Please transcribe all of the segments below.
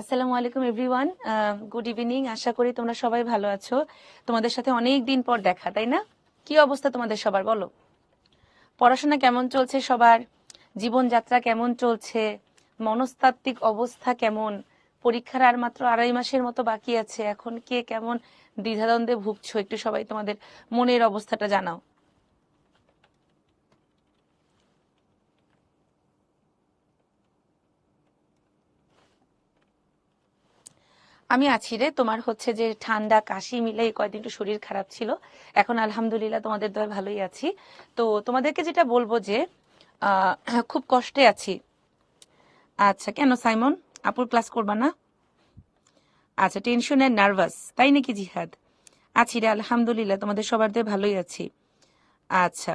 আসসালামু আলাইকুম everyone. Good evening. আশা করি তোমরা সবাই ভালো আছো। তোমাদের সাথে অনেক দিন পর দেখা, তাই না? কি অবস্থা তোমাদের সবার, বলো। পড়াশোনা কেমন চলছে সবার? জীবনযাত্রা কেমন চলছে? মনস্তাত্ত্বিক অবস্থা কেমন? পরীক্ষার আর মাত্র 2.5 মাসের মতো বাকি আছে। এখন কে কেমন দ্বিধাদ্বন্দ্বে ভুগছো, একটু সবাই তোমাদের মনের অবস্থাটা জানাও। আমি আছি রে। তোমার হচ্ছে যে ঠান্ডা কাশি মিলে এই কয়েকদিন একটু শরীর খারাপ ছিল। এখন আলহামদুলিল্লাহ তোমাদের দয়ায় ভালোই আছি। তো তোমাদেরকে যেটা বলবো যে খুব কষ্টে আছি। আচ্ছা, কেন সাইমন? আপুর ক্লাস করবা না? আচ্ছা, টেনশনে নার্ভাস তাই নাকি জিহাদ? আছি রে, আলহামদুলিল্লাহ তোমাদের সবার দয়ায় ভালোই আছি। আচ্ছা,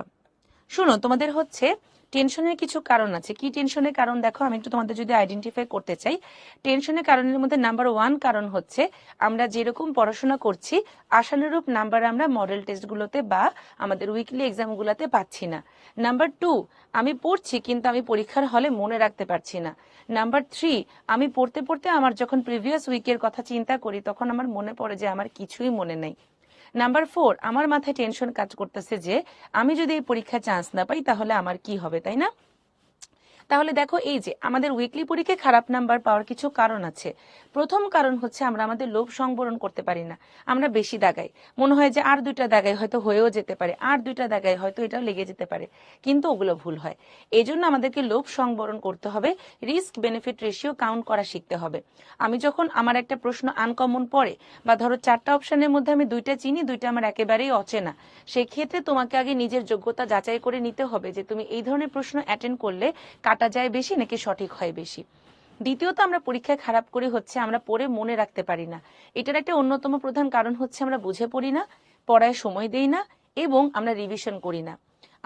শুনো, তোমাদের হচ্ছে টেনশনের কিছু কারণ আছে। কি টেনশনের কারণ দেখো, আমি একটু তোমাদের যদি আইডেন্টিফাই করতে চাই। টেনশনের কারণের মধ্যে নাম্বার 1 কারণ হচ্ছে আমরা যেরকম পড়াশোনা করছি আশানুরূপ নাম্বার আমরা মডেল টেস্টগুলোতে বা আমাদের উইকলি এক্সামগুলোতে পাচ্ছি না। নাম্বার 2, আমি পড়ছি কিন্তু আমি পরীক্ষার হলে মনে রাখতে পারছি না। নাম্বার 3, আমি পড়তে পড়তে আমার যখন প্রিভিয়াস উইকের কথা চিন্তা করি তখন আমার মনে পড়ে যে আমার কিছুই মনে নেই। নাম্বার 4, আমার মাথায় টেনশন কাজ করতেছে যে আমি যদি এই পরীক্ষায় চান্স না পাই তাহলে আমার কি হবে, তাই না? তাহলে দেখো, এই যে আমাদের উইকলি পরীক্ষায় খারাপ নাম্বার পাওয়ার কিছু কারণ আছে। প্রথম কারণ হচ্ছে আমরা আমাদের লোভ সংবরণ করতে পারি না। আমরা বেশি দাগাই, মনে হয় যে আর 2টা দাগাই হয়তো হয়েও যেতে পারে, আর 2টা দাগাই হয়তো এটাও লেগে যেতে পারে, কিন্তু ওগুলো ভুল হয়। এই জন্য আমাদেরকে লোভ সংবরণ করতে হবে, রিস্ক বেনিফিট রেশিও কাউন্ট করা শিখতে হবে। আমি যখন আমার একটা প্রশ্ন আনকমন পড়ে বা ধরো 4টা অপশনের মধ্যে আমি 2টা চিনি, 2টা আমার একেবারেই অচেনা, সেই ক্ষেত্রে তোমাকে আগে নিজের যোগ্যতা যাচাই করে নিতে হবে যে তুমি এই ধরনের প্রশ্ন অ্যাটেন্ড করলে কাটা যায় বেশি নাকি সঠিক হয় বেশি। দ্বিতীয়ত, আমরা পরীক্ষায় খারাপ করে হচ্ছে আমরা পড়ে মনে রাখতে পারি না। এটার একটা অন্যতম প্রধান কারণ হচ্ছে আমরা বুঝে পড়ি না, পড়ায় সময় দেই না, এবং আমরা রিভিশন করি না।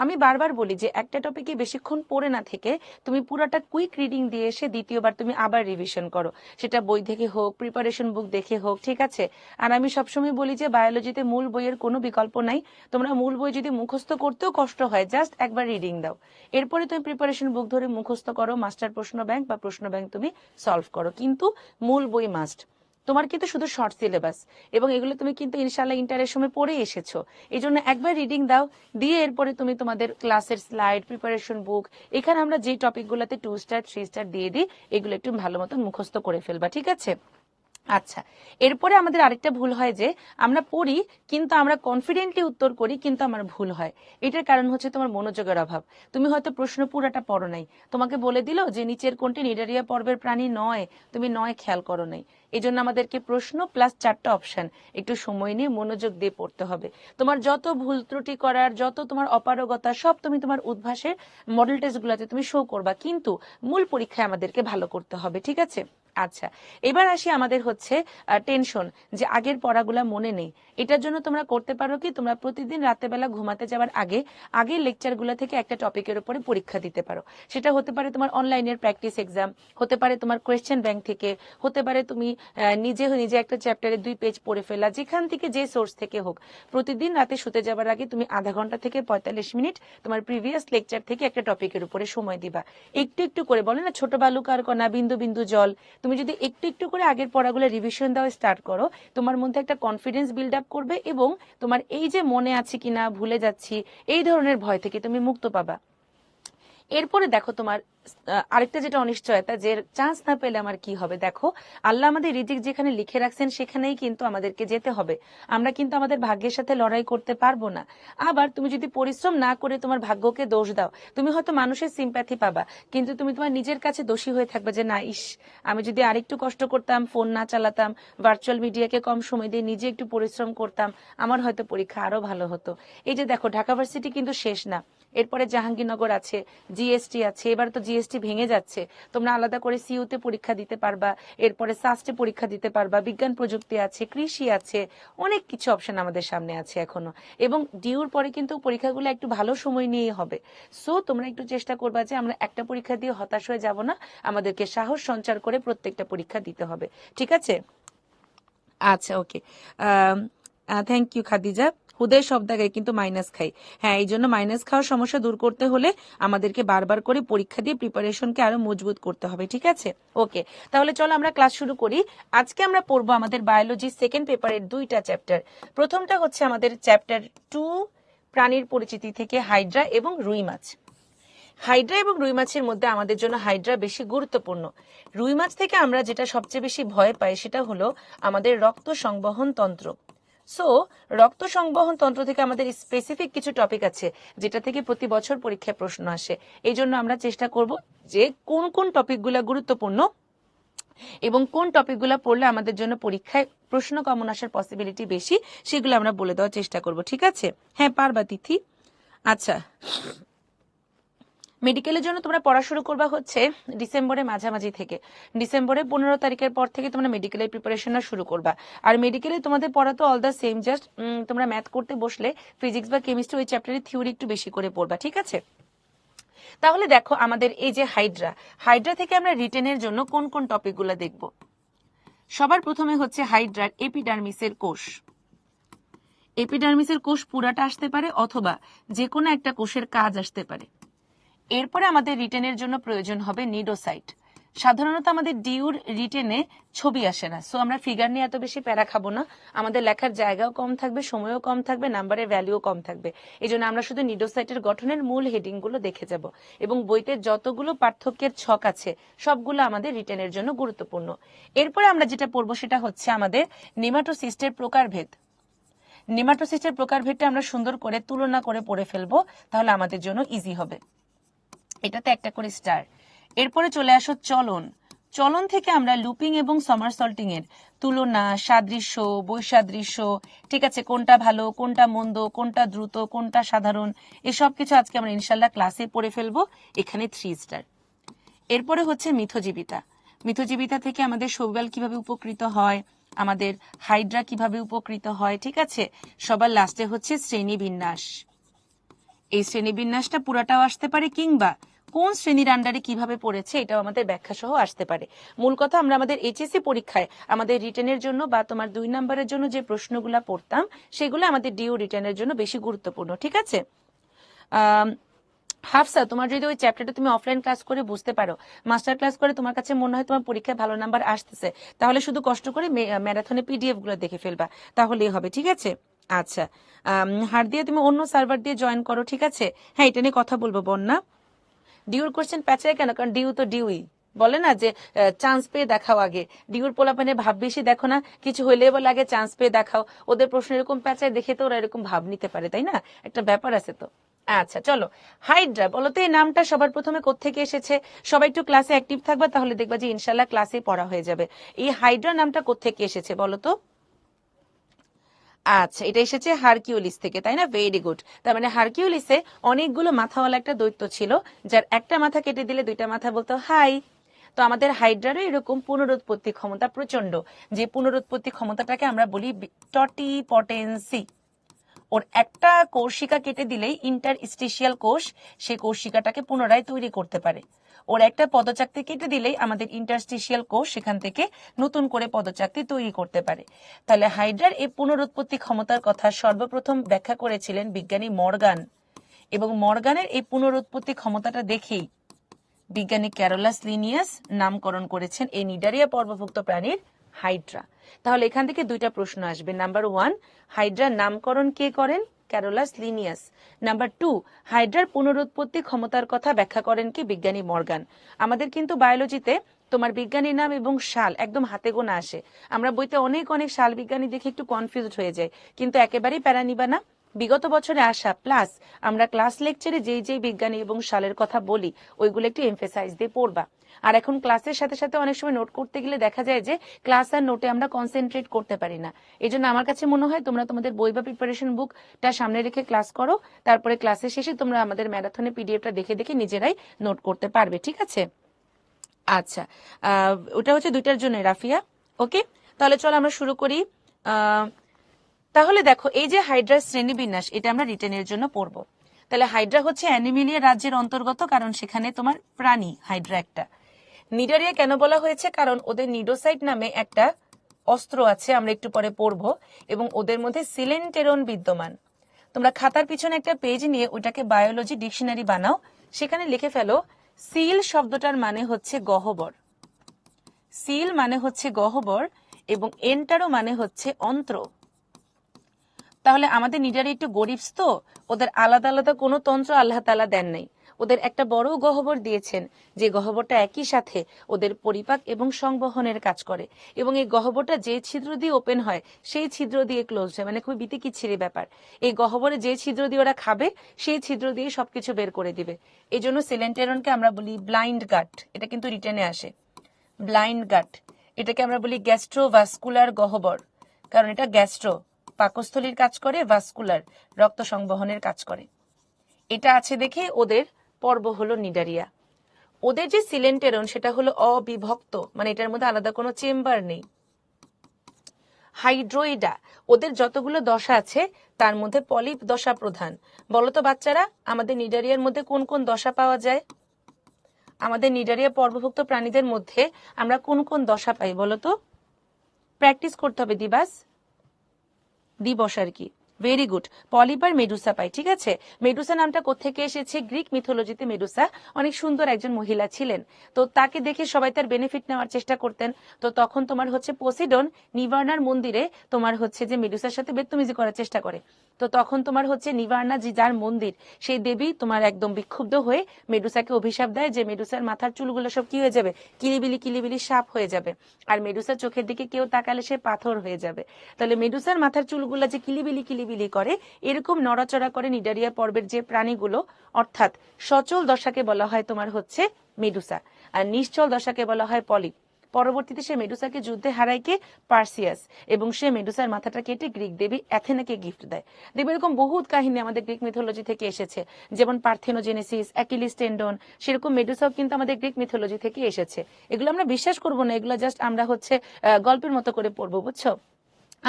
আমি বারবার বলি যে একটা টপিকে বেশিক্ষণ পড়ে না থেকে তুমি পুরাটা কুইক রিডিং দিয়ে এসে দ্বিতীয়বার তুমি আবার রিভিশন করো, সেটা বই থেকে হোক, প্রিপারেশন বুক দেখে হোক, ঠিক আছে? আর আমি সবসময় বলি যে বায়োলজিতে মূল বইয়ের কোনো বিকল্প নাই। তোমরা মূল বই যদি মুখস্থ করতেও কষ্ট হয়, জাস্ট একবার রিডিং দাও, এরপরে তুমি প্রিপারেশন বুক ধরে মুখস্থ করো, মাস্টার প্রশ্ন ব্যাংক বা প্রশ্ন ব্যাংক তুমি সলভ করো, কিন্তু মূল বই মাস্ট। তোমার কিন্তু শুধু শর্ট সিলেবাস, এবং এগুলো তুমি কিন্তু ইনশাল্লাহ ইন্টারের সময় পড়ে এসেছো। এই জন্য একবার রিডিং দাও, দিয়ে এরপরে তুমি তোমাদের ক্লাসের স্লাইড, প্রিপারেশন বুক, এখানে আমরা যে টপিকগুলোতে 2 স্টার 3 স্টার দিয়ে দিই এগুলো একটু ভালো মতন মুখস্থ করে ফেলবা, ঠিক আছে? আচ্ছা, এরপরে আমাদের আরেকটা ভুল হয় যে আমরা পড়ি কিন্তু আমরা কনফিডেন্টলি উত্তর করি কিন্তু আমার ভুল হয়। এটার কারণ হচ্ছে তোমার মনোযোগের অভাব। তুমি হয়তো প্রশ্ন পুরাটা পড়ো নাই, তোমাকে বলে দিল যে নিচের কোনটি নিডারিয়া পর্বের প্রাণী নয়, তুমি নয় খেয়াল করো নাই। এই জন্য আমাদেরকে প্রশ্ন প্লাস 4টা অপশন একটু সময় নিয়ে মনোযোগ দিয়ে পড়তে হবে। তোমার যত ভুল ত্রুটি করার, যত তোমার অপারগতা, সব তুমি তোমার উদ্ভাসের মডেল টেস্টগুলোতে তুমি শো করবা, কিন্তু মূল পরীক্ষায় আমাদেরকে ভালো করতে হবে, ঠিক আছে? আচ্ছা, এবার আসি আমাদের হচ্ছে টেনশন, যে আগের পড়াগুলা মনে নেই। এটার জন্য তোমরা করতে পারো কি, তোমরা প্রতিদিন রাতেবেলা ঘুমাতে যাওয়ার আগে আগের লেকচারগুলো থেকে একটা টপিকের উপরে পরীক্ষা দিতে পারো। সেটা হতে পারে তোমার অনলাইনের প্র্যাকটিস এক্সাম, হতে পারে তোমার কোয়েশ্চেন ব্যাংক থেকে, হতে পারে তুমি নিজে নিজে একটা চ্যাপ্টারে 2 পেজ পড়ে ফেলা, যেখান থেকে যে সোর্স থেকে হোক। প্রতিদিন রাতে শুতে যাবার আগে তুমি আধা ঘন্টা থেকে 45 মিনিট তোমার প্রিভিয়াস লেকচার থেকে একটা টপিকের উপরে সময় দিবা। একটু একটু করে, বলে না ছোট বালুকার কণা বিন্দু বিন্দু জল, তুমি যদি একটু একটু করে আগের পড়াগুলো রিভিশন দেওয়া স্টার্ট করো, তোমার মধ্যে একটা কনফিডেন্স বিল্ড আপ করবে, এবং তোমার এই যে মনে আছে কিনা, ভুলে যাচ্ছি, এই ধরনের ভয় থেকে তুমি মুক্ত পাবা। এরপরে দেখো তোমার আরেকটা যেটা অনিশ্চয়তা, যে চান্স না পেলে আমার কি হবে। দেখো, আল্লাহ আমাদের রিজিক যেখানে লিখে রাখছেন সেখানেই কিন্তু আমাদেরকে যেতে হবে। আমরা কিন্তু আমাদের ভাগ্যের সাথে লড়াই করতে পারবো না। আবার তুমি যদি পরিশ্রম না করে তোমার ভাগ্যকে দোষ দাও, তুমি হয়তো মানুষের সিম্প্যাথি পাবা, কিন্তু তুমি তোমার নিজের কাছে দোষী হয়ে থাকবে যে না, ইস, আমি যদি আরেকটু কষ্ট করতাম, ফোন না চালাতাম, ভার্চুয়াল মিডিয়াকে কম সময় দিয়ে নিজে একটু পরিশ্রম করতাম, আমার হয়তো পরীক্ষা আরো ভালো হতো। এই যে দেখো, ঢাকা ভার্সিটি কিন্তু শেষ না, এরপরে জাহাঙ্গীরনগর আছে, জিএসটি আছে, এবার তো জিএসটি ভেঙে যাচ্ছে, তোমরা আলাদা করে সিইউতে পরীক্ষা দিতে পারবা, এরপরে সাস্টে পরীক্ষা দিতে পারবা, বিজ্ঞান প্রযুক্তি আছে, কৃষি আছে, অনেক কিছু অপশন আমাদের সামনে আছে এখনো। এবং ডিউর পরে কিন্তু পরীক্ষাগুলো একটু ভালো সময় নিয়েই হবে। সো তোমরা একটু চেষ্টা করবা যে আমরা একটা পরীক্ষা দিয়ে হতাশ হয়ে যাব না, আমাদেরকে সাহস সঞ্চার করে প্রত্যেকটা পরীক্ষা দিতে হবে, ঠিক আছে? আচ্ছা, ওকে। Thank you Khadija. হুদয় সব জায়গায় কিন্তু মাইনাস খাই। হ্যাঁ, এই জন্য মাইনাস খাওয়ার সমস্যা দূর করতে হলে আমাদেরকে বারবার করে পরীক্ষা দিয়ে প্রিপারেশনকে আরো মজবুত করতে হবে, ঠিক আছে? ওকে, তাহলে চলো আমরা ক্লাস শুরু করি। আজকে আমরা পড়বো আমাদের বায়োলজি সেকেন্ড পেপারের দুইটা চ্যাপ্টার। প্রথমটা হচ্ছে আমাদের চ্যাপ্টার 2, প্রাণীর পরিচিতি থেকে হাইড্রা এবং রুই মাছ। হাইড্রা এবং রুই মাছের মধ্যে আমাদের জন্য হাইড্রা বেশি গুরুত্বপূর্ণ। রুই মাছ থেকে আমরা যেটা সবচেয়ে বেশি ভয় পাই সেটা হলো আমাদের রক্ত সংবহন তন্ত্র। সো রক্ত সংবহন তন্ত্র থেকে আমাদের স্পেসিফিক কিছু টপিক আছে যেটা থেকে প্রতি বছর পরীক্ষায় প্রশ্ন আসে। এই জন্য আমরা চেষ্টা করব যে কোন কোন টপিকগুলো গুরুত্বপূর্ণ এবং কোন টপিকগুলো পড়লে আমাদের জন্য পরীক্ষায় প্রশ্ন কমন আসার পসিবিলিটি বেশি, সেগুলো আমরা বলে দেওয়ার চেষ্টা করব, ঠিক আছে? হ্যাঁ, পারবা তিথি? আচ্ছা, মেডিকেলের জন্য তোমরা পড়া শুরু করবা হচ্ছে ডিসেম্বরের মাঝামাঝি থেকে। ডিসেম্বরের 15 তারিখের পর থেকে তোমরা মেডিকেলের প্রিপারেশনটা শুরু করবা। আর মেডিকেলে তোমাদের পড়া তো অল দ্য সেম, জাস্ট তোমরা ম্যাথ করতে বসলে ফিজিক্স বা কেমিস্ট্রি ওই চ্যাপ্টারের থিওরি একটু বেশি করে পড়বা, ঠিক আছে? তাহলে দেখো আমাদের এই যে হাইড্রা থেকে আমরা রিটেনের জন্য কোন কোন টপিকগুলো দেখব। সবার প্রথমে হচ্ছে হাইড্রার এপিডার্মিসের কোষ। এপিডার্মিসের কোষ পুরাটা আসতে পারে অথবা যে কোনো একটা কোষের কাজ আসতে পারে। এরপরে আমাদের রিটেনের জন্য প্রয়োজন হবে নিডোসাইট। সাধারণত আমাদের ডিউর রিটেনে ছবি আসে না, সো আমরা ফিগার নিয়ে এত বেশি প্যারা খাবো না। আমাদের লেখার জায়গাও কম থাকবে, সময়ও কম থাকবে, নাম্বারের ভ্যালুও কম থাকবে। এই জন্য আমরা শুধু নিডোসাইটের গঠনের মূল হেডিং গুলো দেখে যাব এবং বইতে যতগুলো পার্থক্যের ছক আছে সবগুলো আমাদের রিটেনের জন্য গুরুত্বপূর্ণ। এরপরে আমরা যেটা পড়বো সেটা হচ্ছে আমাদের নেমাটোসিস্টের প্রকারভেদ। নেমাটোসিস্টের প্রকারভেদটা আমরা সুন্দর করে তুলনা করে পড়ে ফেলবো, তাহলে আমাদের জন্য ইজি হবে। এটাতে একটা করে স্টার। এরপরে চলে আসো চলন। চলন থেকে আমরা লুপিং এবং সমারসল্টিং এর তুলনা, সাদৃশ্য, বৈসাদৃশ্য, ঠিক আছে, কোনটা ভালো, কোনটা মন্দ, কোনটা দ্রুত, কোনটা সাধারণ, এসব কিছু আজকে আমরা ইনশাল্লাহ ক্লাসে পড়ে ফেলবো। এখানে 3 স্টার। এরপরে হচ্ছে মিথজীবিতা। মিথজীবিতা থেকে আমাদের শৈবাল কিভাবে উপকৃত হয়, আমাদের হাইড্রা কিভাবে উপকৃত হয়, ঠিক আছে? সবার লাস্টে হচ্ছে শ্রেণীবিন্যাস। এই শ্রেণীবিন্যাসটা পুরাটাও আসতে পারে কিংবা কোন শ্রেণীর আন্ডারে কিভাবে পড়েছে এটাও আমাদের ব্যাখ্যা সহ আসতে পারে। মূল কথা, আমরা আমাদের এইচএসসি পরীক্ষায় আমাদের রিটেনের জন্য বা তোমার 2 নম্বরের জন্য যে প্রশ্নগুলো পড়তাম সেগুলো আমাদের ডিউ রিটেনের জন্য বেশি গুরুত্বপূর্ণ, ঠিক আছে? হাফসা, তোমার যদি ওই চ্যাপ্টারটা তুমি অফলাইন ক্লাস করে বুঝতে পারো, মাস্টার ক্লাস করে তোমার কাছে মনে হয় তোমার পরীক্ষায় ভালো নাম্বার আসতেছে, তাহলে শুধু কষ্ট করে ম্যারাথনে পিডিএফ গুলো দেখে ফেলবা, তাহলেই হবে, ঠিক আছে? আচ্ছা, হার দিয়ে তুমি অন্য সার্ভার দিয়ে জয়েন করো, ঠিক আছে? হ্যাঁ, এটা নিয়ে কথা বলবো। বন্যা, ডিউর কোশ্চেন প্যাচায় কেন? কারণ ডিউ তো ডিউই, বলে না যে চান্স পেয়ে দেখাও আগে। ডিউর পোলাপানের ভাব বেশি দেখো না, কিছু হইলে বলে আগে চান্স পেয়ে দেখাও। ওদের প্রশ্ন এরকম প্যাচায় দেখে তো ওরা এরকম ভাব নিতে পারে, তাই না? একটা ব্যাপার আছে তো। আচ্ছা চলো, হাইড্রা বলো তো এই নামটা সবার প্রথমে কোত্থেকে এসেছে? সবাই একটু ক্লাসে অ্যাক্টিভ থাকবা, তাহলে দেখবা যে ইনশাল্লাহ ক্লাসে পড়া হয়ে যাবে। এই হাইড্রা নামটা কোত্থেকে এসেছে বলো তো? আচ্ছা, এটা এসেছে হারকিউলিস থেকে, তাই না? Very good. তার মানে হারকিউলিসে অনেকগুলো মাথাওয়ালা একটা দৈত্য ছিল, যার একটা মাথা কেটে দিলে দুইটা মাথা বলতো হাই। তো আমাদের হাইড্রারও এরকম পুনরুৎপত্তি ক্ষমতা প্রচন্ড, যে পুনরুৎপত্তি ক্ষমতাটাকে আমরা বলি টটিপটেন্সি। ওর একটা কোষিকা কেটে দিলেই ইন্টারস্টিশিয়াল কোষ সেই কোষিকাটাকে পুনরায় তৈরি করতে পারে। ওর একটা পদচাকতি কেটে দিলেই আমাদের ইন্টারস্টিশিয়াল কোষ সেখান থেকে নতুন করে পদচাকতি তৈরি করতে পারে। তাহলে হাইড্রার এই পুনরুৎপত্তি ক্ষমতার কথা সর্বপ্রথম ব্যাখ্যা করেছিলেন বিজ্ঞানী মর্গান, এবং মর্গানের এই পুনরুৎপত্তি ক্ষমতাটা দেখেই বিজ্ঞানী ক্যারোলাস লিনিয়াস নামকরণ করেছেন এই নিডারিয়া পর্বভুক্ত প্রাণীর হাইড্রা। তাহলে এখান থেকে দুইটা প্রশ্ন আসবে। নাম্বার 1, হাইড্রার নামকরণ কে করেন? Carolus Linnaeus. নাম্বার 2, হাইড্রার পুনরুৎপত্তি ক্ষমতার কথা ব্যাখ্যা করেন কি? বিজ্ঞানী মর্গান। আমাদের কিন্তু বায়োলজিতে তোমার বিজ্ঞানীর নাম এবং সাল একদম হাতে গোনা আসে। আমরা বইতে অনেক অনেক সাল বিজ্ঞানী দেখে একটু কনফিউজড হয়ে যায়, কিন্তু একেবারেই প্যারা নিবা না। বিগত বছরে আসা প্লাস আমরা ক্লাস লেকচারে যেই যেই বিজ্ঞানী এবং সালের কথা বলি ওইগুলো একটু এমফেসাইজ দিয়ে পড়বা। আর এখন ক্লাসের সাথে সাথে অনেক সময় নোট করতে গেলে দেখা যায় যে ক্লাস আর নোটে আমরা কনসেন্ট্রেট করতে পারি না। এই জন্য আমার কাছে মনে হয় তোমরা তোমাদের বই বা প্রিপারেশন বুকটা সামনে রেখে ক্লাস করো, তারপরে ক্লাসের শেষে তোমরা আমাদের ম্যারাথনে পিডিএফটা দেখে দেখে নিজেরাই নোট করতে পারবে, ঠিক আছে? আচ্ছা, ওটা হচ্ছে 2টার জন্য রাফিয়া। ওকে, তাহলে চলো আমরা শুরু করি। তাহলে দেখো, এই যে হাইড্রার শ্রেণীবিন্যাস, এটা আমরা রিটেনের জন্য পড়বো। তাহলে হাইড্রা হচ্ছে অ্যানিমেলিয়া রাজ্যের অন্তর্গত, কারণ সেখানে তোমার প্রাণী হাইড্রা একটা। নিডারিয়া কেন বলা হয়েছে? কারণ ওদের নিডোসাইট নামে একটা অস্ত্র আছে, আমরা একটু পরে পড়বো, এবং ওদের মধ্যে সিলেন্টেরন বিদ্যমান। তোমরা খাতার পিছনে একটা পেজ নিয়ে ওটাকে বায়োলজি ডিকশনারি বানাও, সেখানে লিখে ফেলো সিল শব্দটার মানে হচ্ছে গহ্বর, সিল মানে হচ্ছে গহ্বর এবং এন্টারো মানে হচ্ছে অন্ত্র। তাহলে আমাদের নিডারে একটু গরিব তো, ওদের আলাদা আলাদা কোনো তন্ত্র আল্লাহ তাআলা দেন নাই, ওদের একটা বড় গহ্বর দিয়েছেন, যে গহ্বরটা একই সাথে ওদের পরিপাক এবং সংবহনের কাজ করে, এবং এই গহ্বরটা যে ছিদ্র দিয়ে ওপেন হয় সেই ছিদ্র দিয়ে ক্লোজ হয়, মানে খুবই বিতিকিচ্ছিরি ব্যাপার। এই গহ্বরে যে ছিদ্র দিয়ে ওরা খাবে সেই ছিদ্র দিয়ে সবকিছু বের করে দিবে। এই জন্য সিলেন্টেরনকে আমরা বলি ব্লাইন্ড গাট, এটা কিন্তু রিটেনে আসে, ব্লাইন্ড গাট। এটাকে আমরা বলি গ্যাস্ট্রোভাস্কুলার গহ্বর, কারণ এটা গ্যাস্ট্রো পাকস্থলীর কাজ করে, ভাস্কুলার রক্ত সংবহনের কাজ করে। এটা আছে দেখে ওদের পর্ব হলো নিডারিয়া। ওদের যে সিলেন্টেরন সেটা হলো অবিভক্ত, মানে এটার মধ্যে আলাদা কোনো চেম্বার নেই। হাইড্রোইডা, ওদের যতগুলো দশা আছে তার মধ্যে পলিপ দশা প্রধান। বলতো বাচ্চারা, আমাদের নিডারিয়ার মধ্যে কোন কোন দশা পাওয়া যায়? আমাদের নিডারিয়া পর্বভুক্ত প্রাণীদের মধ্যে আমরা কোন কোন দশা পাই বলতো? প্র্যাকটিস করতে হবে দিবাস, দিবস আর কি। Very good. পলিপ আর মেডুসা পাই, ঠিক আছে। মেডুসা নামটা কোত্থেকে এসেছে? গ্রিক মিথোলজিতে মেডুসা অনেক সুন্দর একজন মহিলা ছিলেন, তো তাকে দেখে সবাই তার বেনিফিট নেওয়ার চেষ্টা করতেন। তো তখন তোমার হচ্ছে পোসিডন নিভার্নার মন্দিরে তোমার হচ্ছে যে মেডুসার সাথে বেত্তমিজি করার চেষ্টা করে। তো তখন তোমার হচ্ছে নিভার্না যে যার মন্দির, সেই দেবী তোমার একদম বিক্ষুব্ধ হয়ে মেডুসাকে অভিশাপ দেয় যে মেডুসার মাথার চুলগুলো সব কি হয়ে যাবে? কিলিবিলি কিলিবিলি সাপ হয়ে যাবে, আর মেডুসার চোখের দিকে কেউ তাকালে সে পাথর হয়ে যাবে। তাহলে মেডুসার মাথার চুলগুলো যে কিলিবিলি কিলিবিলি করে, এরকম নড়াচড়া করে নিডারিয়া পর্বের যে প্রাণীগুলো, অর্থাৎ সচল দশাকে বলা হয় তোমার হচ্ছে মেডুসা, আর নিশ্চল দশাকে বলা হয় পলিপ। পরবর্তীতে সে মেডুসাকে যুদ্ধে হারায় কে? পার্সিয়াস, এবং সে মেডুসার মাথাটা কেটে গ্রিক দেবী অ্যাথেনাকে গিফট দেয়। দেখবে এরকম বহুত কাহিনী আমাদের গ্রিক মিথোলজি থেকে এসেছে, যেমন পার্থেনোজেনেসিস, অ্যাকিলিস টেন্ডন, সেরকম মেডুসাও কিন্তু আমাদের গ্রিক মিথোলজি থেকে এসেছে। এগুলো আমরা বিশ্বাস করবো না, এগুলো জাস্ট আমরা হচ্ছে গল্পের মতো করে পড়বো, বুঝছো।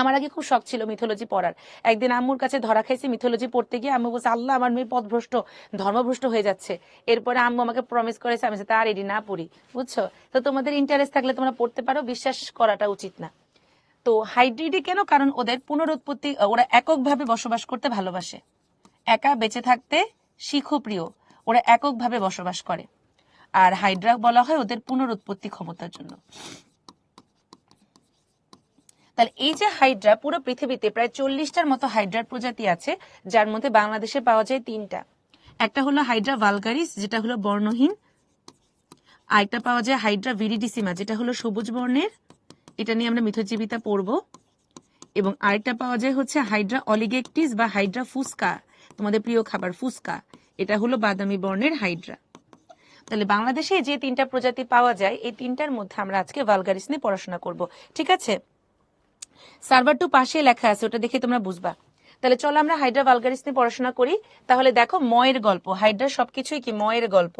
আমার আগে খুব শখ ছিল মিথোলজি পড়ার। একদিন আম্মুর কাছে ধরা খাইছি মিথোলজি পড়তে গিয়ে। আম্মু বলছে, আল্লাহ আমার মেয়ে পথভ্রষ্ট, ধর্মভ্রষ্ট হয়ে যাচ্ছে। এরপরে আম্মু আমাকে প্রমিস করেছে আমি তার এডি না পড়ি, বুঝছো। তো তোমাদের ইন্টারেস্ট থাকলে তোমরা পড়তে পারো, বিশ্বাস করাটা উচিত না। তো হাইব্রিডে কেন? কারণ ওদের পুনরুৎপত্তি, ওরা এককভাবে বসবাস করতে ভালোবাসে, একা বেঁচে থাকতে শিখপ্রিয়, ওরা এককভাবে বসবাস করে। আর হাইড্রা বলা হয় ওদের পুনরুৎপত্তি ক্ষমতার জন্য। তাহলে এই যে হাইড্রা, পুরো পৃথিবীতে প্রায় 40টার মতো হাইড্রার প্রজাতি আছে, যার মধ্যে বাংলাদেশে পাওয়া যায় 3টা। একটা হলো হাইড্রা ভালগারিস, যেটা হলো বর্ণহীন। আরেকটা পাওয়া যায় হাইড্রা ভিরিডিসিমা, যেটা হলো সবুজ বর্ণের, এটা নিয়ে আমরা মিথজীবিতা পড়বো। এবং আরেকটা পাওয়া যায় হচ্ছে হাইড্রা অলিগেকটিস বা হাইড্রা ফুসকা, তোমাদের প্রিয় খাবার ফুসকা, এটা হলো বাদামি বর্ণের হাইড্রা। তাহলে বাংলাদেশে যে 3টা প্রজাতি পাওয়া যায়, এই 3টার মধ্যে আমরা আজকে ভালগারিস নিয়ে পড়াশোনা করব, ঠিক আছে। সার্ভার টু পাশে লেখা আছে, ওটা দেখে তোমরা বুঝবা। তাহলে চলো আমরা হাইড্রা ভালগারিস নিয়ে পড়াশোনা করি। তাহলে দেখো, ময়ের গল্প, হাইড্রা সবকিছুই কি ময়ের গল্প।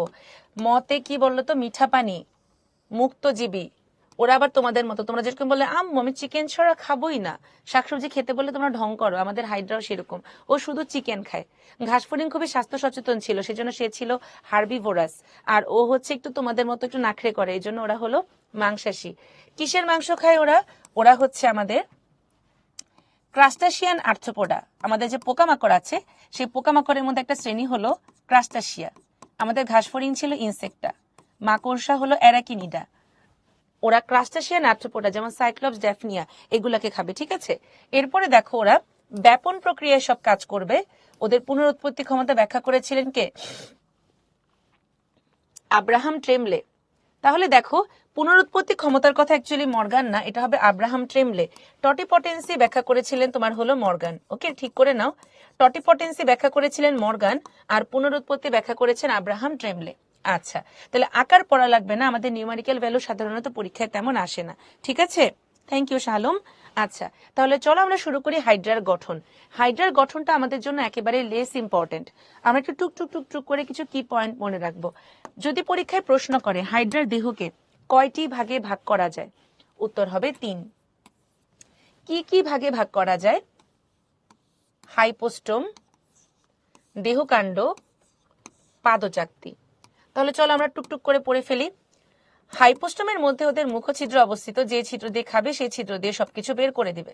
মতে কি বললো তো? মিঠা পানি, মুক্তজীবী। ওরা আবার তোমাদের মতো, তোমরা যেরকম বললে আম্মু আমি চিকেন ছাড়া খাবোই না, শাকসবজি খেতে বললে তোমরা ঢং করো, আমাদের হাইড্রাও সেরকম, ও শুধু চিকেন খায়। ঘাসফড়িং খুবই স্বাস্থ্য সচেতন ছিল, সেজন্য সে ছিল হার্বিভোরাস। আর ও হচ্ছে একটু তোমাদের মতো একটু নাখড়ে করে, এই জন্য ওরা হলো মাংসাশী। কিসের মাংস খায় ওরা? ওরা হচ্ছে আমাদের ক্রাস্টাসিয়ান আর্থ্রোপোডা। আমাদের যে পোকামাকড় আছে, সেই পোকামাকড়ের মধ্যে একটা শ্রেণী হলো ক্রাস্টাসিয়া। আমাদের ঘাসফড়িং ছিল ইনসেক্টা, মাকড়সা হলো অ্যারাকিনিডা। ওরা ক্রাস্টাসিয়ান আর্থ্রোপোডা, যেমন সাইক্লোপস, ড্যাফনিয়া, এগুলাকে খাবে, ঠিক আছে। এরপরে দেখো, ওরা ব্যাপন প্রক্রিয়ায় সব কাজ করবে। ওদের পুনরুৎপত্তি ক্ষমতা ব্যাখ্যা করেছিলেন কে? আব্রাহাম ট্রেমলে। তাহলে দেখো, পুনরুৎপত্তি ক্ষমতার কথা অ্যাকচুয়ালি মর্গান না, এটা হবে আব্রাহাম ট্রেমলে। টটিপটেন্সি ব্যাখ্যা করেছিলেন তোমার হলো মর্গান। ওকে, ঠিক করে নাও, টটিপটেন্সি ব্যাখ্যা করেছিলেন মর্গান, আর পুনরুৎপত্তি ব্যাখ্যা করেছেন আব্রাহাম ট্রেমলে। আচ্ছা, তাহলে আকার পড়া লাগবে না, আমাদের নিউমেরিক্যাল ভ্যালু সাধারণত পরীক্ষায় তেমন আসে না, ঠিক আছে। থ্যাংক ইউ শালম। আচ্ছা, তাহলে চলো আমরা শুরু করি হাইড্রার গঠন। হাইড্রার গঠনটা আমাদের জন্য একেবারে লেস ইম্পর্টেন্ট। আমরা একটু টুক টুক টুক টুক করে কিছু কি পয়েন্ট মনে রাখবো। যদি পরীক্ষায় প্রশ্ন করে হাইড্রার দেহকে কয়টি ভাগে ভাগ করা যায়, উত্তর হবে 3। কি কি ভাগে ভাগ করা যায়? হাইপোস্টোম, দেহকাণ্ড, পাদচাকতি। তাহলে চলো আমরা টুকটুক করে পড়ে ফেলি। হাইপোস্টোমের মধ্যে ওদের মুখছিদ্র অবস্থিত, যে ছিদ্র দিয়ে খাবে সেই ছিদ্র দিয়ে সবকিছু বের করে দিবে।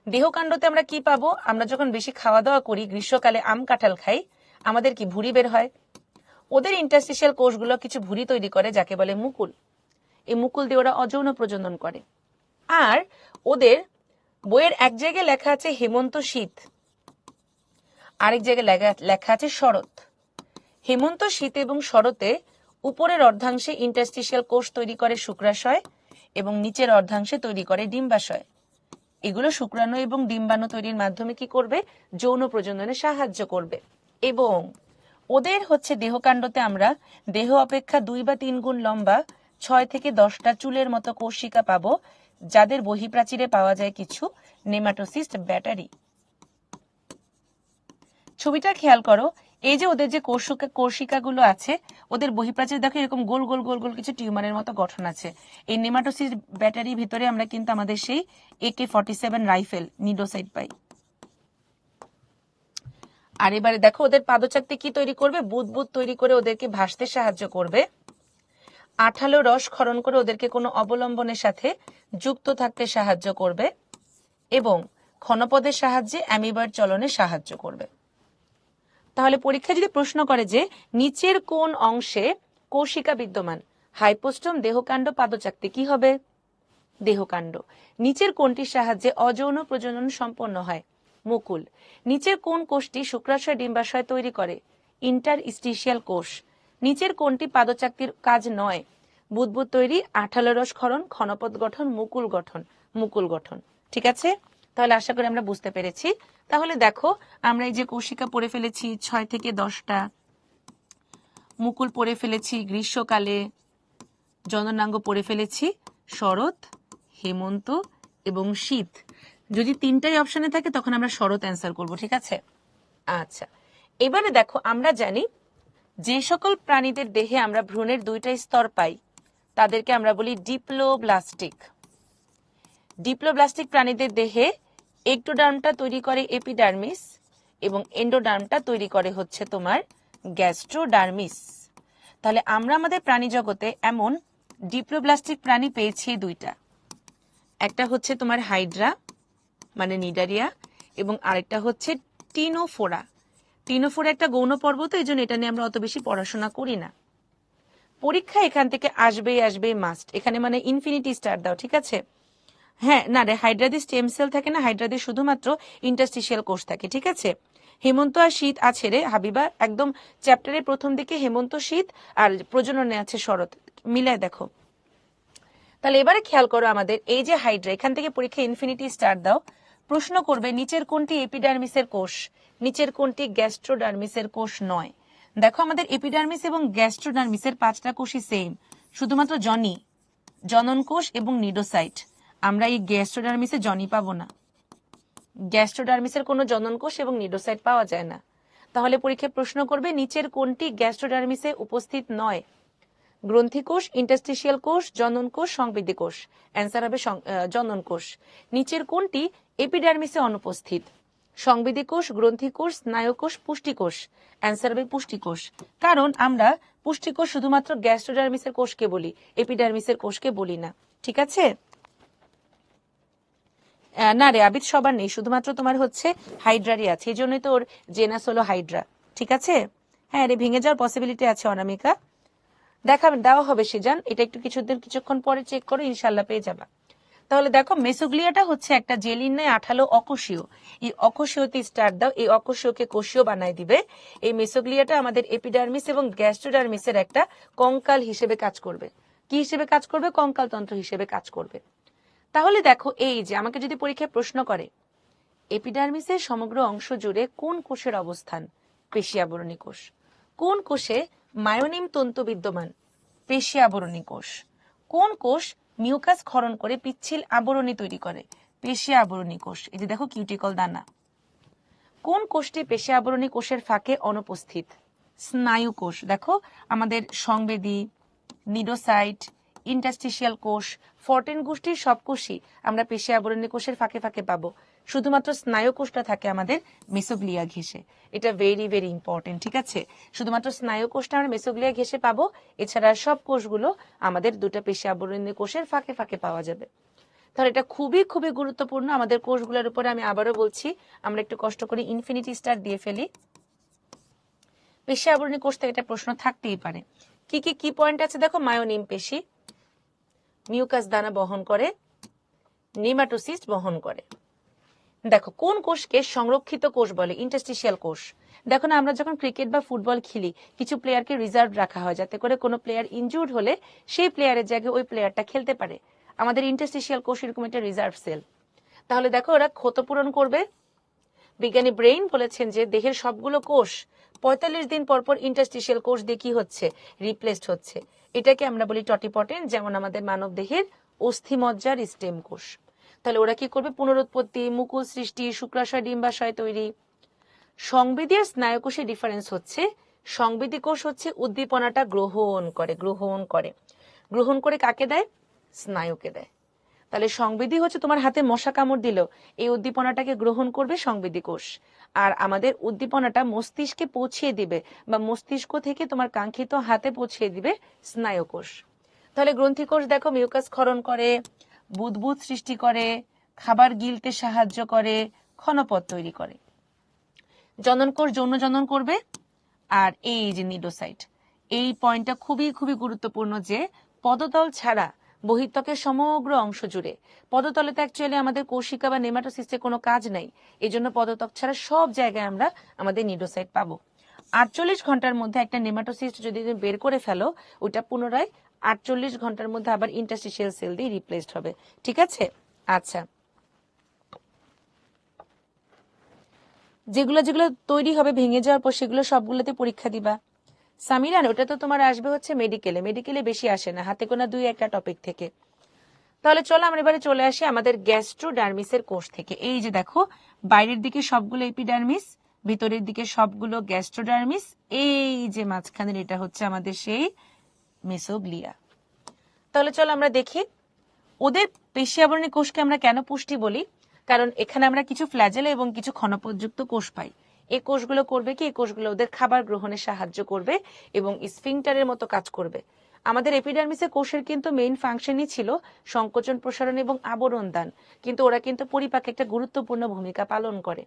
দেহকাণ্ডতে আমরা কি পাবো? আমরা যখন বেশি খাওয়া দাওয়া করি, গ্রীষ্মকালে আম কাঁঠাল খাই, আমাদের কি ভুঁড়ি বের হয়। ওদের ইন্টারস্টিশিয়াল কোষগুলো কিছু ভুঁড়ি তৈরি করে যাকে বলে মুকুল। এই মুকুল দিয়ে ওরা অযৌন প্রজনন করে। আর ওদের বইয়ের এক জায়গায় লেখা আছে হেমন্ত শীত, আরেক জায়গায় লেখা আছে শরৎ। হেমন্ত শীত এবং শরতে উপরের অর্ধাংশে ইন্টারস্টিশিয়াল কোষ তৈরি করে শুক্রাশয় এবং নিচের অর্ধাংশে তৈরি করে ডিম্বাশয়। এগুলো শুক্রাণু এবং ডিম্বাণু তৈরির মাধ্যমে কি করবে? যৌন প্রজননে সাহায্য করবে। এবং ওদের হচ্ছে দেহকাণ্ডতে আমরা দেহ অপেক্ষা 2 বা 3 গুণ লম্বা 6 থেকে 10টা চুলের মতো কোষিকা পাবো, যাদের বহিঃপ্রাচীরে পাওয়া যায় কিছু নেমাটোসিস্ট ব্যাটারি। ছবিটা খেয়াল করো, এই যে ওদের যে কোষিকাগুলো আছে, ওদের বহিঃপ্রাচীরে দেখো এরকম গোল গোল গোল গোল কিছু টিউমারের মতো গঠন আছে। এই নেমাটোসিস্ট ব্যাটারির ভিতরে আমরা কিন্তু আমাদের সেই AK-47 রাইফেল নিডোসাইট পাই। আর এবারে দেখো ওদের পাদচাকতি কি তৈরি করবে? বুদবুদ তৈরি করে ওদেরকে ভাসতে সাহায্য করবে। আঠালো রস ক্ষরণ করে ওদেরকে কোনো অবলম্বনের সাথে যুক্ত থাকতে সাহায্য করবে এবং ক্ষণপদের সাহায্যে অ্যামিবার চলনে সাহায্য করবে। তাহলে পরীক্ষা যদি প্রশ্ন করে যে নিচের কোন অংশে কোষিকা বিদ্যমান? হাইপোস্টোম, দেহকাণ্ড, পাদচাকতি, কি হবে? দেহকাণ্ড। নিচের কোনটির সাহায্যে অযৌন প্রজনন সম্পন্ন হয়? মুকুল। নিচের কোন কোষটি শুক্রাশয় ডিম্বাশয় তৈরি করে? ইন্টারস্টিশিয়াল কোষ। নিচের কোনটি পাদচাকতির কাজ নয়? বুদবুদ তৈরি, আঠালো রস ক্ষরণ, ক্ষণপদ গঠন, মুকুল গঠন। মুকুল গঠন। ঠিক আছে, তাহলে আশা করি আমরা বুঝতে পেরেছি। তাহলে দেখো আমরা এই যে কোষিকা পড়ে ফেলেছি 6 থেকে 10টা, মুকুল পড়ে ফেলেছি গ্রীষ্মকালে, জননাঙ্গ পড়ে ফেলেছি শরৎ, হেমন্ত এবং শীত। যদি 3টাই অপশনে থাকে তখন আমরা শরৎ অ্যান্সার করব। ঠিক আছে, আচ্ছা এবারে দেখো আমরা জানি যে সকল প্রাণীদের দেহে আমরা ভ্রূণের 2টা স্তর পাই তাদেরকে আমরা বলি ডিপ্লোব্লাস্টিক। ডিপ্লোব্লাস্টিক প্রাণীদের দেহে এক্টোডার্মটা তৈরি করে এপিডার্মিস এবং এন্ডোডার্মটা তৈরি করে হচ্ছে তোমার গ্যাস্ট্রোডার্মিস। তাহলে আমরা আমাদের প্রাণী জগতে এমন ডিপ্লোব্লাস্টিক প্রাণী পেয়েছি 2টা। একটা হচ্ছে তোমার হাইড্রা মানে নিডারিয়া এবং আরেকটা হচ্ছে টিনোফোরা। টিনোফোরা একটা গৌণ পর্ব, তো এই জন্য এটা নিয়ে আমরা অত বেশি পড়াশোনা করি না। পরীক্ষা এখান থেকে আসবে মাস্ট, এখানে মানে ইনফিনিটি স্টার দাও। ঠিক আছে, হ্যাঁ না রে, হাইড্রাদি স্টেম সেল থাকে না, হাইড্রাদি শুধুমাত্র ইন্টারস্টিশিয়াল কোষ থাকে। ঠিক আছে, হেমন্ত আর শীত আছে রে হাবিবা, একদম চ্যাপ্টারের প্রথম দিকে হেমন্ত শীত আর প্রজননে আছে শরৎ, মিলায় দেখো। তাহলে এবারে খেয়াল করো আমাদের এই যে হাইড্রা, এখান থেকে পরীক্ষা ইনফিনিটি স্টার দাও। প্রশ্ন করবে নিচের কোনটি এপিডার্মিসের কোষ, নিচের কোনটি গ্যাস্ট্রোডার্মিসের কোষ নয়। দেখো আমাদের এপিডার্মিস এবং গ্যাস্ট্রোডার্মিসের 5টা কোষই সেম, শুধুমাত্র জনন কোষ এবং নিডোসাইট। আমরা এই গ্যাস্ট্রোডার্মিসে জনি পাবো না, গ্যাস্ট্রোডার্মিসের কোনো জনন কোষ এবং নিডোসাইট পাওয়া যায় না। তাহলে পরীক্ষায় প্রশ্ন করবে নিচের কোনটি গ্যাস্ট্রোডার্মিসে উপস্থিত নয়? গ্রন্থি কোষ, ইন্টারস্টিশিয়াল কোষ, জনন কোষ, সংবেদী কোষ। অ্যান্সার হবে জনন কোষ। নিচের কোনটি এপিডার্মিসে অনুপস্থিত? সংবেদী কোষ, গ্রন্থি কোষ, স্নায়ু কোষ, পুষ্টিকোষ। অ্যান্সার হবে পুষ্টিকোষ। কারণ আমরা পুষ্টিকোষ শুধুমাত্র গ্যাস্ট্রোডার্মিসের কোষকে বলি, এপিডার্মিসের কোষকে বলি না। ঠিক আছে, না রে আবিদ সবার নেই, শুধুমাত্র তোমার হচ্ছে হাইড্রারই আছে, এই জন্যই তো ওর জেনাস হলো হাইড্রা। ঠিক আছে, হ্যাঁ রে ভেঙে যাওয়ার পসিবিলিটি আছে অনামিকা, দেওয়া হবে সিজান, এটা একটু কিছুক্ষণ পরে চেক করো, ইনশাল্লাহ পেয়ে যাবা। তাহলে দেখো মেসোগ্লিয়াটা হচ্ছে একটা জেলির ন্যায় আঠালো অকোষীয়, এই অকোষীয়তে স্টার দাও, এই অকোষীয়কে কোষীয় বানায় দিবে। এই মেসোগ্লিয়াটা আমাদের এপিডার্মিস এবং গ্যাস্ট্রোডার্মিসের একটা কঙ্কাল হিসেবে কাজ করবে। কি হিসেবে কাজ করবে? কঙ্কাল তন্ত্র হিসেবে কাজ করবে। তাহলে দেখো এই যে আমাকে যদি পরীক্ষায় প্রশ্ন করে এপিডার্মিসের সমগ্র অংশ জুড়ে কোন কোষের অবস্থান? পেশী আবরণী কোষ। কোন কোষে মায়োনিম তন্তু বিদ্যমান? পেশী আবরণী কোষ। কোন কোষ মিউকাস ক্ষরণ করে পিচ্ছিল আবরণী তৈরি করে? পেশী আবরণী কোষ। এই যে দেখো কিউটিকল দানা। কোন কোষটি পেশী আবরণী কোষের ফাঁকে অনুপস্থিত? স্নায়ু কোষ। দেখো আমাদের সংবেদী, নিডোসাইট, ইন্টারস্টিশিয়াল কোষ, 14 গোষ্ঠীর সব কোষই আমরা পেশী আবরণী কোষের ফাঁকে ফাঁকে পাবো, শুধুমাত্র স্নায়ু কোষটা থাকে আমাদের মেসোগ্লিয়া ঘেঁষে। এটা ভেরি ভেরি ইম্পর্টেন্ট। ঠিক আছে, শুধুমাত্র স্নায়ু কোষটা আমরা মেসোগ্লিয়া ঘেঁষে পাবো, এছাড়া সব কোষগুলো আমাদের 2টা পেশী আবরণী কোষের ফাঁকে ফাঁকে পাওয়া যাবে। তাহলে এটা খুবই খুবই গুরুত্বপূর্ণ আমাদের কোষগুলোর উপরে। আমি আবারও বলছি, আমরা একটু কষ্ট করে ইনফিনিটি স্টার দিয়ে ফেলি। পেশি আবরণী কোষ থেকে এটা প্রশ্ন থাকতেই পারে। কি পয়েন্ট আছে দেখো, মায়োনিম পেশি, মিউকাস দানা বহন করে, নেমাটোসিস্ট বহন করে। দেখো কোন কোষকে সংরক্ষিত কোষ বলে? ইন্টারস্টিশিয়াল কোষ। দেখো না, আমরা যখন ক্রিকেট বা ফুটবল খেলি, কিছু প্লেয়ারকে রিজার্ভ রাখা হয় যাতে করে কোনো প্লেয়ার ইনজুর্ড হলে সেই প্লেয়ারের জায়গায় ওই প্লেয়ারটা খেলতে পারে। আমাদের ইন্টারস্টিশিয়াল কোষ এরকম একটা রিজার্ভ সেল। তাহলে দেখো ওরা ক্ষতপূরণ করবে। বিজ্ঞানী ব্রেইন বলেছেন যে দেহের সবগুলো কোষ 45 দিন পর পর ইন্টারস্টিশিয়াল কোষ দিয়ে কি হচ্ছে? রিপ্লেসড হচ্ছে। এটাকে আমরা বলি টটিপটেন্ট, যেমন আমাদের মানব দেহের অস্থিমজ্জার স্টেম কোষ। তাহলে ওরা কি করবে? পুনরুৎপত্তি, মুকুল সৃষ্টি, শুক্রাশয় ডিম্বাশয় তৈরি। সংবেদী আর স্নায়ুকোষের ডিফারেন্স হচ্ছে, সংবেদী কোষ হচ্ছে উদ্দীপনাটা গ্রহণ করে কাকে দেয়? স্নায়ুকে দেয়। তাহলে সংবেদী হচ্ছে তোমার হাতে মশা কামড় দিল, এই উদ্দীপনাটাকে গ্রহণ করবে সংবেদী কোষ। আর আমাদের উদ্দীপনাটা মস্তিষ্কে পৌঁছিয়ে দিবে বা মস্তিষ্ক থেকে তোমার কাঙ্ক্ষিত হাতে পৌঁছিয়ে দিবে স্নায়ু কোষ। তাহলে গ্রন্থি কোষ দেখো মিউকাস ক্ষরণ করে, বুদবুদ সৃষ্টি করে, খাবার গিলতে সাহায্য করে, ক্ষণপথ তৈরি করে। জনন কোষ যৌন জনন করবে। আর এই যে নিডোসাইট, এই পয়েন্টটা খুবই খুবই গুরুত্বপূর্ণ যে পদতল ছাড়া বহিত্বকের সমগ্র অংশ জুড়ে, পদতলে তো অ্যাকচুয়ালি আমাদের কোষিকা বা নেমাটোসিস্টের কোনো কাজ নাই, এই জন্য পদতক ছাড়া সব জায়গায় আমরা আমাদের নিডোসাইট পাবো। 48 ঘন্টার মধ্যে একটা নেমাটোসিস্ট যদি তুমি বের করে ফেলো, ওটা পুনরায় 48 ঘন্টার মধ্যে আবার ইন্টারস্টিশিয়াল সেল দিয়ে রিপ্লেসড হবে। ঠিক আছে? আচ্ছা, যেগুলো যেগুলো তৈরি হবে ভেঙে যাওয়ার পর সেগুলো সবগুলোতে পরীক্ষা দিবা। সামিরান, ওটা তো তোমার আসবে হচ্ছে মেডিকেলে বেশি আসে না, হাতে গোনা 2-1টা টপিক থেকে। তাহলে চলো আমরা এবারে চলে আসি আমাদের গ্যাস্ট্রোডার্মিসের কোষ থেকে। এই যে দেখো, বাইরের দিকে সবগুলো এপিডার্মিস, ভিতরের দিকে সবগুলো গ্যাস্ট্রোডার্মিস, এই যে মাঝখানের এটা হচ্ছে আমাদের সেই মেসোগ্লিয়া। তাহলে চলো আমরা দেখি ওদের পেশি আবরণী কোষকে আমরা কেন পুষ্টি বলি। কারণ এখানে আমরা কিছু ফ্ল্যাজেলা এবং কিছু ক্ষণপথযুক্ত কোষ পাই। এই কোষগুলো করবে কি? এই কোষগুলো ওদের খাবার গ্রহণে সাহায্য করবে এবং স্ফিংটারের মতো কাজ করবে। আমাদের এপিডার্মিসের কোষের কিন্তু মেইন ফাংশনই ছিল সংকোচন, প্রসারণ এবং আবরণ দান, কিন্তু ওরা কিন্তু পরিপাকে একটা গুরুত্বপূর্ণ ভূমিকা পালন করে।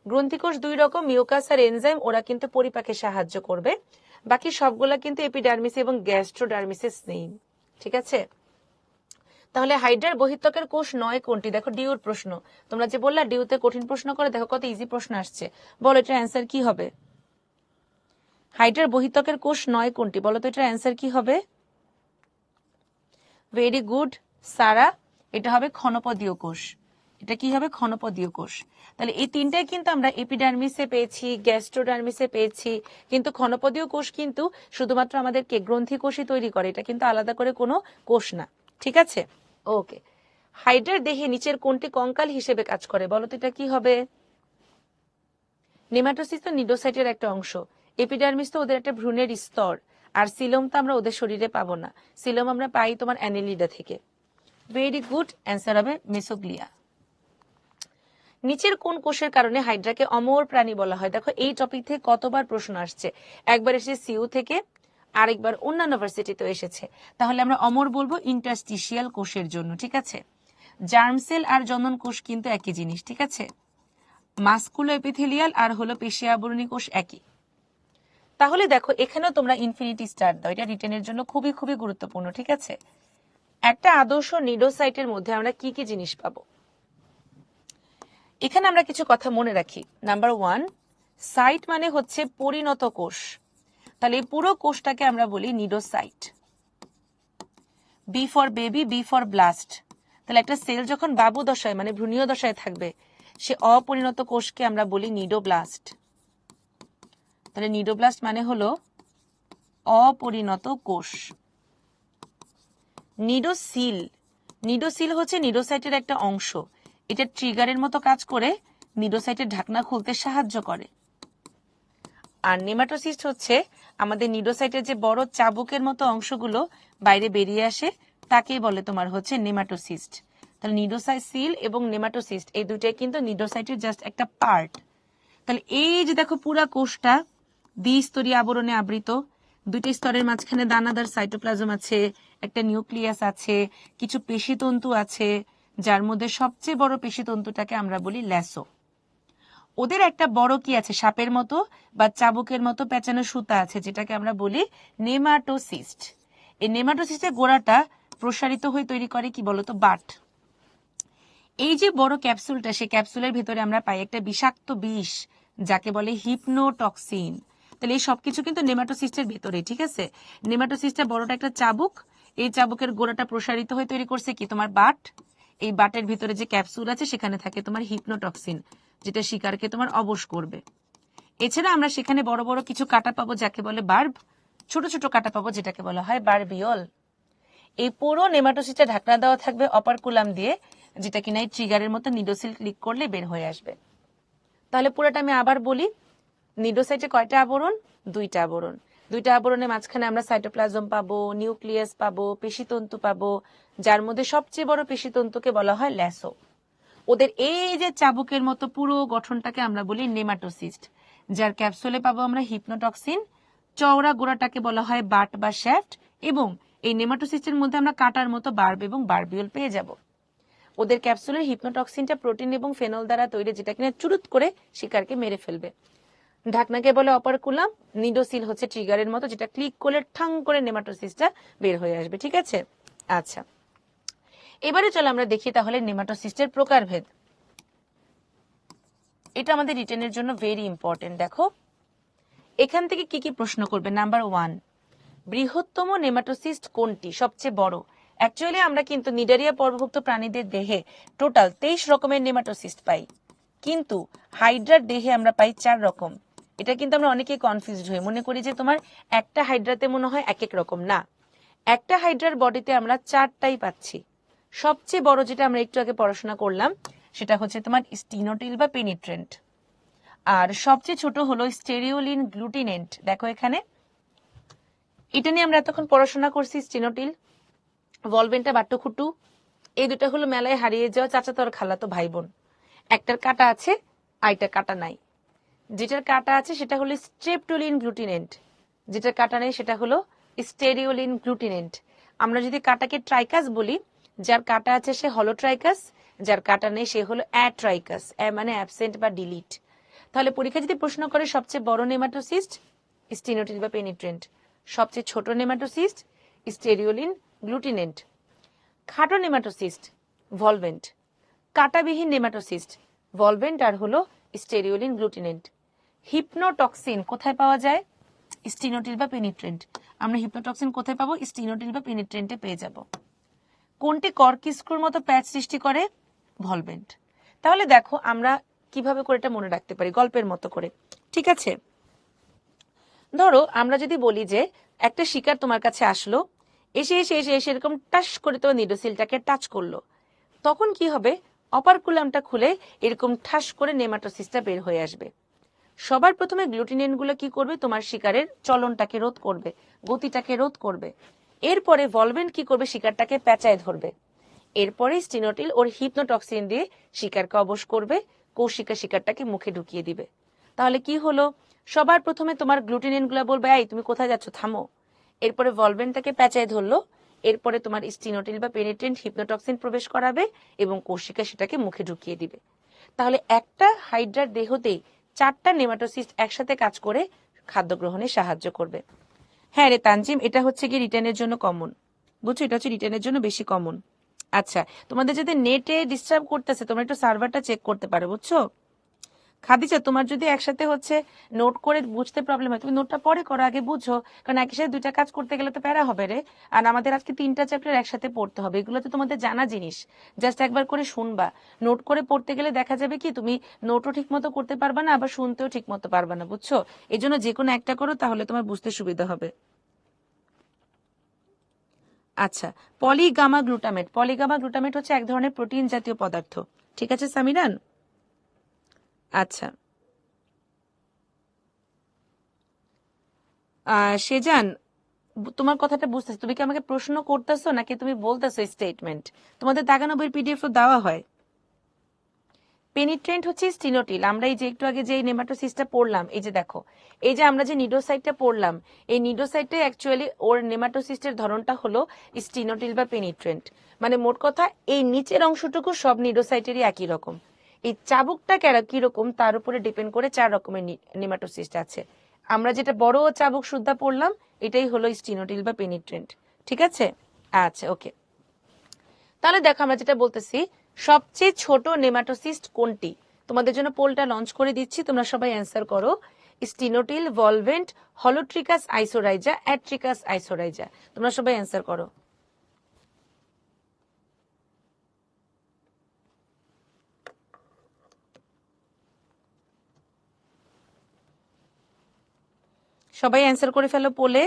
গ্রন্থিকোষ 2 রকম, মিউকাস আর এনজাইম, ওরা কিন্তু পরিপাকে সাহায্য করবে। বাকি সবগুলা কিন্তু এপিডার্মিস এবং গ্যাস্ট্রোডার্মিসের সেম। ঠিক আছে? তাহলে হাইড্রার বহিত্বকের কোষ 9 কোনটি? দেখো ডিউর প্রশ্ন, তোমরা যে বললা ডিউতে কঠিন প্রশ্ন করে, দেখো কত ইজি প্রশ্ন আসছে। বলো এটার অ্যান্সার কি হবে? হাইড্রার বহিত্বকের কোষ 9 কোনটি? বলো তো এটার অ্যান্সার কি হবে? ভেরি গুড সারা, এটা হবে ক্ষণপদীয় কোষ। এটা কি হবে? ক্ষণপদীয় কোষ। তাহলে এই তিনটাই কিন্তু আমরা এপিডার্মিসে পেয়েছি, গ্যাস্ট্রোডার্মিসে পেয়েছি, কিন্তু ক্ষণপদীয় কোষ কিন্তু শুধুমাত্র আমাদেরকে গ্রন্থি কোষই তৈরি করে, এটা কিন্তু আলাদা করে কোনো কোষ না। ঠিক আছে? ওকে। হাইড্রার দেহে নিচের কোনটি কঙ্কাল হিসেবে কাজ করে? বলো তো এটা কি হবে? নেমাটোসিস তো নিডোসাইটের একটা অংশ, এপিডার্মিস তো ওদের একটা ভ্রূণের স্তর, আর সিলোম তো আমরা ওদের শরীরে পাবো না, সিলোম আমরা পাই তোমার অ্যানেলিডা থেকে। ভেরি গুড, অ্যান্সার হবে মেসোগ্লিয়া। নিচের কোন কোষের কারণে হাইড্রাকে অমর প্রাণী বলা হয়? দেখো এই টপিক থেকে কতবার প্রশ্ন আসছে, একবার এসেছে সিইউ থেকে, আরেকবার অন্যান্য ভার্সিটিতে এসেছে। তাহলে আমরা অমর বলবো ইন্টারস্টিশিয়াল কোষের জন্য। ঠিক আছে? জার্ম সেল আর জনন কোষ কিন্তু একই জিনিস। ঠিক আছে? মাসকুলো এপিথেলিয়াল আর হলো পেশি আবরণী কোষ একই। তাহলে দেখো এখানেও তোমরা ইনফিনিটি স্টার দাও, এটা রিটেনের জন্য খুবই খুবই গুরুত্বপূর্ণ। ঠিক আছে? একটা আদর্শ নিডোসাইটের মধ্যে আমরা কি কি জিনিস পাবো? এখানে আমরা কিছু কথা মনে রাখি। নাম্বার 1, সাইট মানে হচ্ছে পরিণত কোষ। তাহলে এই পুরো কোষটাকে আমরা বলি cnidocyte. B for baby, B for blast. তাহলে একটা সেল যখন বাবু দশায় মানে ভ্রূণীয় দশায় থাকবে, সে অপরিণত কোষকে আমরা বলি নিডোব্লাস্ট। তাহলে নিডোব্লাস্ট মানে হলো অপরিণত কোষ। নিডোসিল, নিডোসিল হচ্ছে নিডোসাইটের একটা অংশ, এটা ট্রিগারের মতো কাজ করে নিডোসাইটের ঢাকনা খুলতে সাহায্য করে। আর নেমাটোসিস্ট হচ্ছে আমাদের নিডোসাইটের যে বড় চাবুকের মতো অংশগুলো বাইরে বেরিয়ে আসে, তাকেই বলে তোমার হচ্ছে নেমাটোসিস্ট। তাহলে নিডোসাইসিল এবং নেমাটোসিস্ট এই দুটাই কিন্তু নিডোসাইটের জাস্ট একটা পার্ট। তাহলে এই যে দেখো পুরা কোষটা দ্বিস্তরীয় আবরণে আবৃত, দুটি স্তরের মাঝখানে দানাদার সাইটোপ্লাজম আছে, একটা নিউক্লিয়াস আছে, কিছু পেশিতন্তু আছে, যার মধ্যে সবচেয়ে বড় পেশিতন্তুটাকে আমরা বলি ল্যাসো। ওদের একটা বড় কি আছে, সাপের মতো বা চাবুকের মতো পেঁচানো সুতা আছে, যেটাকে আমরা বলি নেমাটোসিস্ট। এই নেমাটোসিস্টের গোড়াটা প্রসারিত হয়ে তৈরি করে কি বলতো, বাট। এই যে বড় ক্যাপসুলটা, সেই ক্যাপসুলের ভিতরে আমরা পাই একটা বিষাক্ত বিষ, যাকে বলে হিপনোটক্সিন। তাহলে এই সবকিছু কিন্তু নেমাটোসিস্টের ভিতরে, ঠিক আছে। নেমাটোসিস্টের বড়টা একটা চাবুক, এই চাবুকের গোড়াটা প্রসারিত হয়ে তৈরি করছে কি তোমার বাট। এই বাটের ভিতরে যে ক্যাপসুল আছে সেখানে থাকে তোমার হিপনোটক্সিন, যেটা শিকারকে তোমার অবশ করবে। এছাড়া আমরা সেখানে বড় বড় কিছু কাঁটা পাবো, যাকে বলে বার্ব, ছোট ছোট কাঁটা পাবো, যেটাকে বলা হয় বারবিওল। এই পুরো নেমাটোসিস্টে ঢাকনা দেওয়া থাকবে অপারকুলাম দিয়ে, যেটা কিনা এই ট্রিগারের মতো নিডোসিল ক্লিক করলে বের হয়ে আসবে। তাহলে পুরোটা আমি আবার বলি, নিডোসাইটে কয়টা আবরণ? দুইটা আবরণ। দুইটা আবরণের মাঝখানে আমরা সাইটোপ্লাজম পাবো, নিউক্লিয়াস পাবো, পেশিতন্তু পাবো, যার মধ্যে সবচেয়ে বড় পেশিতন্তুকে বলা হয় ল্যাসো। ওদের এই যে চাবুকের মতো পুরো গঠনটাকে আমরা বলি নেমাটোসিস্ট, যার ক্যাপসুলে পাবো আমরা হিপনোটক্সিন। চওড়া গোড়াটাকে বলা হয় বাট বা শ্যাফট, এবং এই নেমাটোসিস্টের মধ্যে আমরা কাটার মতো বার্ব এবং বারবিউল পেয়ে যাব। ওদের ক্যাপসুলের হিপনোটক্সিনটা প্রোটিন এবং ফেনল দ্বারা তৈরি, যেটা কিনা চুরুত করে শিকারকে মেরে ফেলবে। ঢাকনাকে বলে অপারকুলাম, নিডোসিল হচ্ছে ট্রিগারের মতো, যেটা ক্লিক করলে ঠাং করে নেমাটোসিস্টটা বের হয়ে আসবে, ঠিক আছে। আচ্ছা, এবারে চলো আমরা দেখি তাহলে নেমাটোসিস্টের প্রকারভেদ। এটা আমাদের রিটেনের জন্য ভেরি ইম্পর্টেন্ট। দেখো এখান থেকে কি কি প্রশ্ন করবে। নাম্বার 1, বৃহত্তম নেমাটোসিস্ট কোনটি, সবচেয়ে বড়। অ্যাকচুয়ালি আমরা কিন্তু নিডারিয়া পর্বভুক্ত প্রাণীদের দেহে টোটাল 23 রকমের নেমাটোসিস্ট পাই, কিন্তু হাইড্রার দেহে আমরা পাই 4 রকম। এটা কিন্তু আমরা অনেকে কনফিউজড হই, মনে করি যে তোমার একটা হাইড্রাতে মনে হয় এক এক রকম। না, একটা হাইড্রার বডিতে আমরা 4টাই পাচ্ছি। সবচেয়ে বড় যেটা আমরা একটু আগে পড়াশোনা করলাম সেটা হচ্ছে তোমার স্টিনোটিল বা পেনিট্রেন্ট, আর সবচেয়ে ছোট হলো স্টেরিওলিন গ্লুটিনেন্ট। দেখো এখানে এটা নিয়ে আমরা এতক্ষণ পড়াশোনা করছি, স্টেনোটিল, ভলভেন্টা বাট্টুখুট্টু। এই দুটা হলো মেলায় হারিয়ে যাওয়া চাচাতো আর খালাতো ভাই বোন। একটার কাটা আছে, আরেকটার কাটা নাই। যেটার কাটা আছে সেটা হলো স্ট্রেপটোলিন গ্লুটিনেন্ট, যেটার কাটা নেই সেটা হলো স্টেরিওলিন গ্লুটিনেন্ট। আমরা যদি কাটাকে ট্রাইকাস বলি, যার কাটা আছে সে হলোট্রাইকাস, যার কাটা নেই সে হলো অ্যাট্রাইকাস, মানে অ্যাবসেন্ট বা ডিলিট। তাহলে পরীক্ষা যদি প্রশ্ন করে সবচেয়ে বড় নেমাটোসিস্ট স্টিনোটিল বা পেনিট্রেন্ট, সবচেয়ে ছোট নেমাটোসিস্ট স্টেরিওলিন গ্লুটিনেন্ট, খাটো নেমাটোসিস্ট ভলভেন্ট, কাটাবিহীন নেমাটোসিস্ট ভলভেন্ট আর হলো স্টেরিওলিন গ্লুটিনেন্ট। হিপনোটক্সিন কোথায় পাওয়া যায়? স্টিনোটিল বা পেনিট্রেন্ট। আমরা হিপনোটক্সিন কোথায় পাবো? স্টিনোটিল বা পেনিট্রেন্টে পেয়ে যাব। কোনটি কর্কি স্ক্রুর মতো প্যাচ সৃষ্টি করে? ভলভেন্ট। তাহলে দেখো আমরা কিভাবে করে এটা মনে রাখতে পারি, গল্পের মতো করে, ঠিক আছে। ধরো আমরা যদি বলি যে একটা শিকার তোমার কাছে আসলো, এসে এসে এসে এসে এরকম টাচ করে তোমার নিডোসিলটাকে টাচ করলো, তখন কি হবে? অপারকুলামটা খুলে এরকম ঠাস করে নেমাটোসিস্টটা বের হয়ে আসবে। সবার প্রথমে গ্লুটিনেন্টগুলো কি করবে? তোমার শিকারের চলনটাকে রোধ করবে, গতিটাকে রোধ করবে। এরপরে ভলভেন্ট কি করবে? শিকারটাকে পেঁচায় ধরবে। এরপরে স্টিনোটিল ওর হিপনোটক্সিন দিয়ে শিকারকে অবশ করবে, কৌশিকা শিকারটাকে মুখে ঢুকিয়ে দিবে। তাহলে কি হলো? সবার প্রথমে তোমার গ্লুটিনেন্টগুলো বলবে এই তুমি কোথায় যাচ্ছ, থামো। এরপরে ভলভেন্ট তাকে পেঁচায় ধরলো, এরপরে তোমার স্টিনোটিল বা পেনিট্রেন্ট হিপনোটক্সিন প্রবেশ করাবে এবং কৌশিকা সেটাকে মুখে ঢুকিয়ে দিবে। তাহলে একটা হাইড্রার দেহতেই 4টা নেমাটোসিস্ট একসাথে কাজ করে খাদ্য গ্রহণে সাহায্য করবে। হ্যাঁ রে তানজিম, এটা হচ্ছে কি রিটার্নের জন্য কমন, বুঝছো? এটা হচ্ছে রিটার্নের জন্য বেশি কমন। আচ্ছা, তোমাদের যদি নেটে ডিস্টার্ব করতেছে তোমরা একটু সার্ভারটা চেক করতে পারো, বুঝছো? খাদিজা, তোমার যদি একসাথে হচ্ছে নোট করে বুঝতে প্রবলেম হয়, তুমি নোটটা পরে করো, আগে বুঝো, কারণ একই সাথে 2টা কাজ করতে গেলে তো প্যারা হবে রে। আর আমাদের আজকে 3টা চ্যাপ্টার একসাথে পড়তে হবে, এগুলো তো তোমাদের জানা জিনিস, জাস্ট একবার করে শুনবা। নোট করে পড়তে গেলে দেখা যাবে কি তুমি নোটও ঠিক মতো করতে পারবা না, আবার শুনতেও ঠিক মতো পারবা না, বুঝছো? এই জন্য যে কোনো একটা করো, তাহলে তোমার বুঝতে সুবিধা হবে। আচ্ছা, পলিগামা গ্লুটামেট। পলিগামা গ্লুটামেট হচ্ছে এক ধরনের প্রোটিন জাতীয় পদার্থ, ঠিক আছে সামিরান? আচ্ছা, সেজান, তোমার কথাটা বুঝতেছি, তুমি কি আমাকে প্রশ্ন করতেছো নাকি তুমি বলতেছো স্টেটমেন্ট? তোমাদের দাগানো বইয়ের পিডিএফ তো দেওয়া হয়। পেনিট্রেন্ট হচ্ছে স্টিনোটিল। আমরা এই যে একটু আগে যে নেমাটোসিস্টটা পড়লাম, এই যে দেখো, এই যে আমরা যে নিডোসাইটটা পড়লাম, এই নিডোসাইটে অ্যাকচুয়ালি ওর নেমাটোসিস্টের ধরনটা হলো স্টিনোটিল বা পেনিট্রেন্ট। মানে মোট কথা এই নিচের অংশটুকু সব নিডোসাইটেরই একই রকম। এই চাবুকটা কিরকম তার উপরে ডিপেন্ড করে 4 রকমের নেমাটোসিস্ট আছে। আমরা যেটা বড় চাবুক সুদ্ধা পড়লাম, এটাই হলো স্টিনোটিল বা পেনিট্রেন্ট। ঠিক আছে, আচ্ছা ওকে। তাহলে দেখো আমরা যেটা বলতেছি, সবচেয়ে ছোট নেমাটোসিস্ট কোনটি? তোমাদের জন্য পোলটা লঞ্চ করে দিচ্ছি, তোমরা সবাই অ্যান্সার করো। স্টিনোটিল, ভলভেন্ট, হলোট্রিকাস আইসোরাইজা, অ্যাট্রিকাস আইসোরাইজা। তোমরা সবাই অ্যান্সার করো। সবাই অ্যান্সার করে ফেলো পোলে।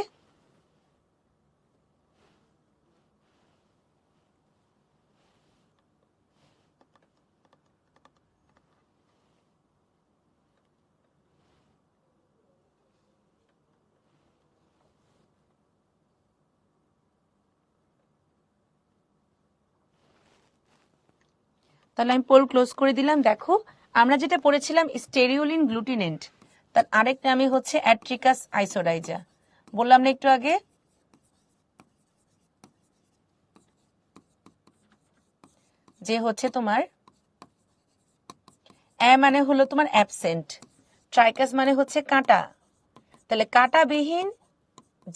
তাহলে আমি পোল ক্লোজ করে দিলাম। দেখো আমরা যেটা পড়েছিলাম স্টেরিওলিন গ্লুটিনেন্ট, তার আরেক নামই হচ্ছে অ্যাট্রিকাস আইসোরাইজা। বললাম না একটু আগে? যে হচ্ছে তোমার মানে হলো তোমার অ্যাবসেন্ট, ট্রাইকাস মানে হচ্ছে কাঁটা। তাহলে কাঁটাবিহীন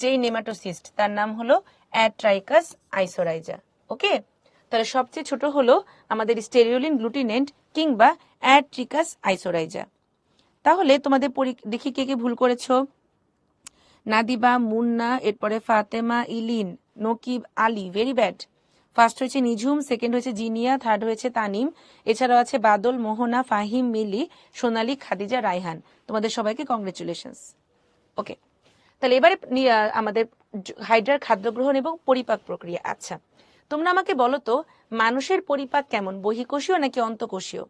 যেই নেমাটোসিস্ট তার নাম হলো অ্যাট্রাইকাস আইসোরাইজা। ওকে, তাহলে সবচেয়ে ছোট হলো আমাদের স্টেরিওলিন গ্লুটিনেন্ট কিংবা অ্যাট্রিকাস আইসোরাইজা। তাহলে তোমাদের দেখি কে কে ভুল করেছো। নাদিবা, মুন্না, এরপরে Fatema, Elin, Nakib, Ali, very bad. First হয়েছে নিঝুম, সেকেন্ড হয়েছে জিনিয়া, থার্ড হয়েছে তানিম, এছাড়াও আছে বাদল, মোহনা, ফাহিম, মিলি, সোনালী, খাদিজা, রায়হান। তোমাদের সবাইকে কংগ্রেচুলেশনস। ওকে, তাহলে এবারে আমাদের হাইড্রার খাদ্য গ্রহণ এবং পরিপাক প্রক্রিয়া। আচ্ছা, তোমরা আমাকে বলো তো, মানুষের পরিপাক কেমন, বহিঃকোষীয় নাকি অন্তঃকোষীয়?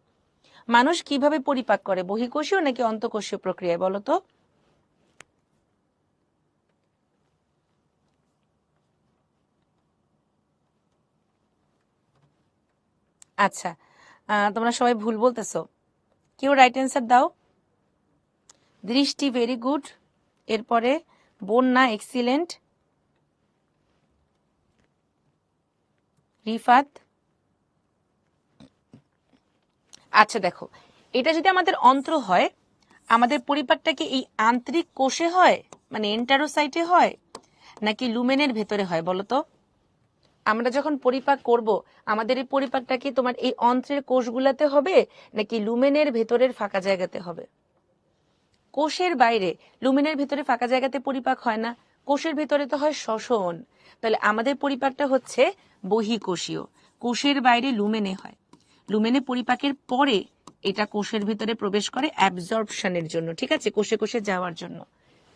মানুষ কিভাবে পরিপাক করে, বহিঃকোষীয় নাকি অন্তঃকোষীয় প্রক্রিয়ায়, বলো তো? আচ্ছা, তোমরা সবাই ভুল বলতেছো। কেউ রাইট অ্যান্সার দাও। দৃষ্টি, ভেরি গুড। এরপরে বন্যা, এক্সিলেন্ট। রিফাত। আচ্ছা দেখো, এটা যদি আমাদের অন্ত্র হয়, আমাদের পরিপাকটা কি এই আন্তরিক কোষে হয়, মানে এন্টারোসাইটে হয়, নাকি লুমেনের ভেতরে হয় বলো তো? আমরা যখন পরিপাক করব, আমাদের এই পরিপাকটা কি তোমার এই অন্ত্রের কোষগুলাতে হবে, নাকি লুমেনের ভেতরের ফাঁকা জায়গাতে হবে? কোষের বাইরে, লুমেনের ভেতরে ফাঁকা জায়গাতে পরিপাক হয় না, কোষের ভেতরে তো হয় শ্বসন। তাহলে আমাদের পরিপাকটা হচ্ছে বহিঃকোষীয়, কোষের বাইরে লুমেনে হয়। লুমেনে পরিপাকের পরে এটা কোষের ভিতরে প্রবেশ করে অ্যাবজর্পশনের জন্য, ঠিক আছে, কোষে কোষে যাওয়ার জন্য।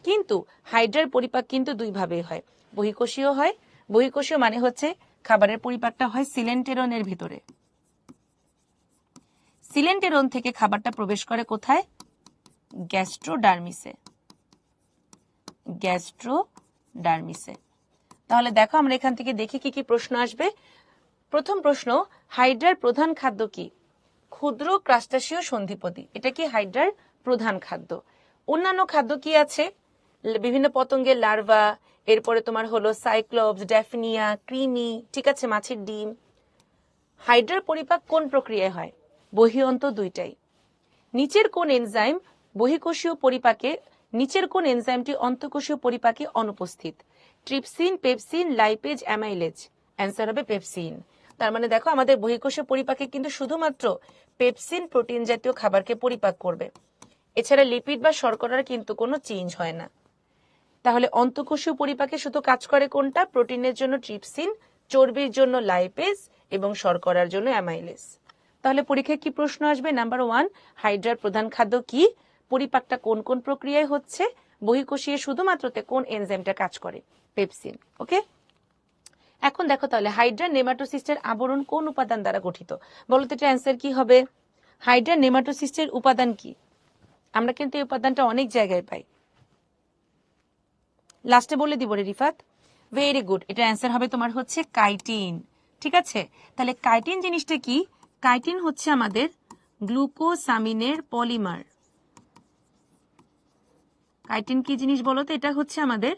কিন্তু হাইড্রার পরিপাক কিন্তু দুই ভাবে হয়, বহিঃকোষীয় হয়। বহিঃকোষীয় মানে হচ্ছে খাবারের পরিপাকটা হয় সিলেন্টেরনের ভিতরে, সিলেন্টেরন থেকে খাবারটা প্রবেশ করে কোথায়? গ্যাস্ট্রোডার্মিসে, গ্যাস্ট্রোডার্মিসে। তাহলে দেখো আমরা এখান থেকে দেখি কি কি প্রশ্ন আসবে। প্রথম প্রশ্ন, হাইড্রার প্রধান খাদ্য কি? ক্ষুদ্র ক্রাস্টাসীয় সন্ধিপদী, এটা কি হাইড্রার প্রধান খাদ্য। অন্যান্য খাদ্য কি আছে? বিভিন্ন পতঙ্গের লার্ভা, এরপরে তোমার হলো সাইক্লোপস, ড্যাফনিয়া, ক্রিমি, ঠিক আছে, মাছের ডিম। হাইড্রার পরিপাক কোন প্রক্রিয়ায় হয়? বহিঃঅন্ত দুইটাই। নিচের কোন এনজাইম বহিঃকোষীয় পরিপাকে, নিচের কোন এনজাইমটি অন্তঃকোষীয় পরিপাকে অনুপস্থিত? Trypsin, pepsin, lipase, amylase. Answer হবে পেপসিন। তার মানে দেখো আমাদের বহিঃকোষীয় পরিপাকে কিন্তু শুধুমাত্র পেপসিন প্রোটিন জাতীয় খাবারকে পরিপাক করবে, এছাড়া লিপিড বা শর্করার কিন্তু কোনো চেঞ্জ হয় না। তাহলে অন্তঃকোষীয় পরিপাকে শুধু কাজ করে কোনটা? প্রোটিনের জন্য ট্রিপসিন, চর্বির জন্য লাইপেজ এবং শর্করার জন্য অ্যামাইলেজ। তাহলে পরীক্ষায় কি প্রশ্ন আসবে? নাম্বার 1, হাইড্রার প্রধান খাদ্য কি, পরিপাকটা কোন কোন প্রক্রিয়ায় হচ্ছে, বহিঃকোষীয় শুধুমাত্রতে কোন এনজাইমটা কাজ করে? পেপসিন। ওকে, এখন দেখো তাহলে হাইড্রা নেমাটোসিস্টের আবরণ কোন উপাদান দ্বারা গঠিত? বলতো এটা অ্যান্সার কি হবে? হাইড্রা নেমাটোসিস্টের উপাদান কি? আমরা কিন্তু এই উপাদানটা অনেক জায়গায় পাই। লাস্টে বলে দিব রে রিফাত। ভেরি গুড, এটা অ্যান্সার হবে তোমার হচ্ছে কাইটিন। ঠিক আছে, তাহলে কাইটিন জিনিসটা কি? কাইটিন হচ্ছে আমাদের গ্লুকোসামিনের পলিমার। কাইটিন কি জিনিস বলো তো? এটা হচ্ছে আমাদের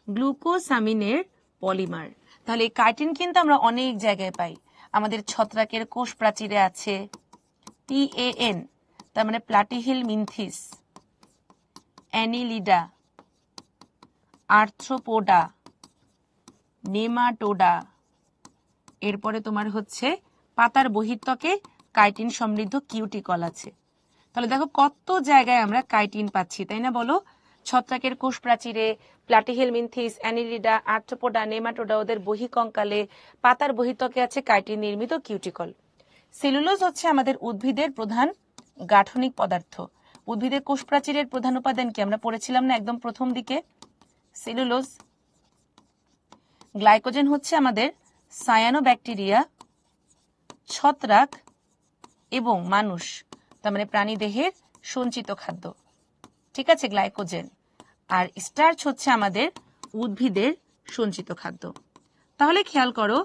গ্লুকোসামিনের পলিমার। তাহলে এই কাইটিন কিন্তু আমরা অনেক জায়গায় পাই। আমাদের ছত্রাকের কোষ প্রাচীরে আছে, PAN, তার মানে প্লাটিহেল মিনথিস, অ্যানিলিডা, আর্থ্রোপোডা, নেমাটোডা। এরপরে তোমার হচ্ছে পাতার বহির্ত্বকে কাইটিন সমৃদ্ধ কিউটিকল আছে। তাহলে দেখো কত জায়গায় আমরা কাইটিন পাচ্ছি, তাই না বলো? ছত্রাকের কোষ প্রাচীরে, প্লাটিহেল মিনথিস, অ্যানিলিডা, আর্থ্রোপোডা, নেমাটোডা, ওদের বহিকঙ্কালে, পাতার বহির্ত্বকে আছে কাইটিন নির্মিত কিউটিকল। সেলুলোজ হচ্ছে আমাদের উদ্ভিদের প্রধান গাঠনিক পদার্থ। উদ্ভিদের কোষ প্রাচীরের প্রধান উপাদান কি আমরা পড়েছিলাম না একদম প্রথম দিকে? সেলুলোজ। গ্লাইকোজেন হচ্ছে আমাদের সায়ানোব্যাকটেরিয়া, ছত্রাক এবং মানুষ, তার মানে প্রাণীদেহের সঞ্চিত খাদ্য। ঠিক আছে, গ্লাইকোজেন। আর স্টার্চ হচ্ছে আমাদের উদ্ভিদের সঞ্চিত খাদ্য। তাহলে খেয়াল করো,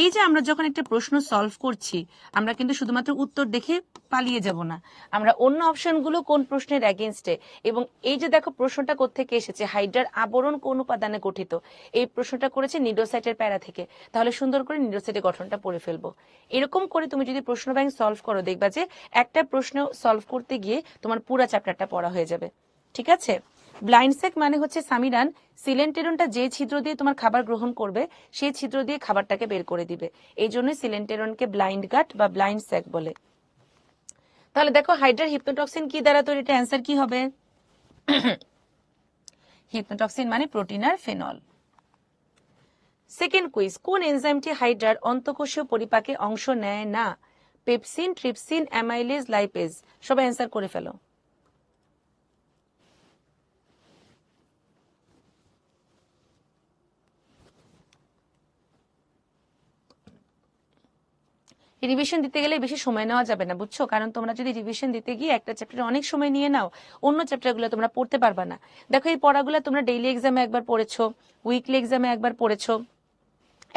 এই যে আমরা যখন একটা প্রশ্ন সলভ করছি, আমরা কিন্তু শুধুমাত্র উত্তর দেখে পালিয়ে যাব না, আমরা অন্য অপশনগুলো কোন প্রশ্নের এগেইনস্টে, এবং এই যে দেখো প্রশ্নটা কোত্থেকে এসেছে, হাইড্রার আবরণ কোন উপাদানে গঠিত, এই প্রশ্নটা করেছে নিডোসাইটের প্যারা থেকে। তাহলে সুন্দর করে নিডোসাইটের গঠনটা পড়ে ফেলবো। এরকম করে তুমি যদি প্রশ্ন ব্যাংক সলভ করো, দেখবা যে একটা প্রশ্ন সলভ করতে গিয়ে তোমার পুরো চ্যাপ্টারটা পড়া হয়ে যাবে। ঠিক আছে। ব্লাইন্ড সেক মানে হচ্ছে সামিরান সিলেন্টেরনটা যে ছিদ্র দিয়ে তোমার খাবার গ্রহণ করবে সেই ছিদ্র দিয়ে খাবারটাকে বের করে দিবে, এই জন্য সিলেন্টেরনকে ব্লাইন্ড গাট বা ব্লাইন্ড সেক বলে। তাহলে দেখো হাইড্রার হিপনোটক্সিন কি দ্বারা তৈরি, এটা অ্যান্সার কি হবে? হিপনোটক্সিন মানে প্রোটিন আর ফেনল। সেকেন্ড কুইজ, কোন এনজাইমটি হাইড্রার অন্তঃকোষীয় পরিপাকে অংশ নেয় না? Pepsin, trypsin, amylase, lipase. সবাই অ্যান্সার করে ফেলো। রিভিশন দিতে গেলে বেশি সময় নেওয়া যাবে না, বুঝছো? কারণ তোমরা যদি রিভিশন দিতে গিয়ে একটা চ্যাপ্টারে অনেক সময় নিয়ে নাও, অন্য চ্যাপ্টারগুলো তোমরা পড়তে পারবা না। দেখো এই পড়াগুলো তোমরা ডেইলি এক্সামে একবার পড়েছো, উইকলি এক্সামে একবার পড়েছো,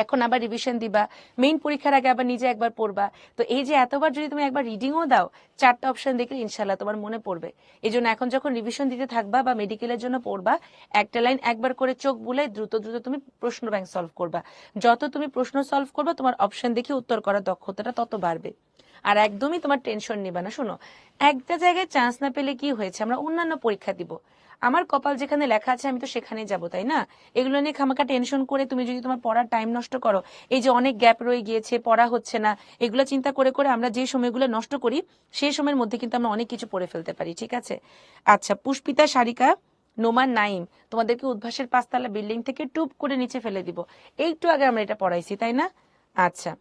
এখন আবার রিভিশন দিবা, মেইন পরীক্ষার আগে আবার নিজে একবার পড়বা। তো এই যে এতবার যদি তুমি একবার রিডিংও দাও, চারটা অপশন দেখলে ইনশাল্লাহ তোমার মনে পড়বে। এই জন্য এখন যখন রিভিশন দিতে থাকবা বা মেডিকেলের জন্য পড়বা, একটা লাইন একবার করে চোখ বুলে দ্রুত দ্রুত তুমি প্রশ্ন ব্যাংক সলভ করবা। যত তুমি প্রশ্ন সলভ করবা, তোমার অপশন দেখে উত্তর করার দক্ষতাটা তত বাড়বে। আর একদমই তোমার টেনশন নিবা না। শোনো, একটা জায়গায় চান্স না পেলে কি হয়েছে, আমরা অন্যান্য পরীক্ষা দিব, আমার কপাল যেখানে লেখা আছে আমি তো সেখানেই যাব, তাই না? এগুলো নিয়ে খামাখা টেনশন করে তুমি যদি তোমার পড়ার টাইম নষ্ট করো, এই যে অনেক গ্যাপ রয়ে গিয়েছে, পড়া হচ্ছে না, এগুলো চিন্তা করে করে আমরা যে সময়গুলো নষ্ট করি, সেই সময়ের মধ্যে কিন্তু আমরা অনেক কিছু পড়ে ফেলতে পারি। ঠিক আছে। আচ্ছা, পুষ্পিতা, সারিকা, নোমান, নাইম, তোমাদেরকে উদ্ভাসের 5 তলা বিল্ডিং থেকে টুপ করে নিচে ফেলে দিব। একটু আগে আমরা এটা পড়াইছি, তাই না? আচ্ছা,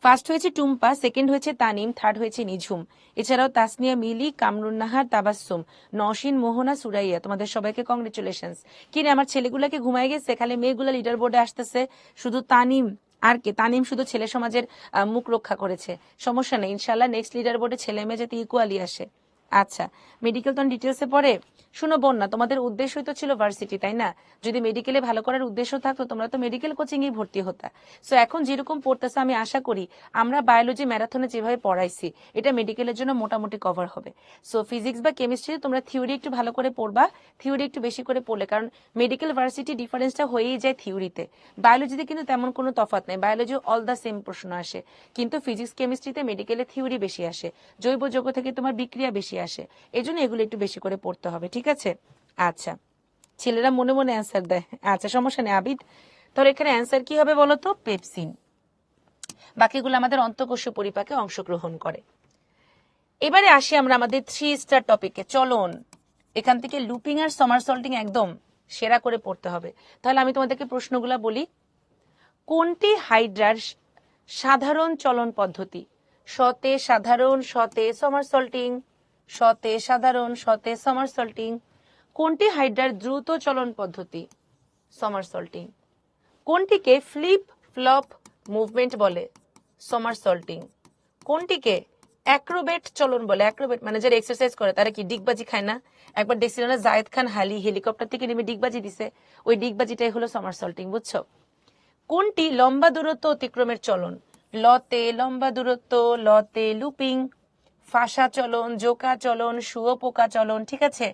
ফার্স্ট হয়েছে টুম্পা, সেকেন্ড হয়েছে তানিম, থার্ড হয়েছে নিঝুম। এছাড়াও তাসনিয়া, মিলি, কামরুন্নাহার, তাবাসসুম, নওশিন, মোহনা, সুরাইয়া, তোমাদের সবাইকে কংগ্রেচুলেশনস। কিরে আমার ছেলেগুলাকে ঘুমাই গেছে, খালি মেয়েগুলা লিডার বোর্ডে আসতেছে, শুধু তানিম আর কে, তানিম শুধু ছেলে সমাজের মুখ রক্ষা করেছে। সমস্যা নেই, ইনশাল্লাহ নেক্সট লিডার বোর্ডে ছেলে মেয়ে যাতে ইকুয়ালি আসে। আচ্ছা, মেডিকেল তো ডিটেলসে পড়ে। শুনো বোন, না তোমাদের উদ্দেশ্যই তো ছিল ভার্সিটি, তাই না? যদি মেডিকেলে ভালো করার উদ্দেশ্য থাকতো তোমরা তো মেডিকেল কোচিং এ ভর্তি হতা। সো এখন যেরকম পড়তেছো, আমি আশা করি আমরা বায়োলজি ম্যারাথনে যেভাবে পড়াইছি এটা মেডিকেলের জন্য মোটামুটি কভার হবে। সো ফিজিক্স বা কেমিস্ট্রি তোমরা থিওরি একটু ভালো করে পড়বা, থিওরি একটু বেশি করে পড়লে, কারণ মেডিকেল ভার্সিটি ডিফারেন্সটা হয়েই যায় থিওরিতে। বায়োলজিতে কিন্তু তেমন কোনো তফাৎ নেই, বায়োলজি অল দ্য সেম প্রশ্ন আসে, কিন্তু ফিজিক্স কেমিস্ট্রিতে মেডিকেলে থিওরি বেশি আসে, জৈব যৌগ থেকে তোমার বিক্রিয়া বেশি আসে, এই জন্য এগুলো একটু বেশি করে পড়তে হবে। ঠিক আছে। আচ্ছা, ছেলেরা মনে মনে অ্যান্সার দেয়, আচ্ছা সমস্যা নেই আবিদ। তাহলে এখানে অ্যান্সার কি হবে বলো তো? পেপসিন। বাকিগুলো আমাদের অন্তঃকোষীয় পরিপাকে অংশগ্রহণ করে। এবারে আসি আমরা আমাদের 3 স্টার টপিকে। চলন, এখান থেকে লুপিং আর সমারসল্টিং একদম সেরা করে পড়তে হবে। তাহলে আমি তোমাদেরকে প্রশ্নগুলো বলি। কোনটি হাইড্রার সাধারণ চলন পদ্ধতি? শতে সাধারণ, শতে সমারসল্টিং, শতে সাধারণ, শতে সমারসল্টিং। কোনটি হাইড্রার দ্রুত চলন পদ্ধতি? সমারসল্টিং। কোনটিকে ফ্লিপ ফ্লপ মুভমেন্ট বলে? সমারসল্টিং। কোনটিকে অ্যাক্রোবেট চলন বলে? অ্যাক্রোবেট মানে যারা এক্সারসাইজ করে তারা কি ডিগবাজি খায় না? একবার দেখছিল না জায়েদ খান হালি হেলিকপ্টার থেকে নেমে ডিগবাজি দিছে, ওই ডিগবাজিটাই হলো সমারসল্টিং, বুঝছো? কোনটি লম্বা দূরত্ব অতিক্রমের চলন? লতে লম্বা দূরত্ব, লতে লুপিং, ফাঁসা চলন, জোকা চলন, শুয়োপোকা চলন, ঠিক আছে।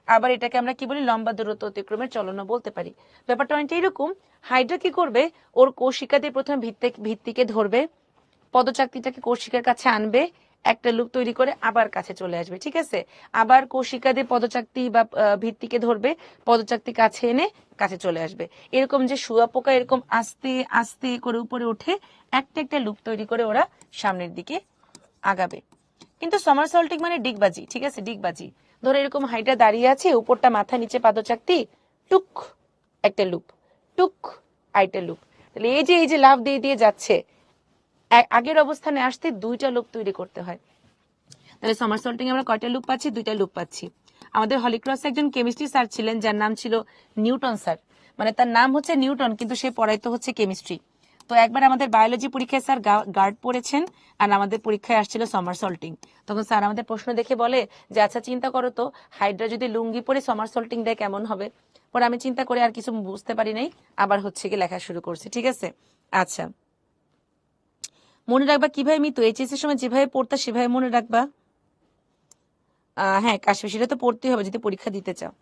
আবার এটাকে আমরা কি বলি, লম্বা দূরত্ব অতিক্রমের চলনও বলতে পারি। ব্যাপারটা অনেকটা এরকম। হাইড্রা কি করবে, ওর কোষিকা দিয়ে প্রথমে ভিত্তিকে ধরবে, পদচাকতিটাকে কোষিকার কাছে আনবে, একটা লুপ তৈরি করে আবার কাছে চলে আসবে, ঠিক আছে। আবার কোষিকা দিয়ে পদচাকতি বা ভিত্তিকে ধরবে, পদচাকতি কাছে এনে কাছে চলে আসবে। এরকম যে শুয়োপোকা এরকম আস্তে আস্তে করে উপরে উঠে একটা একটা লুপ তৈরি করে ওরা সামনের দিকে আগাবে। কিন্তু সমারসল্টিং মানে ডিগবাজি, ঠিক আছে, ডিগবাজি। ধরো এরকম হাইটা দাঁড়িয়ে আছে, উপরটা মাথা, নিচে পাদচাকতি, টুক একটা লুপ, টুক আইটা লুপ। তাহলে এই যে লাফ দিয়ে দিয়ে যাচ্ছে, আগের অবস্থানে আসতে দুইটা লুপ তৈরি করতে হয়। তাহলে সমারসল্টিং আমরা কয়টা লুপ পাচ্ছি, দুইটা লুপ পাচ্ছি। আমাদের হলিক্রসে একজন কেমিস্ট্রি স্যার ছিলেন যার নাম ছিল নিউটন স্যার, মানে তার নাম হচ্ছে নিউটন কিন্তু সে পড়াইতো হচ্ছে কেমিস্ট্রি। তো একবার আমাদের বায়োলজি পরীক্ষায় স্যার গার্ড পড়েছেন আর আমাদের পরীক্ষায় আসছিল সমারসল্টিং। তখন স্যার আমাদের প্রশ্ন দেখে বলে যে আচ্ছা চিন্তা করো তো, হাইড্রা যদি লুঙ্গি পরে সমারসল্টিং দেয় কেমন হবে। পরে আমি চিন্তা করে আর কিছু বুঝতে পারি নাই, আবার হচ্ছে কি লেখা শুরু করছি, ঠিক আছে। আচ্ছা, মনে রাখবা কিভাবে মিতু, এইচএস এর সময় যেভাবে পড়তা সেভাবে মনে রাখবা। হ্যাঁ, কাশি সেটা তো পড়তেই হবে যদি পরীক্ষা দিতে চাও।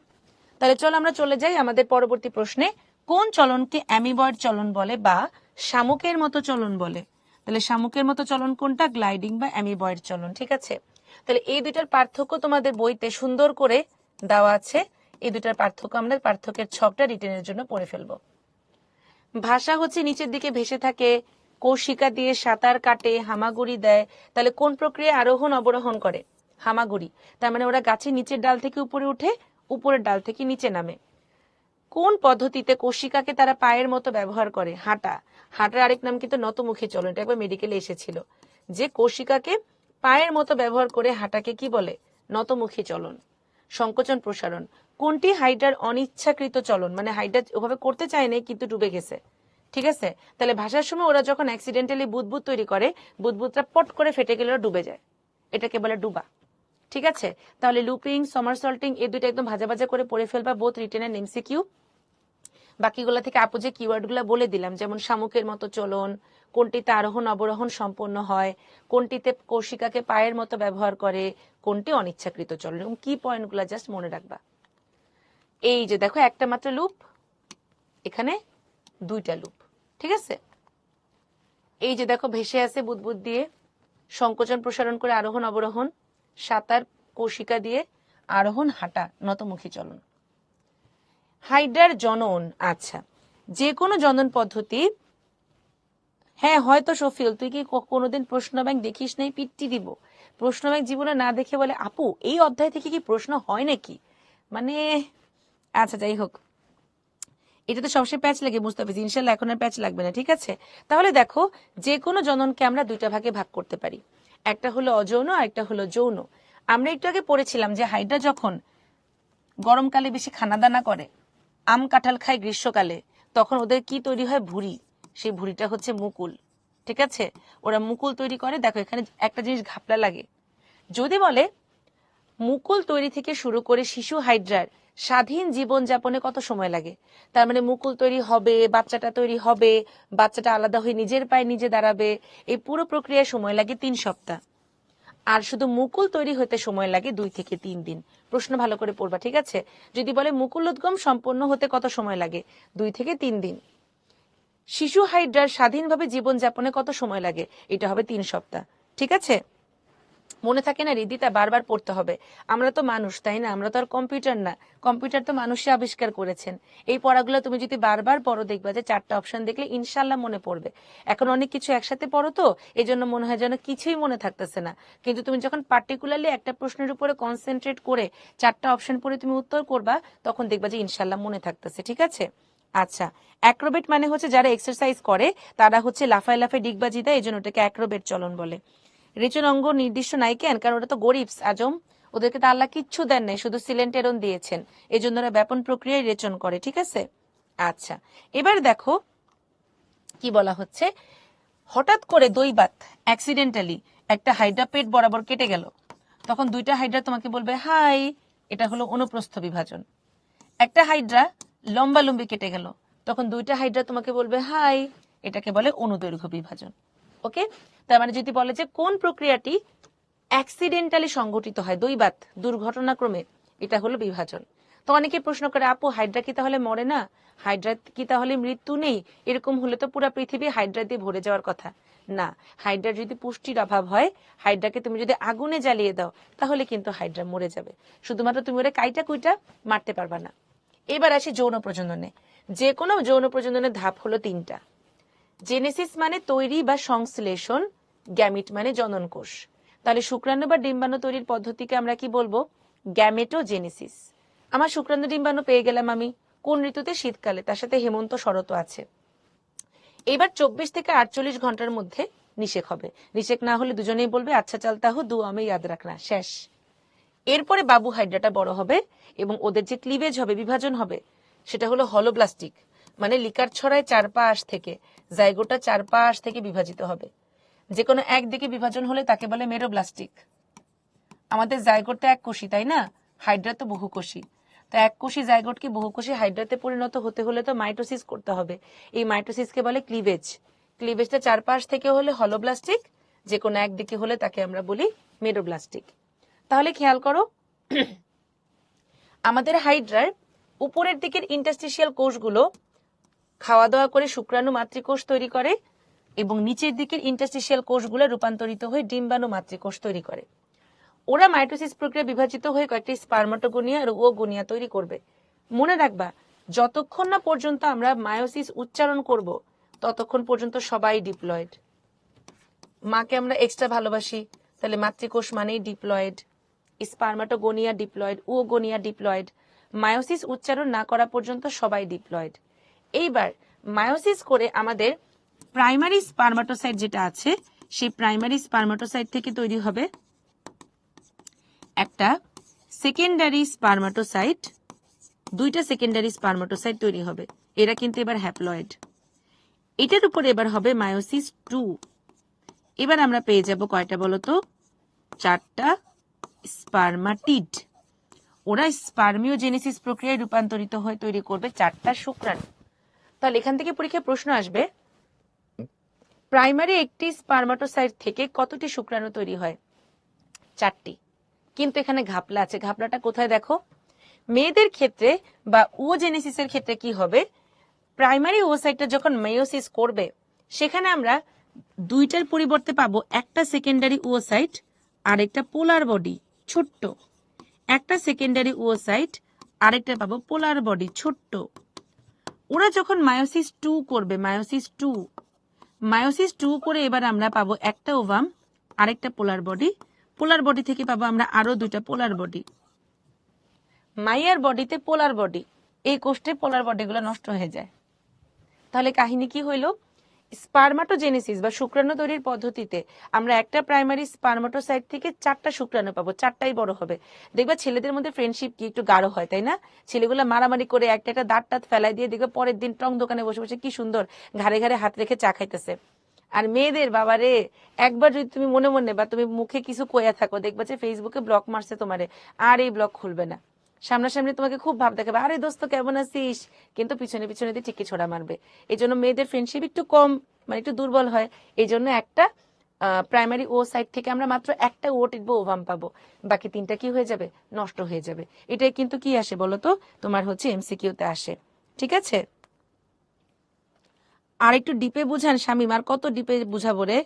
তাহলে চলো আমরা চলে যাই আমাদের পরবর্তী প্রশ্নে। কোন চলনকে অ্যামিবয়েড চলন বলে বা শামুকের মতো চলন বলে? তাহলে শামুকের মতো চলন কোনটা, গ্লাইডিং বা অ্যামিবয়েড চলন, ঠিক আছে। তাহলে এই দুইটার পার্থক্য তোমাদের বইতে সুন্দর করে দেওয়া আছে। এই দুইটার পার্থক্য আমরা পার্থক্যের ছকটা রিটেনের জন্য পড়ে ফেলবো। ভাষা হচ্ছে নিচের দিকে ভেসে থাকে, কৌশিকা দিয়ে সাঁতার কাটে, হামাগুড়ি দেয়। তাহলে কোন প্রক্রিয়া আরোহণ অবরোহণ করে? হামাগুড়ি। তার মানে ওরা গাছের নিচের ডাল থেকে উপরে উঠে, উপরের ডাল থেকে নিচে নামে। কোন পদ্ধতিতে কৌশিকাকে তারা পায়ের মতো ব্যবহার করে? হাঁটা। হাঁটার আরেক নাম কিন্তু নতমুখী চলন, এটা একবার মেডিকেলে এসেছিল যে কৌশিকাকে পায়ের মতো ব্যবহার করে হাঁটাকে কি বলে? নতমুখী চলন। সংকোচন প্রসারণ। কোনটি হাইড্রার অনিচ্ছাকৃত চলন, মানে হাইড্রা ওভাবে করতে চায় নাই কিন্তু ডুবে গেছে, ঠিক আছে। তাহলে ভাষার সময় ওরা যখন অ্যাক্সিডেন্টালি বুদবুদ তৈরি করে, বুদবুদটা পট করে ফেটে গেলে ডুবে যায়, এটাকে বলে ডুবা, ঠিক আছে। তাহলে লুপিং, সমারসল্টিং এই দুইটা একদম ভাজা ভাজা করে পড়ে ফেলবা, বোথ রিটেন এন্ড এমসিকিউ। বাকিগুলা থেকে আপু যে কিওয়ার্ড গুলা বলে দিলাম, যেমন শামুকের মতো চলন, কোনটিতে আরোহণ অবরোহণ সম্পন্ন হয়, কোনটিতে কৌশিকাকে পায়ের মতো ব্যবহার করে, কোনটি অনিচ্ছাকৃত চলন, এবং কি পয়েন্টগুলা জাস্ট মনে রাখবা। এই যে দেখো একটা মাত্র লুপ, এখানে দুইটা লুপ, ঠিক আছে। এই যে দেখো ভেসে আছে বুদবুদ দিয়ে, সংকোচন প্রসারণ করে আরোহণ অবরোহণ, সাঁতার কৌশিকা দিয়ে, আরোহণ হাঁটা নতমুখী চলন। হাইড্রার জনন, আচ্ছা, যে কোনো জনন পদ্ধতি। হ্যাঁ হয়তো শফিউল, তুই কি কোনোদিন প্রশ্ন ব্যাংক দেখিস নাই? পিট্টি দিব। প্রশ্ন ব্যাংক জীবনে না দেখে বলে আপু এই অধ্যায় থেকে কি প্রশ্ন হয় নাকি, মানে আচ্ছা যাই হোক, এটা তো সবসময় প্যাচ লাগে মুস্তাফিজ, ইনশাল্লাহ এখন আর প্যাচ লাগবে না, ঠিক আছে। তাহলে দেখো যে কোনো জননকে আমরা দুইটা ভাগে ভাগ করতে পারি, একটা হলো অযৌন আর একটা হলো যৌন। আমরা একটু আগে পড়েছিলাম যে হাইড্রা যখন গরমকালে বেশি খানা দানা করে, আম কাঁঠাল খায় গ্রীষ্মকালে, তখন ওদের কি তৈরি হয়? ভুঁড়ি। সেই ভুঁড়িটা হচ্ছে মুকুল, ঠিক আছে। ওরা মুকুল তৈরি করে। দেখো এখানে একটা জিনিস ঘাপলা লাগে, যদি বলে মুকুল তৈরি থেকে শুরু করে শিশু হাইড্রার স্বাধীন জীবন যাপনে কত সময় লাগে, তার মানে মুকুল তৈরি হবে, বাচ্চাটা তৈরি হবে, বাচ্চাটা আলাদা হয়ে নিজের পায়ে নিজে দাঁড়াবে, এই পুরো প্রক্রিয়ায় সময় লাগে 3 সপ্তাহ। আর শুধু মুকুল তৈরি হতে সময় লাগে 2 থেকে 3 দিন। প্রশ্ন ভালো করে পড়বা, ঠিক আছে। যদি বলে মুকুল উদ্গম সম্পন্ন হতে কত সময় লাগে, 2 থেকে 3 দিন। শিশু হাইড্রার স্বাধীনভাবে জীবন যাপনে কত সময় লাগে, এটা হবে 3 সপ্তাহ, ঠিক আছে। মনে থাকে না রিদিতা, বারবার পড়তে হবে। আমরা তো মানুষ, তাই না? আমরা তো আর কম্পিউটার না, কম্পিউটার তো মানুষই আবিষ্কার করেছেন। এই পড়াগুলো তুমি যদি বারবার পড়ো, দেখবা যে 4টা অপশন দেখলে ইনশাল্লাহ মনে পড়বে। এখন অনেক কিছু একসাথে পড়ো তো এই জন্য মনে হয় যেন কিছুই মনে থাকতেছে না, কিন্তু তুমি যখন পার্টিকুলারলি একটা প্রশ্নের উপরে কনসেন্ট্রেট করে 4টা অপশন পড়ে তুমি উত্তর করবা, তখন দেখবা যে ইনশাল্লাহ মনে থাকতেছে, ঠিক আছে। আচ্ছা, অ্যাক্রোবেট মানে হচ্ছে যারা এক্সারসাইজ করে, তারা হচ্ছে লাফায় লাফায় ডিগবাজি দেয়, এই জন্য ওটাকে অ্যাক্রোবেট চলন বলে। রেচন অঙ্গ নির্দিষ্ট নাই কেন? কারণ ওটা তো গরিবস আজম, ওদেরকে তো আল্লাহ কিচ্ছু দেন নাই, শুধু সিলেন্টেরন দিয়েছেন, এই জন্য ওরা ব্যাপন প্রক্রিয়ায় রেচন করে, ঠিক আছে। আচ্ছা, এবার দেখো কি বলা হচ্ছে। হঠাৎ করে দৈবাত অ্যাক্সিডেন্টালি একটা হাইড্রা পেট বরাবর কেটে গেল, তখন দুইটা হাইড্রা তোমাকে বলবে হাই, এটা হলো অনুপ্রস্থ বিভাজন। একটা হাইড্রা লম্বালম্বি কেটে গেল, তখন দুইটা হাইড্রা তোমাকে বলবে হাই, এটাকে বলে অনুদৈর্ঘ্য বিভাজন। ওকে, তার মানে যদি বলে যে কোন প্রক্রিয়াটি অ্যাক্সিডেন্টালি সংঘটিত হয়, দৈবাত দুর্ঘটনাক্রমে, এটা হলো বিভাজন। তো অনেকে প্রশ্ন করে, আপু হাইড্রা কি তাহলে মরে না, হাইড্রা কি তাহলে মৃত্যু নেই? এরকম হলে তো পুরো পৃথিবী হাইড্রা দিয়ে ভরে যাওয়ার কথা। না, হাইড্রার যদি পুষ্টির অভাব হয়, হাইড্রাকে তুমি যদি আগুনে জ্বালিয়ে দাও, তাহলে কিন্তু হাইড্রা মরে যাবে। শুধুমাত্র তুমি ওরা কাইটা কুইটা মারতে পারবা না। এবার আসি যৌন প্রজননে। যে কোনো যৌন প্রজননের ধাপ হলো 3টা। জেনেসিস মানে তৈরি বা সংশ্লেষণ, গ্যামিট মানে জনন কোষ। তাহলে শুক্রাণু বা ডিম্বাণু তৈরির পদ্ধতিকে আমরা কি বলবো? গ্যামেটোজেনেসিস। আমার শুক্রাণু ডিম্বাণু পেয়ে গেলাম আমি কোন ঋতুতে? শীতকালে, তার সাথে হেমন্ত শরৎ আছে। এবার 24 থেকে 48 ঘন্টার মধ্যে নিষেক হবে। নিষেক না হলে দুজনেই বলবে আচ্ছা চলতা হো, দু আমি ইয়াদ রাখনা, শেষ। এরপরে বাবু হাইড্রাটা বড় হবে এবং ওদের যে ক্লিভেজ হবে, বিভাজন হবে, সেটা হলো হলোব্লাস্টিক, মানে লিকার ছড়ায় চারপাশ থেকে, জাইগোটা চারপাশ থেকে বিভাজিত হবে। যে কোনো একদিকে বিভাজন হলে তাকে বলে মেরোব্লাস্টিক। আমাদের জাইগোটটা এক কোষী, তাই না? হাইড্রা তো বহুকোষী। তো এক কোষী জাইগোটকে বহুকোষী হাইড্রাতে পরিণত হতে হলে তো মাইটোসিস করতে হবে। এই মাইটোসিসকে বলে ক্লিভেজ। ক্লিভেজটা চারপাশ থেকে হলে হলোব্লাস্টিক, যে কোনো একদিকে হলে তাকে আমরা বলি মেরোব্লাস্টিক। তাহলে খেয়াল করো, আমাদের হাইড্রার উপরের দিকের ইন্টারস্টিশিয়াল কোষগুলো খাওয়া দাওয়া করে শুক্রাণু মাতৃকোষ তৈরি করে এবং নিচের দিকের ইন্টারস্টিশিয়াল কোষগুলো রূপান্তরিত হয়ে ডিম্বাণু মাতৃকোষ তৈরি করে। ওরা মাইটোসিস প্রক্রিয়া বিভাজিত হয়ে কয়েকটি স্পার্মাটোগোনিয়া আর ওগোনিয়া তৈরি করবে। মনে রাখবা, যতক্ষণ না পর্যন্ত আমরা মায়োসিস উচ্চারণ করব, ততক্ষণ পর্যন্ত সবাই ডিপ্লয়েড। মাকে আমরা এক্সট্রা ভালোবাসি, তাহলে মাতৃকোষ মানেই diploid, spermatogonia diploid, oogonia diploid. Meiosis উচ্চারণ না করা পর্যন্ত সবাই ডিপ্লয়েড। এইবার মায়োসিস করে আমাদের প্রাইমারি স্পার্মাটোসাইট যেটা আছে, সেই প্রাইমারি স্পার্মাটোসাইট থেকে তৈরি হবে একটা সেকেন্ডারি স্পার্মাটোসাইট, দুইটা সেকেন্ডারি স্পার্মাটোসাইট তৈরি হবে। এরা কিন্তু এবার হ্যাপ্লয়েড। এটার উপর এবার হবে মায়োসিস 2। এবার আমরা পেয়ে যাব কয়টা বলতো? 4টা স্পার্মাটিড। ওরা স্পার্মিওজেনেসিস প্রক্রিয়ায় রূপান্তরিত হয়ে তৈরি করবে 4টা শুক্রাণু। তাহলে এখান থেকে পরীক্ষায় প্রশ্ন আসবে, প্রাইমারি একটি স্পার্মাটোসাইট থেকে কতটি শুক্রাণু তৈরি হয়? 4টি। কিন্তু এখানে ঘাপলা আছে। ঘাপলাটা কোথায় দেখো? মেয়েদের ক্ষেত্রে বা ওজেনেসিসের ক্ষেত্রে কি হবে, প্রাইমারি ওসাইটটা যখন মেয়োসিস করবে, সেখানে আমরা দুইটার পরিবর্তে পাবো একটা সেকেন্ডারি ওসাইট আর একটা পোলার বডি ছোট্ট, একটা সেকেন্ডারি ওসাইট আরেকটা পাবো পোলার বডি ছোট্ট। ওরা যখন মায়োসিস 2 করবে, মায়োসিস 2 করে এবার আমরা পাবো একটা ওভাম আরেকটা পোলার বডি। পোলার বডি থেকে পাবো আমরা আরো দুইটা পোলার বডি। মাইয়ার বডিতে পোলার বডি, এই কোষ্ঠে পোলার বডিগুলো নষ্ট হয়ে যায়। তাহলে কাহিনী কি হইল? স্পার্মাটোজেনেসিস বা শুক্রাণু তৈরির পদ্ধতিতে আমরা একটা প্রাইমারি স্পার্মাটোসাইট থেকে 4টা শুক্রাণু পাবো, 4টাই বড় হবে। দেখবা ছেলেদের মধ্যে ফ্রেন্ডশিপ কি একটু গাঢ় হয়, তাই না? ছেলেগুলো মারামারি করে একটা একটা দাঁত টাত ফেলাই দিয়ে দেখবে পরের দিন টং দোকানে বসে বসে কি সুন্দর ঘাড়ে ঘাড়ে হাত রেখে চা খাইতেছে। আর মেয়েদের বাবারে, একবার যদি তুমি মনে মনে বা তুমি মুখে কিছু কইয়া থাকো, দেখবা যে ফেসবুকে ব্লক মারছে তোমারে, আর এই ব্লক খুলবে না। সামনাসামনি তোমাকে খুব ভাব দেখাবে, আরে দোস্ত কেমন আছিস, কিন্তু পিছনে পিছনে দিয়ে ঠিকই ছোড়া মারবে। এই জন্য মেয়েদের ফ্রেন্ডশিপ একটু কম, মানে একটু দুর্বল হয়। এই জন্য একটা প্রাইমারি ও সাইড থেকে আমরা মাত্র একটা ও টিপবো, ওভাম পাবো, বাকি 3টা কি হয়ে যাবে? নষ্ট হয়ে যাবে। এটাই কিন্তু কি আসে বলতো? তোমার হচ্ছে এমসিকিউতে আসে। ঠিক আছে, আর একটু ডিপে বুঝান শামিম, আর কত ডিপে বুঝাবো রে?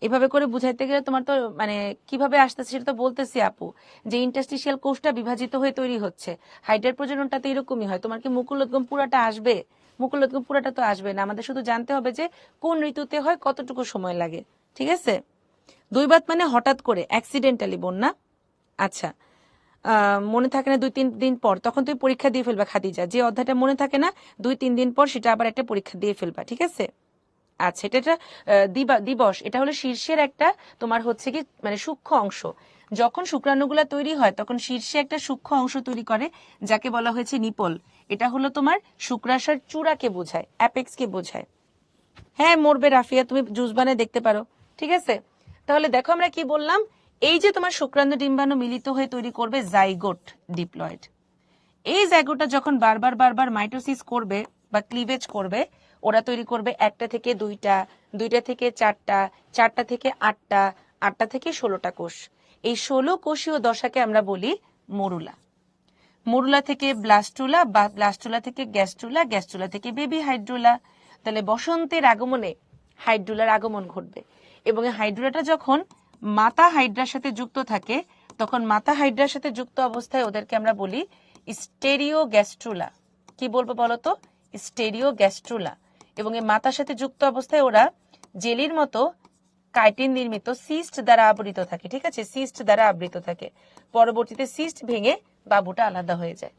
এভাবে করে বুঝাইতে গেলে তোমার তো মানে কিভাবে আসতেছে সেটা তো বলতেছি আপু, যে ইন্টারস্টিশিয়াল কোষটা বিভাজিত হয়ে তৈরি হচ্ছে। হাইড্রার প্রজননটা তো এরকমই হয়। তোমার কি মুকুলোদ্গম পুরাটা আসবে? মুকুলোদ্গম পুরাটা তো আসবে না। আমাদের শুধু জানতে হবে যে কোন ঋতুতে হয়, কতটুকু সময় লাগে। ঠিক আছে, দৈবাত মানে হঠাৎ করে, অ্যাক্সিডেন্টালি বোন না। আচ্ছা, মনে থাকে না 2-3 দিন পর, তখন তুমি পরীক্ষা দিয়ে ফেলবা খাদিজা। যে অধ্যায়টা মনে থাকে না 2-3 দিন পর, সেটা আবার একটা পরীক্ষা দিয়ে ফেলবা। ঠিক আছে, আচ্ছা, এটা দিবস, এটা হলো শীর্ষের একটা তোমার হচ্ছে কি মানে সূক্ষ্ম অংশ। যখন শুক্রাণুগুলা তৈরি হয় তখন শীর্ষে একটা সূক্ষ্ম অংশ তৈরি করে, যাকে বলা হয়েছে নিপল। এটা হলো তোমার শুক্রাশয়ের চূড়াকে বোঝায়, অ্যাপেক্সকে বোঝায়। হ্যাঁ মরবে রাফিয়া, তুমি জুস বানিয়ে দেখতে পারো। ঠিক আছে, তাহলে দেখো আমরা কি বললাম, এই যে তোমার শুক্রাণু ডিম্বাণু মিলিত হয়ে তৈরি করবে জাইগোট ডিপ্লয়েড। এই জাইগোটটা যখন বারবার বারবার মাইটোসিস করবে বা ক্লিভেজ করবে, ওরা তৈরি করবে 1টা থেকে 2টা, 2টা থেকে 4টা, 4টা থেকে 8টা, 8টা থেকে 16টা কোষ। এই 16 কোষীয় দশাকে আমরা বলি মরুলা। মরুলা থেকে ব্লাস্টুলা, বা ব্লাস্টুলা থেকে গ্যাস্ট্রুলা, গ্যাস্ট্রুলা থেকে বেবি হাইড্রুলা। তাহলে বসন্তের আগমনে হাইড্রুলার আগমন ঘটবে, এবং এই হাইড্রুলাটা যখন মাতা হাইড্রার সাথে যুক্ত থাকে তখন মাতা হাইড্রার সাথে যুক্ত অবস্থায় ওদেরকে আমরা বলি স্টেরিও গ্যাস্ট্রুলা। কি বলবো বলতো? Stereo gastrula. এবং এই মাতার সাথে যুক্ত অবস্থায় ওরা জেলির মতো কাইটিন নির্মিত সিস্ট দ্বারা আবৃত থাকে। ঠিক আছে, সিস্ট দ্বারা আবৃত থাকে। পরবর্তীতে সিস্ট ভেঙে বাবুটা আলাদা হয়ে যায়।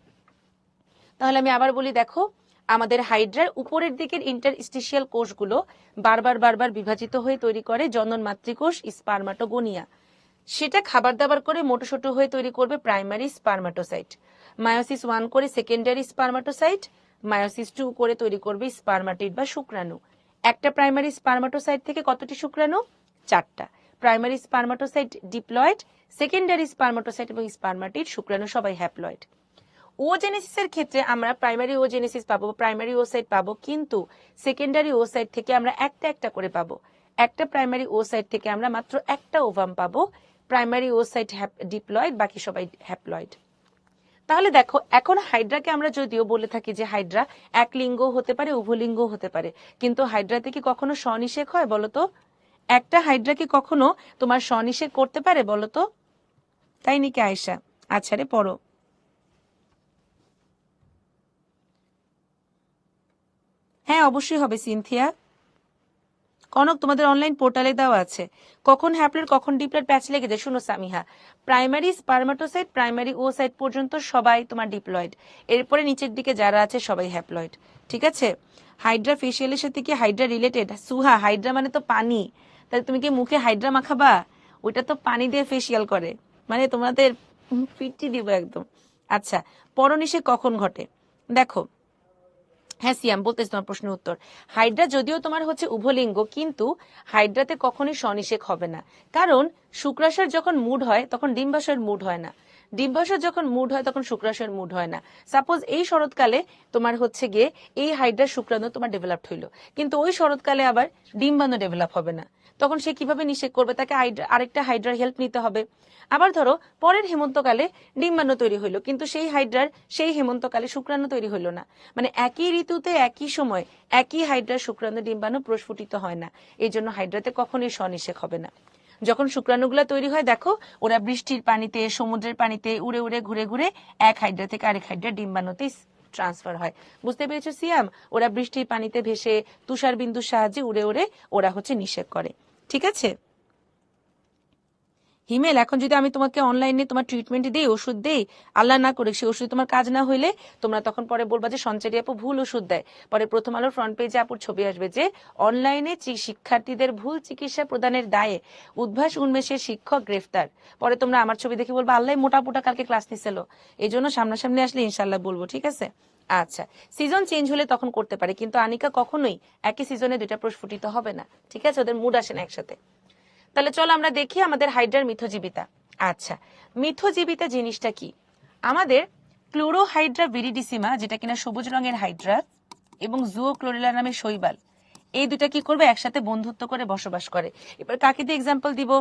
তাহলে আমি আবার বলি, দেখো আমাদের হাইড্রার উপরের দিকের ইন্টারস্টিশিয়াল কোষগুলো বারবার বারবার বিভাজিত হয়ে তৈরি করে জনন মাতৃকোষ স্পার্মাটোগোনিয়া। সেটা খাবার দাবার করে মোটো ছোটো হয়ে তৈরি করবে প্রাইমারি স্পার্মাটোসাইট। মায়োসিস 1 করে সেকেন্ডারি স্পার্মাটোসাইট, মায়োসিস 2 করে তৈরি করবে স্পার্মাটিড বা শুক্রাণু। একটা প্রাইমারি স্পার্মাটোসাইট থেকে কতটি শুক্রাণু? 4টা। Primary spermatocyte diploid, secondary spermatocyte এবং স্পার্মাটিড শুক্রাণু সবাই হ্যাপ্লয়েড। ওজেনেসিসের ক্ষেত্রে আমরা প্রাইমারি ওজেনেসিস পাবো, প্রাইমারি ওসাইট পাবো, কিন্তু সেকেন্ডারি ওসাইট থেকে আমরা একটা একটা করে পাবো। একটা প্রাইমারি ওসাইট থেকে আমরা মাত্র একটা ওভাম পাবো। প্রাইমারি ওসাইট ডিপ্লয়েড, বাকি সবাই হ্যাপ্লয়েড। তাহলে দেখো, এখন হাইড্রাকে আমরা যদিও বলে থাকি যে হাইড্রা এক লিঙ্গ হতে পারে, উভলিঙ্গ হতে পারে, কিন্তু হাইড্রাতে কি কখনো স্বনিষেক হয় বলতো? একটা হাইড্রা কি কখনো তোমার স্বনিষেক করতে পারে বলতো? তাই নাকি আয়েশা? আচ্ছা রে, পড়ো। হ্যাঁ, অবশ্যই হবে সিনথিয়া। কনক, তোমাদের অনলাইন পোর্টালে দেওয়া আছে কখন হ্যাপ্লয়েড কখন ডিপ্লয়েড প্যাচ লেগে যায়। শুনো Samiha, primary spermatocyte primary oocyte পর্যন্ত সবাই তোমার ডিপ্লয়েড, এরপরে নিচের দিকে যারা আছে সবাই হ্যাপ্লয়েড। ঠিক আছে, হাইড্রা ফেশিয়ালের সাথে কি হাইড্রা রিলেটেড? সুহা, হাইড্রা মানে তো পানি, তাহলে তুমি কি মুখে হাইড্রা মাখাবা? ওইটা তো পানি দিয়ে ফেশিয়াল করে, মানে তোমাদের পিটি দিব একদম। আচ্ছা, পরনিষেক কখন ঘটে? দেখো, হ্যাঁ সিয়াম, বলতেছি তোমার প্রশ্নের উত্তর। হাইড্রা যদিও তোমার হচ্ছে উভলিঙ্গ, কিন্তু হাইড্রাতে কখনোই স্বনিষেক হবে না, কারণ শুক্রাশয়ের যখন মুড হয় তখন ডিম্বাশয়ের মুড হয় না, ডিম্বাশয় যখন মুড হয় তখন শুক্রাশয়ের মুড হয় না। সাপোজ এই শরৎকালে তোমার হচ্ছে গিয়ে এই হাইড্রার শুক্রাণু তোমার ডেভেলপড হইলো, কিন্তু ওই শরৎকালে আবার ডিম্বাণু ডেভেলপ হবে না, তখন সে কিভাবে নিষেক করবে? তাকে আরেকটা হাইড্রার হেল্প নিতে হবে। আবার ধরো পরের হেমন্তকালে ডিম্বাণু তৈরি হইলো, কিন্তু সেই হাইড্রার সেই হেমন্তকালে শুক্রাণু তৈরি হইলো না। মানে একই ঋতুতে একই সময় একই হাইড্রার শুক্রাণু ডিম্বাণু প্রস্ফুটিত হয় না, এই জন্য হাইড্রাতে কখনোই স্বনিষেক হবে না। যখন শুক্রাণুগুলা তৈরি হয় দেখো, ওরা বৃষ্টির পানিতে, সমুদ্রের পানিতে উড়ে উড়ে ঘুরে ঘুরে এক হাইড্রা থেকে আরেক হাইড্রা ডিম্বাণুতে ট্রান্সফার হয়। বুঝতে পেরেছো সিয়াম? ওরা বৃষ্টির পানিতে ভেসে তুষার বিন্দুর সাহায্যে উড়ে উড়ে ওরা হচ্ছে নিষেক করে। ঠিক আছে হিমেল, এখন যদি আমি তোমাকে অনলাইনে তোমার ট্রিটমেন্ট দিই, ওষুধ দেই, আল্লাহ না করে সেই ওষুধ তোমার কাজ না হইলে তোমরা তখন পরে বলবা যে সঞ্চারী আপু ভুল ওষুধ দেয়। পরে প্রথম আলোর ফ্রন্ট পেজে আপুর ছবি আসবে যে অনলাইনে শিক্ষার্থীদের ভুল চিকিৎসা প্রদানের দায়ে উদ্ভাস উন্মেষের শিক্ষক গ্রেফতার। পরে তোমরা আমার ছবি দেখে বলবা আল্লাহ মোটা পোটা কালকে ক্লাস নিছিল। এই জন্য সামনাসামনি আসলে ইনশাল্লাহ বলবো। ঠিক আছে, আচ্ছা, সিজন চেঞ্জ হলে তখন করতে পারে, কিন্তু আনিকা কখনোই একই সিজনে দুইটা প্রস্ফুটিত হবে না। ঠিক আছে, ওদের মুড আসে না একসাথে। তাহলে চলো আমরা দেখি আমাদের হাইড্রার মিথোজীবিতা। আচ্ছা, মিথোজীবিতা জিনিসটা কি? আমাদের ক্লোরোহাইড্রা ভিরিডিসিমা, যেটা কিনা সবুজ রঙের হাইড্রা, এবং জুওক্লোরিলা নামে শৈবাল, এই দুটা কি করবে? একসাথে বন্ধুত্ব করে বসবাস করে। এবার কাকে দিয়ে এক্সাম্পল দিব?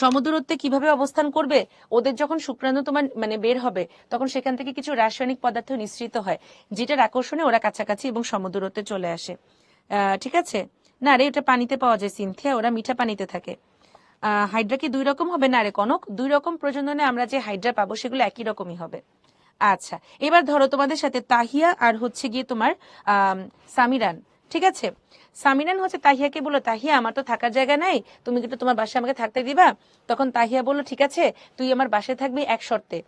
সমদূরত্বে কিভাবে অবস্থান করবে? ওদের যখন শুক্রাণু তোমার মানে বের হবে তখন সেখান থেকে কিছু রাসায়নিক পদার্থ নিঃসৃত হয়, যেটার আকর্ষণে ওরা কাছাকাছি এবং সমদূরত্বে চলে আসে। ঠিক আছে, না রে, এটা পানিতে পাওয়া যায় সিনথিয়া, ওরা মিঠা পানিতে থাকে। হাইড্রা কি দুই রকম হবে? না রে কনক, দুই রকম প্রজননে আমরা যে হাইড্রা পাবো সেগুলো একই রকমই হবে। আচ্ছা, এবার ধরো তোমাদের সাথে তাহিয়া আর হচ্ছে গিয়ে তোমার সামিরান। ঠিক আছে, সামিরান হচ্ছে তাহিয়াকে বললো, তাহিয়া আমার তো থাকার জায়গা নাই, তুমি কিন্তু তোমার বাসায় আমাকে থাকতে দিবা? তখন তাহিয়া বললো ঠিক আছে, তুই আমার বাসায় থাকবি এক শর্তে,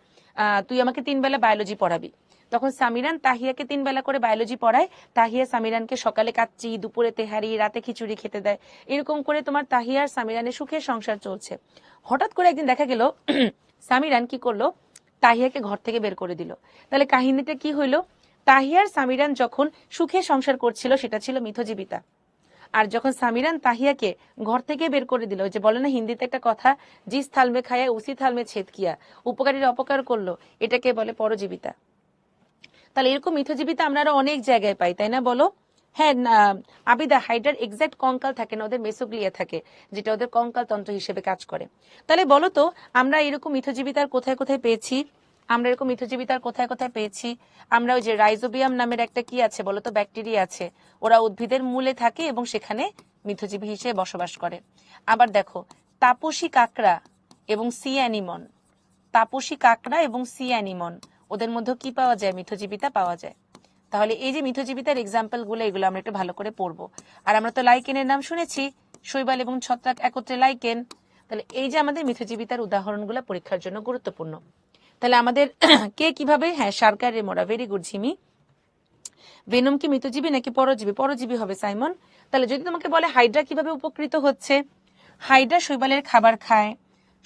তুই আমাকে 3 বেলা বায়োলজি পড়াবি। তখন সামিরান তাহিয়াকে 3 বেলা করে বায়োলজি পড়ায়। তাহিয়া সামিরানকে সকালে কাচ্চি, দুপুরে তেহারি, রাতে খিচুড়ি খেতে দেয়। এরকম করে তোমার তাহিয়া আর সামিরানের সুখের সংসার চলছে। হঠাৎ করে একদিন দেখা গেল সামিরান কি করলো? তাহিয়াকে ঘর থেকে বের করে দিল। তাহলে কাহিনীটা কি হইলো? তাহিয়ার সামিরান যখন সুখে সংসার করছিল সেটা ছিল মিথোজীবিতা, আর যখন সামিরান তাহিয়াকে ঘর থেকে বের করে দিল, যে বলে না হিন্দিতে একটা কথা, জিস থাল মে খায়া উসি থাল মে ছেদ কিয়া, উপকারীর অপকার করলো, এটাকে বলে পরজীবিতা। তাহলে এরকম মিথোজীবিতা আমরা আরো অনেক জায়গায় পাই, তাই না বলো? হ্যাঁ আবিদা, হাইড্রার এক্সাক্ট কঙ্কাল থাকে না, ওদের মেসোগ্লিয়া থাকে, যেটা ওদের কঙ্কাল তন্ত্র হিসেবে কাজ করে। তাহলে বলো তো আমরা এরকম মিথজীবিতার কোথায় কোথায় পেয়েছি? আমরা এরকম মিথজীবিতার কোথায় কোথায় পেয়েছি? আমরা ওই যে রাইজোবিয়াম নামের একটা কি আছে বলতো, ব্যাকটেরিয়া আছে, ওরা উদ্ভিদের মূলে থাকে এবং সেখানে মিথজীবী হিসেবে বসবাস করে। আবার দেখো তাপসী কাকড়া এবং সি অ্যানিমন, তাপসী কাকড়া এবং সি অ্যানিমন, ওদের মধ্যে কি পাওয়া যায়? মিথজীবিতা পাওয়া যায়। তাহলে এই যে মিথজীবিতার এক্সাম্পল গুলো, এগুলো আমরা একটু ভালো করে পড়বো। আর আমরা তো লাইকেনের নাম শুনেছি, শৈবাল এবং ছত্রাক একত্রে লাইকেন। তাহলে এই যে আমাদের মিথজীবিতার উদাহরণগুলো পরীক্ষার জন্য গুরুত্বপূর্ণ। তাহলে আমাদের কে কিভাবে, হ্যাঁ সার্কার রেমোরা, ভেরি গুড ঝিমি। ভেনম কি মিথজীবী নাকি পরজীবী? পরজীবী হবে সাইমন। তাহলে যদি তোমাকে বলে হাইড্রা কিভাবে উপকৃত হচ্ছে, হাইড্রা শৈবালের খাবার খায়,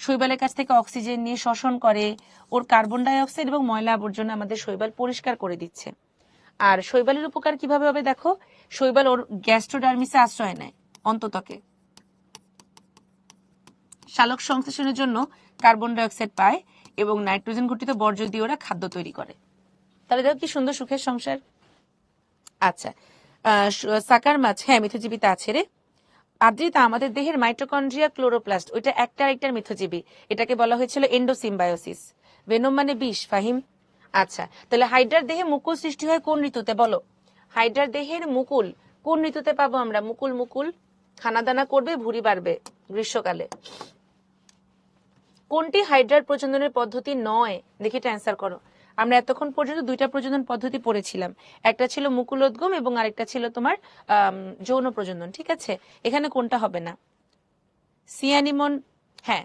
শৈবালের কাছ থেকে অক্সিজেন নিয়ে শ্বসন করে, ওর কার্বন ডাই অক্সাইড এবং ময়লা আবর্জনা আমাদের শৈবাল পরিষ্কার করে দিচ্ছে। আর শৈবালের উপকার কিভাবে হবে দেখো, শৈবাল ওর গ্যাস্ট্রোডার্মিসে আশ্রয় নেয়, অন্ততকে শালক সংশ্লেষণের জন্য কার্বন ডাই অক্সাইড পায় এবং নাইট্রোজেন ঘটিত বর্জ্য দিয়ে ওরা খাদ্য তৈরি করে। তাহলে দেখো কি সুন্দর সুখের সংসার। আচ্ছা সাকার মাছ, হ্যাঁ মিথজীবিতা আছে রে। আদ্রিতা, আমাদের দেহের মাইটোকন্ড্রিয়া ক্লোরোপ্লাস্ট, ওইটা একটা আরেকটার মিথজীবী, এটাকে বলা হয়েছিল এন্ডোসিম্বায়োসিস। ভেনম মানে বিষ, ফাহিম। আচ্ছা তাহলে হাইড্রার দেহে মুকুল সৃষ্টি হয় কোন ঋতুতে বলো? হাইড্রার দেহের মুকুল কোন ঋতুতে পাবো আমরা? মুকুল মুকুল খানা দানা করবে, ভুঁড়ি বাড়বে গ্রীষ্মকালে। কোনটি হাইড্রার প্রজননের পদ্ধতি নয়? দেখি এটা অ্যান্সার করো। আমরা এতক্ষণ পর্যন্ত দুইটা প্রজনন পদ্ধতি পড়েছিলাম, একটা ছিল মুকুলোদ্গম এবং আরেকটা ছিল তোমার যৌন প্রজনন, ঠিক আছে? এখানে কোনটা হবে না? সিয়ানিমন, হ্যাঁ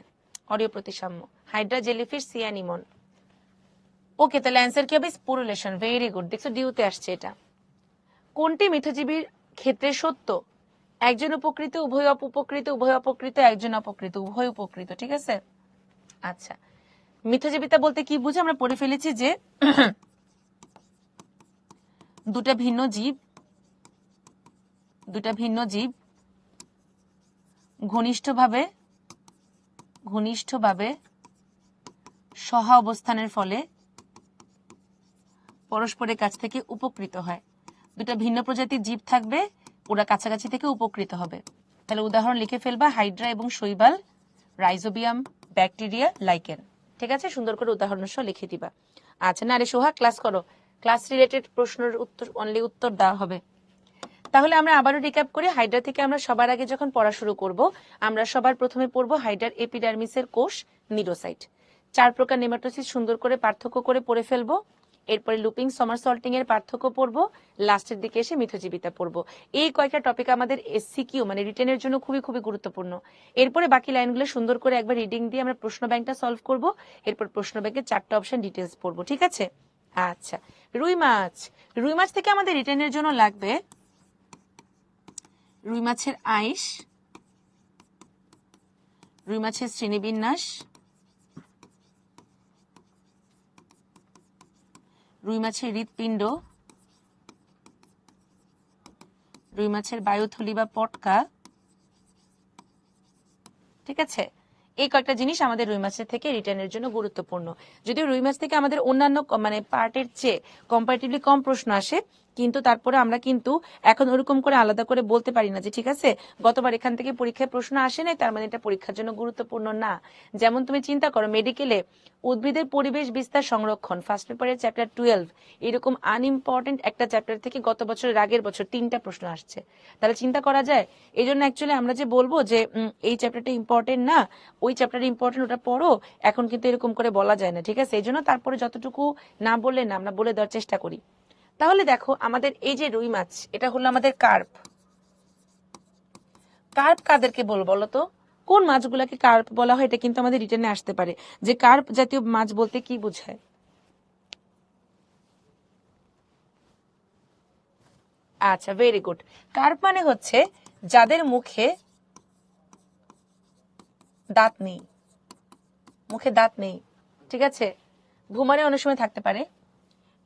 অডিও প্রতিসাম্য, হাইড্রা জেলিফিশ সিয়ানিমন। ওকে তাহলে অ্যান্সার কি হবে? স্পোরুলেশন, ভেরি গুড। দেখছো ডিউতে আসছে এটা। কোনটি মিথজীবীর ক্ষেত্রে সত্য? একজন উপকৃত, উভয় উপকৃত, উভয় অপকৃত, একজন অপকৃত, উভয় উপকৃত, ঠিক আছে? আচ্ছা মিথজীবিতা বলতে কি বুঝে আমরা পড়ে ফেলেছি যে দুটা ভিন্ন জীব ঘনিষ্ঠভাবে সহ অবস্থানের ফলে পরস্পরের কাছ থেকে উপকৃত হয়। দুটা ভিন্ন প্রজাতির জীব থাকবে, ওরা কাছাকাছি থেকে উপকৃত হবে। তাহলে উদাহরণ লিখে ফেলবা, হাইড্রা এবং শৈবাল, রাইজোবিয়াম, ব্যাকটেরিয়া, লাইকেন। ঠিক আছে, সুন্দর করে উদাহরণ সহ লিখে দিবা। আচ্ছা না রে সোহা, ক্লাস করো। ক্লাস রিলেটেড প্রশ্নের উত্তর অনলি উত্তর দেওয়া হবে। তাহলে আমরা আবারও রিক্যাপ করি। হাইড্রা থেকে আমরা সবার আগে যখন পড়া শুরু করব, আমরা সবার প্রথমে পড়বো হাইড্রার এপিডার্মিসের কোষ নিডোসাইট। 4 প্রকার নেমাটোসিস সুন্দর করে পার্থক্য করে পড়ে ফেলবো। এরপরে লুপিং সমারসল্টিং এর পার্থক্য পড়বো, লাস্টের দিকে এসে মিথজীবিতা পড়বো। এই কয়েকটা টপিক আমাদের এসসিকিউ মানে রিটেনের জন্য খুবই খুবই গুরুত্বপূর্ণ। এরপরে বাকি লাইনগুলো সুন্দর করে একবার রিডিং দিয়ে আমরা প্রশ্ন ব্যাংকটা সলভ করব। এরপর প্রশ্ন ব্যাংকের 4টা অপশন ডিটেলস পড়বো, ঠিক আছে? আচ্ছা রুই মাছ থেকে আমাদের রিটেনের জন্য লাগবে রুই মাছের আইস, রুই মাছের শ্রেণীবিন্যাস, রুই মাছের হৃৎপিণ্ড, রুই মাছের বায়ুথলি বা পটকা, ঠিক আছে? এই কয়েকটা জিনিস আমাদের রুই মাছের থেকে রিটার্নের জন্য গুরুত্বপূর্ণ। যদিও রুই মাছ থেকে আমাদের অন্যান্য মানে পার্টের চেয়ে কম্পারেটিভলি কম প্রশ্ন আসে, কিন্তু তারপরে আমরা কিন্তু এখন ওরকম করে আলাদা করে বলতে পারি না যে ঠিক আছে গতবার এখান থেকে পরীক্ষায় প্রশ্ন আসে নাই, তার মানে এটা পরীক্ষার জন্য গুরুত্বপূর্ণ না। যেমন তুমি চিন্তা করো মেডিকেলে উদ্ভিদের পরিবেশ বিস্তার সংরক্ষণ ফার্স্ট পেপারের চ্যাপ্টার 12, এরকম আনইম্পর্টেন্ট একটা চ্যাপ্টার থেকে গত বছরের আগের বছর 3টা প্রশ্ন আসছে। তাহলে চিন্তা করা যায়। এই জন্য অ্যাকচুয়ালি আমরা যে বলবো যে এই চ্যাপ্টারটা ইম্পর্টেন্ট না, ওই চ্যাপ্টার ইম্পর্টেন্ট, ওটা পড়ো, এখন কিন্তু এরকম করে বলা যায় না, ঠিক আছে? এই জন্য তারপরে যতটুকু না বললে না আমরা বলে দেওয়ার চেষ্টা করি। তাহলে দেখো আমাদের এই যে রুই মাছ, এটা হলো আমাদের কার্প। কার্প কাদেরকে বলো তো? কোন মাছগুলোকে কার্প বলা হয়? এটা কিন্তু আমাদের রিটেনে আসতে পারে যে কার্প জাতীয় মাছ বলতে কি বোঝায়। আচ্ছা ভেরি গুড। কার্প মানে হচ্ছে যাদের মুখে দাঁত নেই, মুখে দাঁত নেই, ঠিক আছে? ভুমারে অনেক সময় থাকতে পারে।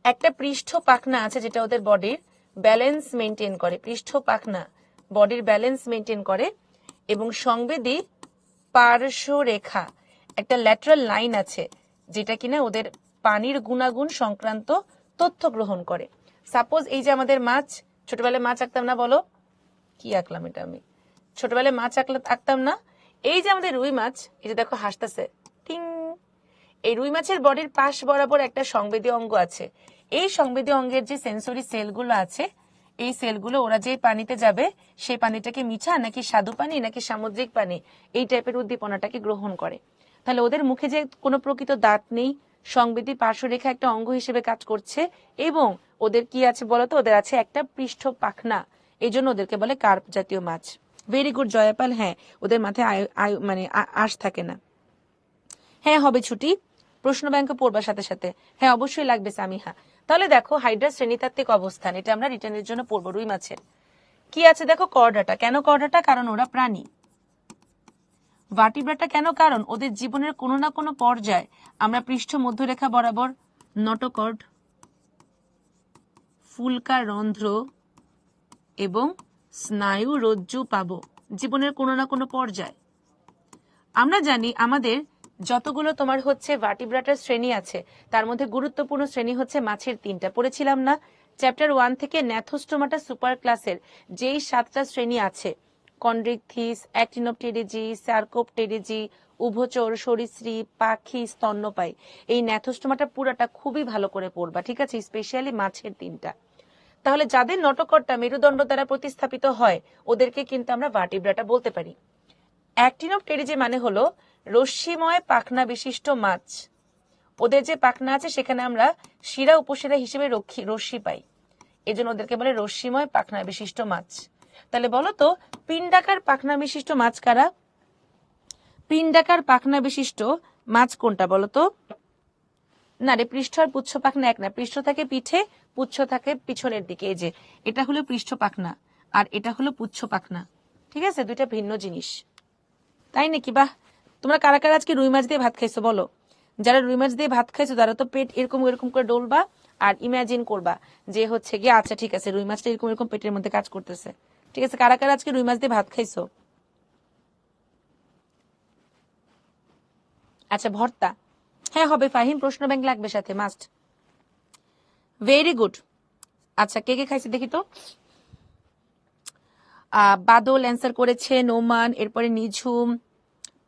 একটা পৃষ্ঠ পাখনা আছে যেটা ওদের বডির ব্যালেন্স মেনটেন করে, পৃষ্ঠ পাখনা বডির ব্যালেন্স মেনটেন করে, এবং সংবেদী পার্শ্বরেখা একটা ল্যাটারাল লাইন আছে যেটা কিনা ওদের পানির গুণাগুণ সংক্রান্ত তথ্য গ্রহণ করে। সাপোজ এই যে আমাদের মাছ ছোটবেলায় মাছ আঁকতাম না, বলো কি আঁকলাম এটা আমি? ছোটবেলায় মাছ আঁকতাম না? এই যে আমাদের রুই মাছ, এই যে দেখো হাসতেছে, টিং। এই রুই মাছের বডির পাশ বরাবর একটা সংবেদী অঙ্গ আছে। এই সংবেদী অঙ্গের যে সেন্সরি সেলগুলো আছে, এই সেলগুলো ওরা যে পানিতে যাবে, সেই পানিটাকে মিঠা নাকি স্বাদু পানি নাকি সামুদ্রিক পানি, এই টাইপের উদ্দীপনাটাকে গ্রহণ করে। তাহলে ওদের মুখে যে কোনো প্রকৃত দাঁত নেই, সংবেদী পার্শ্বরেখা একটা অঙ্গ হিসেবে কাজ করছে, এবং ওদের কি আছে বলতো, ওদের আছে একটা পৃষ্ঠ পাখনা। এই জন্য ওদেরকে বলে কার্প জাতীয় মাছ। Very good জয়াপাল। হ্যাঁ, ওদের মাথায় মানে আঁশ থাকে না। হ্যাঁ, হবে ছুটি, প্রশ্ন ব্যাংক পড়বার সাথে সাথে। হ্যাঁ, অবশ্যই লাগবে সামিহা। তাহলে দেখো হাইড্রা শ্রেণীতাত্ত্বিক অবস্থান, এটা আমরা রিটার্নের জন্য পড়বো। রুই মাছের কি আছে দেখো, করডাটা। কেন করডাটা? কারণ ওরা প্রাণী। ভার্টিব্রাটা কেন? কারণ ওদের জীবনের কোনো না কোনো পর্যায়ে আমরা পৃষ্ঠ মধ্যরেখা বরাবর নটোকর্ড, ফুলকা রন্ধ্র এবং স্নায়ু রজ্জু পাবো জীবনের কোনো না কোনো পর্যায়ে। আমরা জানি আমাদের যতগুলো তোমার হচ্ছে ভার্টিব্রাটার শ্রেণী আছে, তার মধ্যে গুরুত্বপূর্ণ শ্রেণী হচ্ছে মাছের 3টা। পড়েছিলাম না চ্যাপ্টার 1 থেকে? ন্যাথোস্টোমাটা সুপার ক্লাসের যেই 7টা শ্রেণী আছে, কন্ড্রিকথিস, অ্যাক্টিনোপটেরিজি, সার্কোপটেরিজি, উভচর, সরীসৃপ, পাখি, স্তন্যপায়ী, এই ন্যাথোস্টোমাটা পুরাটা খুবই ভালো করে পড়বা, ঠিক আছে? স্পেশালি মাছের 3টা। তাহলে যাদের নটোকর্ডটা মেরুদণ্ড দ্বারা প্রতিস্থাপিত হয়, ওদেরকে কিন্তু আমরা ভার্টিব্রাটা বলতে পারি। অ্যাক্টিনোপটেরিজি মানে হলো রশ্মিময় পাখনা বিশিষ্ট মাছ। ওদের যে পাখনা আছে সেখানে আমরা শিরা উপশিরা হিসেবে রশ্মি পাই, এই জন্য ওদেরকে বলে রশ্মিময় পাখনা বিশিষ্ট মাছ। তাহলে বলো তো, পিণ্ডাকার পাখনা বিশিষ্ট মাছ কারা? পিণ্ডাকার পাখনা বিশিষ্ট মাছ কোনটা বলো তো? না রে, পৃষ্ঠ আর পুচ্ছ পাখনা এক না। পৃষ্ঠ থাকে পিঠে, পুচ্ছ থাকে পিছনের দিকে। এই যে এটা হলো পৃষ্ঠ পাখনা আর এটা হলো পুচ্ছ পাখনা, ঠিক আছে? দুইটা ভিন্ন জিনিস। তাই নাকি? বাহ, তোমরা কারা কারা আজকে রুই মাছ দিয়ে ভাত খাইছো বলো? যারা রুই মাছ দিয়ে ভাত খাইছো তারা তো পেট এরকম এরকম করে ডলবা আর ইমাজিন করবা যে হচ্ছে গিয়ে আচ্ছা ঠিক আছে রুই মাছটা এরকম এরকম পেটের মধ্যে কাজ করতেছে। ঠিক আছে, কারা কারা আজকে রুই মাছ দিয়ে ভাত খাইছো? আচ্ছা, ভর্তা। হ্যাঁ হবে ফাহিম, প্রশ্ন ব্যাংক লাগবে সাথে, মাস্ট। Very good. আচ্ছা, কে কে খাইছে দেখি তো। বাদল অ্যান্সার করেছে, নোমান, এরপরে নিঝুম।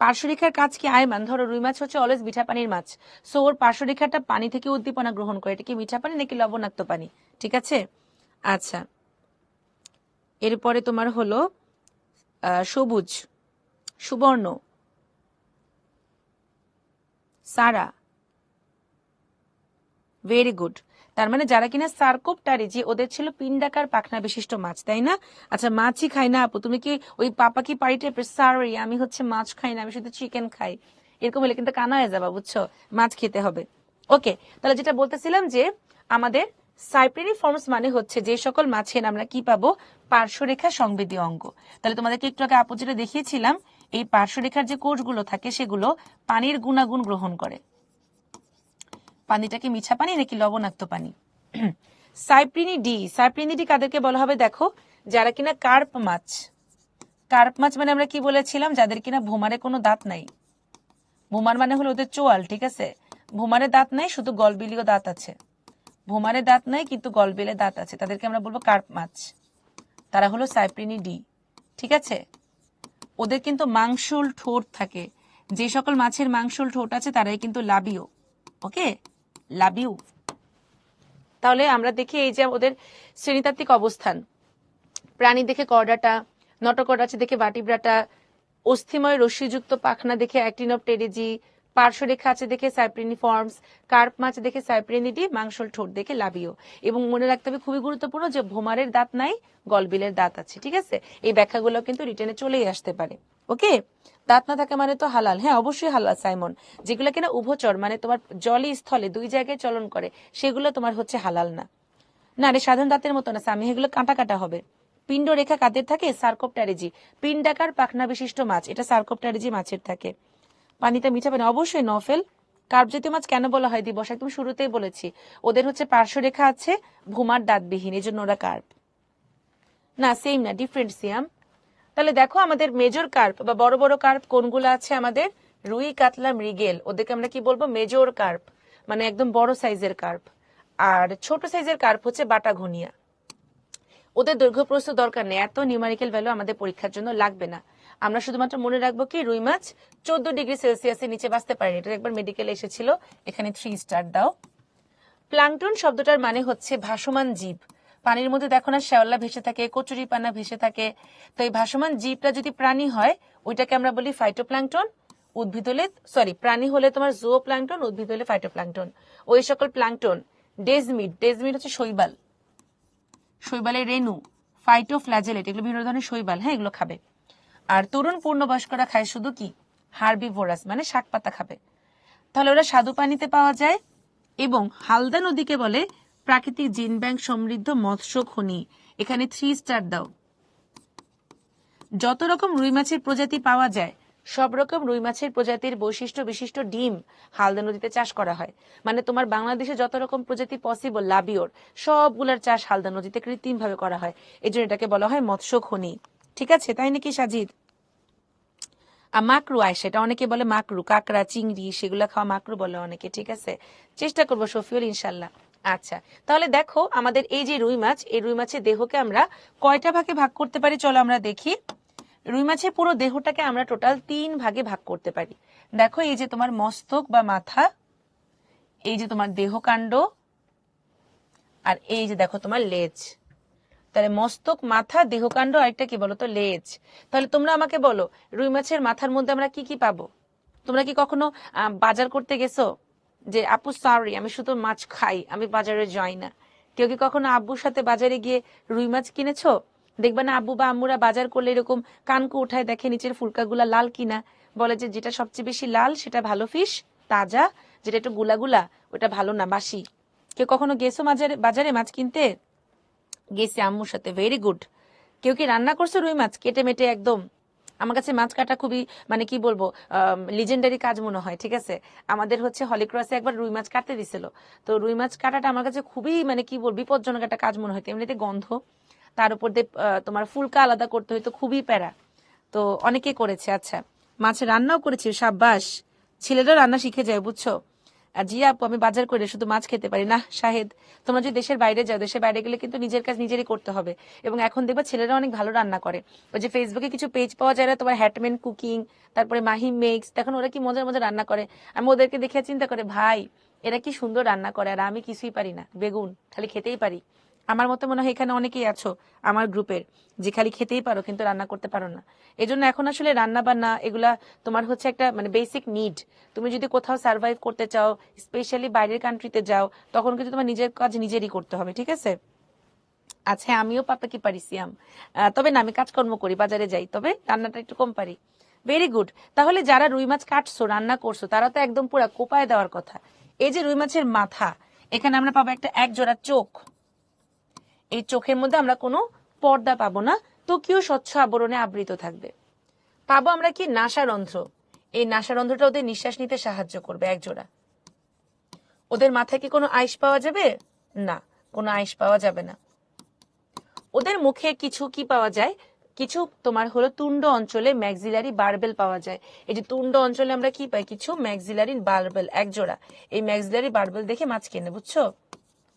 পার্শ্বরেখার কাজ কি আয়মান? ধরো রুই মাছ হচ্ছে অলওয়েজ মিঠা পানির মাছ, সো ওর পার্শ্বরেখাটা পানি থেকে উদ্দীপনা গ্রহণ করে। এটা কি মিঠা পানি নাকি লবণাক্ত পানি? ঠিক আছে, আচ্ছা। এরপরে তোমার হলো সবুজ, সুবর্ণ, সারা। Very good. তার মানে যারা কিনা সার্কোপটারিজি, ওদের ছিল পিণ্ডাকার পাখনা বিশিষ্ট মাছ, তাই না? আচ্ছা, মাছই খাই না আপু, তুমি কি ওই পাপা কি পারি টাইপের? সরি, আমি হচ্ছে মাছ খাই না, আমি শুধু চিকেন খাই, এরকম হলে কিন্তু কানা হয়ে যাবা, বুঝছো? মাছ খেতে হবে। ওকে, তাহলে যেটা বলতেছিলাম যে আমাদের সাইপ্রেনিফর্মস মানে হচ্ছে যে সকল মাছের আমরা কি পাবো, পার্শ্বরেখা সংবেদী অঙ্গ। তাহলে তোমাদেরকে একটু আগে আপু যেটা দেখিয়েছিলাম, এই পার্শ্বরেখার যে কোষগুলো থাকে সেগুলো পানির গুণাগুণ গ্রহণ করে। পানিটা কি মিঠা পানি নাকি লবণাক্ত পানি? সাইপ্রিনিডি, সাইপ্রিনিডি কাদেরকে বলা হবে দেখো, যারা কিনা কার্প মাছ। কার্প মাছ মানে আমরা কি বলেছিলাম, যাদের কিনা ভোমারে কোনো দাঁত নাই। ভোমার মানে হলো ওদের চোয়াল, ঠিক আছে? ভোমারে দাঁত নাই, শুধু গলবিলীয় দাঁত আছে। ভোমারে দাঁত নাই কিন্তু গলবিলে দাঁত আছে, তাদেরকে আমরা বলবো কার্প মাছ। তারা হলো সাইপ্রিনিডি, ঠিক আছে? ওদের কিন্তু মাংসল ঠোঁট থাকে। যে সকল মাছের মাংসল ঠোঁট আছে তারাই কিন্তু লাবিও। ওকে, লাবিউ। তাহলে আমরা দেখি এই যে ওদের শ্রেণীতাত্ত্বিক অবস্থান, প্রাণী দেখে করডাটা, নটোকর্ড আছে দেখে ভার্টিব্রাটা, অস্থিময় রশ্মিযুক্ত পাখনা দেখে অ্যাক্টিনোপটেরিজি, পার্শ্বরেখা আছে দেখে সাইপ্রিনিফর্মস, কার্প মাছ দেখে সাইপ্রিনিডি, মাংসল ঠোঁট দেখে লাবিও। এবং মনে রাখতে হবে খুবই গুরুত্বপূর্ণ যে ভোমারের দাঁত নাই, গলবিলের দাঁত আছে, ঠিক আছে? এই ব্যাখ্যাগুলো কিন্তু রিটেনে চলেই আসতে পারে। ওকে, দাঁত না থাকে মানে তো হালাল? হ্যাঁ অবশ্যই হালাল সাইমন। যেগুলো কিনা উভচর মানে তোমার জলে স্থলে দুই জায়গায় চলন করে, সেগুলো তোমার হচ্ছে হালাল না। না রে, সাধারণ দাঁতের মতো না সামি, এগুলো কাঁটা কাটা হবে। পিণ্ড রেখা কাদের থাকে? সার্কোপটারিজি, পিণ্ডাকার পাখনা বিশিষ্ট মাছ, এটা সার্কোপটারিজি মাছের থাকে। পানিটা মিঠা পানি, অবশ্যই নফেল। কার্প জাতীয় মাছ কেন বলা হয় দিবস, একদম শুরুতেই বলেছি, ওদের হচ্ছে পার্শ্বরেখা আছে, ভূমার দাঁতবিহীন, এই জন্য ওরা কার্প। না সেম না, ডিফারেন্ট সিয়াম। তাহলে দেখো আমাদের মেজর কার্প বা বড় বড় কার্প কোনগুলো আছে আমাদের? রুই, কাতলা, মৃগেল, ওদেরকে আমরা কি বলবো? মেজর কার্প, মানে একদম বড় সাইজের কার্প। আর ছোট সাইজের কার্প হচ্ছে বাটাঘনিয়া। ওদের দৈর্ঘ্য প্রস্থ দরকার নেই, এত নিউমারিক্যাল ভ্যালু আমাদের পরীক্ষার জন্য লাগবে না। আমরা শুধুমাত্র মনে রাখবো কি রুই মাছ 14°C নিচে বাঁচতে পারেনি, এটা একবার মেডিকেলে এসেছিল, এখানে 3 স্টার দাও। প্লাঙ্কটন শব্দটার মানে হচ্ছে ভাসমান জীব। পানির মধ্যে দেখো না শ্যাওলা ভেসে থাকে, কচুরিপানা ভেসে থাকে। তো এই ভাসমান জীবটা যদি প্রাণী হয় ওইটাকে আমরা বলি ফাইটোপ্লাঙ্কটন। উদ্ভিদ হলে প্রাণী হলে তোমার জুও প্লাঙ্কটন, উদ্ভিদ হলে ফাইটোপ্লাঙ্কটন। ওই সকল প্লাঙ্কটন ডেজমিড, ডেজমিড হচ্ছে শৈবাল, শৈবালের রেণু, ফাইটোফ্ল্যাজেলেট, এগুলো বিভিন্ন ধরনের শৈবাল, হ্যাঁ এগুলো খাবে। আর তরুণ পূর্ণবয়স্করা খায় শুধু কি হার্বিভোরাস, মানে শাক পাতা খাবে। তাহলে ওরা স্বাদু পানিতে পাওয়া যায়। এবং হালদা নদীকে বলে প্রাকৃতিক জিন ব্যাংক সমৃদ্ধ মৎস্য খনি, এখানে 3 স্টার দাও। যত রকম রুই মাছের প্রজাতি পাওয়া যায় সব রকম রুই মাছের প্রজাতির বৈশিষ্ট্য বিশিষ্ট ডিম হালদা নদীতে চাষ করা হয়। মানে তোমার বাংলাদেশে যত রকম প্রজাতি পসিবল লাবিওর সবগুলার চাষ হালদা নদীতে কৃত্রিম ভাবে করা হয়, এই জন্য এটাকে বলা হয় মৎস্য খনি। ঠিক আছে, তাই নাকি সাজিদ? আর মাকড়ু আয়, সেটা অনেকে বলে মাকড়ু, কাঁকড়া চিংড়ি সেগুলো খাওয়া মাকড়ু বলে অনেকে। ঠিক আছে, চেষ্টা করবো শফিউল ইনশাল্লাহ। আচ্ছা, তাহলে দেখো আমাদের এই যে রুই মাছ, এই রুই মাছের দেহকে আমরা কয়টা ভাগে ভাগ করতে পারি চলো আমরা দেখি। রুই মাছের পুরো দেহটাকে আমরা টোটাল 3 ভাগে ভাগ করতে পারি। দেখো এই যে তোমার মস্তক বা মাথা, এই যে তোমার দেহকাণ্ড, আর এই যে দেখো তোমার লেজ। তাহলে মস্তক, মাথা, দেহকাণ্ড, আরেকটা কি বলো তো লেজ। তাহলে তোমরা আমাকে বলো রুই মাছের মাথার মধ্যে আমরা কি কি পাবো? তোমরা কি কখনো বাজার করতে গেছো যে আপু সরি আমি শুধু মাছ খাই, আমি বাজারে যাই না? কেউ কি কখনো আব্বুর সাথে বাজারে গিয়ে রুই মাছ কিনেছো? দেখবা না আব্বু বা আম্মুরা বাজার করলে এরকম কানকু উঠায় দেখে নিচের ফুলকাগুলা লাল কিনা, বলে যে যেটা সবচেয়ে বেশি লাল সেটা ভালো ফিশ, তাজা, যেটা একটু গুলাগুলা ওটা ভালো না, বাসি। কেউ কখনো গেছো বাজারে মাছ কিনতে? গেছি আম্মুর সাথে, ভেরি গুড। কেউ কি রান্না করছো রুই মাছ কেটে মেটে একদম? আমার কাছে মাছ কাটা খুবই মানে কি বলবো লিজেন্ডারি কাজ মনে হয়। ঠিক আছে, আমাদের হচ্ছে হলিক্রসে একবার রুই মাছ কাটতে দিছিল। তো রুই মাছ কাটাটা আমার কাছে খুবই মানে কি বল বিপজ্জনক একটা কাজ মনে হতো, এমনিতে গন্ধ, তার উপর দিয়ে তোমার ফুলকা আলাদা করতে হইতো, খুবই প্যারা। তো অনেকে করেছে। আচ্ছা, মাছ রান্নাও করেছি, সাব্বাস, ছেলেরা রান্না শিখে যায় বুঝছো। আর জি আপু আমি বাজার করে শুধু মাছ খেতে পারি না। শাহেদ, তোমরা যদি দেশের বাইরে যাও, দেশের বাইরে গেলে কিন্তু নিজের কাজ নিজেরই করতে হবে। এবং এখন দেখবা ছেলেরা অনেক ভালো রান্না করে। ওই যে ফেসবুকে কিছু পেজ পাওয়া যায় না তোমার, হ্যাটম্যান কুকিং, তারপরে মাহিম মেক্স, দেখুন ওরা কি মজার মজার রান্না করে। আমি ওদেরকে দেখে চিন্তা করে ভাই এরা কি সুন্দর রান্না করে, আর আমি কিছুই পারি না, বেগুন খালি খেতেই পারি। আমার মতো মনে হয় এখানে অনেকেই আছো আমার গ্রুপের যে খালি খেতেই পারো কিন্তু রান্না করতে পারো না। এই জন্য এখন আসলে রান্না বান্না এগুলা তোমার হচ্ছে একটা মানে বেসিক নিড। তুমি যদি কোথাও সার্ভাইভ করতে চাও, স্পেশালি বাইরের কান্ট্রিতে যাও, তখন কিন্তু তোমার নিজের কাজ নিজেরই করতে হবে। ঠিক আছে, আচ্ছা আমিও পাপা কি পারি সিয়াম, তবে না আমি কাজকর্ম করি, বাজারে যাই, তবে রান্নাটা একটু কম পারি। Very good. তাহলে যারা রুই মাছ কাটছো রান্না করছো তারা তো একদম পুরো কোপায় দেওয়ার কথা। এই যে রুই মাছের মাথা, এখানে আমরা পাবো একটা এক জোড়া চোখ। এই চোখের মধ্যে আমরা কোনো পর্দা পাবো না, ত্বকীয় স্বচ্ছ আবরণে আবৃত থাকবে। পাবো আমরা কি নাসারন্ধ্র, এই নাসারন্ধ্রটা ওদের নিঃশ্বাস নিতে সাহায্য করবে এক জোড়া। ওদের মাথায় কি কোনো আইস পাওয়া যাবে? না, কোনো আইস পাওয়া যাবে না। ওদের মুখে কিছু কি পাওয়া যায়, কিছু তোমার হলো তুন্ড অঞ্চলে ম্যাক্সিলারি বারবেল পাওয়া যায়। এই যে তুন্ড অঞ্চলে আমরা কি পাই, কিছু ম্যাক্সিলারি বারবেল এক জোড়া। এই ম্যাক্সিলারি বারবেল দেখে মাছ কেনে বুঝছো,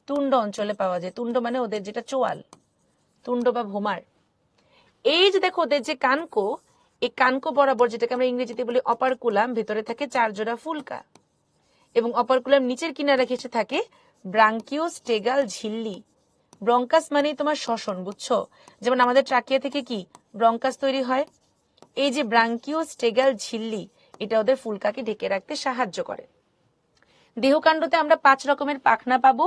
তুন্ড অঞ্চলে পাওয়া যায়। তুন্ড মানে ওদের যেটা চোয়াল, তুন্ড বা ভোমার। এই যে দেখো ওদের যে কানকো, এই কানকো বরাবর যেটাকে আমরা ইংরেজিতে বলি অপারকুলাম, ভেতরে থাকে 4 জোড়া ফুলকা। এবং অপারকুলাম নিচের কিনারা ঘেঁষে থাকে ব্রাঙ্কিওস্টেগাল ঝিল্লি। ব্রঙ্কাস মানে তোমার শ্বসন বুঝছো, যেমন আমাদের ট্রাকিয়া থেকে কি ব্রঙ্কাস তৈরি হয়। এই যে ব্রাঙ্কিওস্টেগাল ঝিল্লি, এটা ওদের ফুলকাকে ঢেকে রাখতে সাহায্য করে। দেহকাণ্ডতে আমরা 5 রকমের পাখনা পাবো,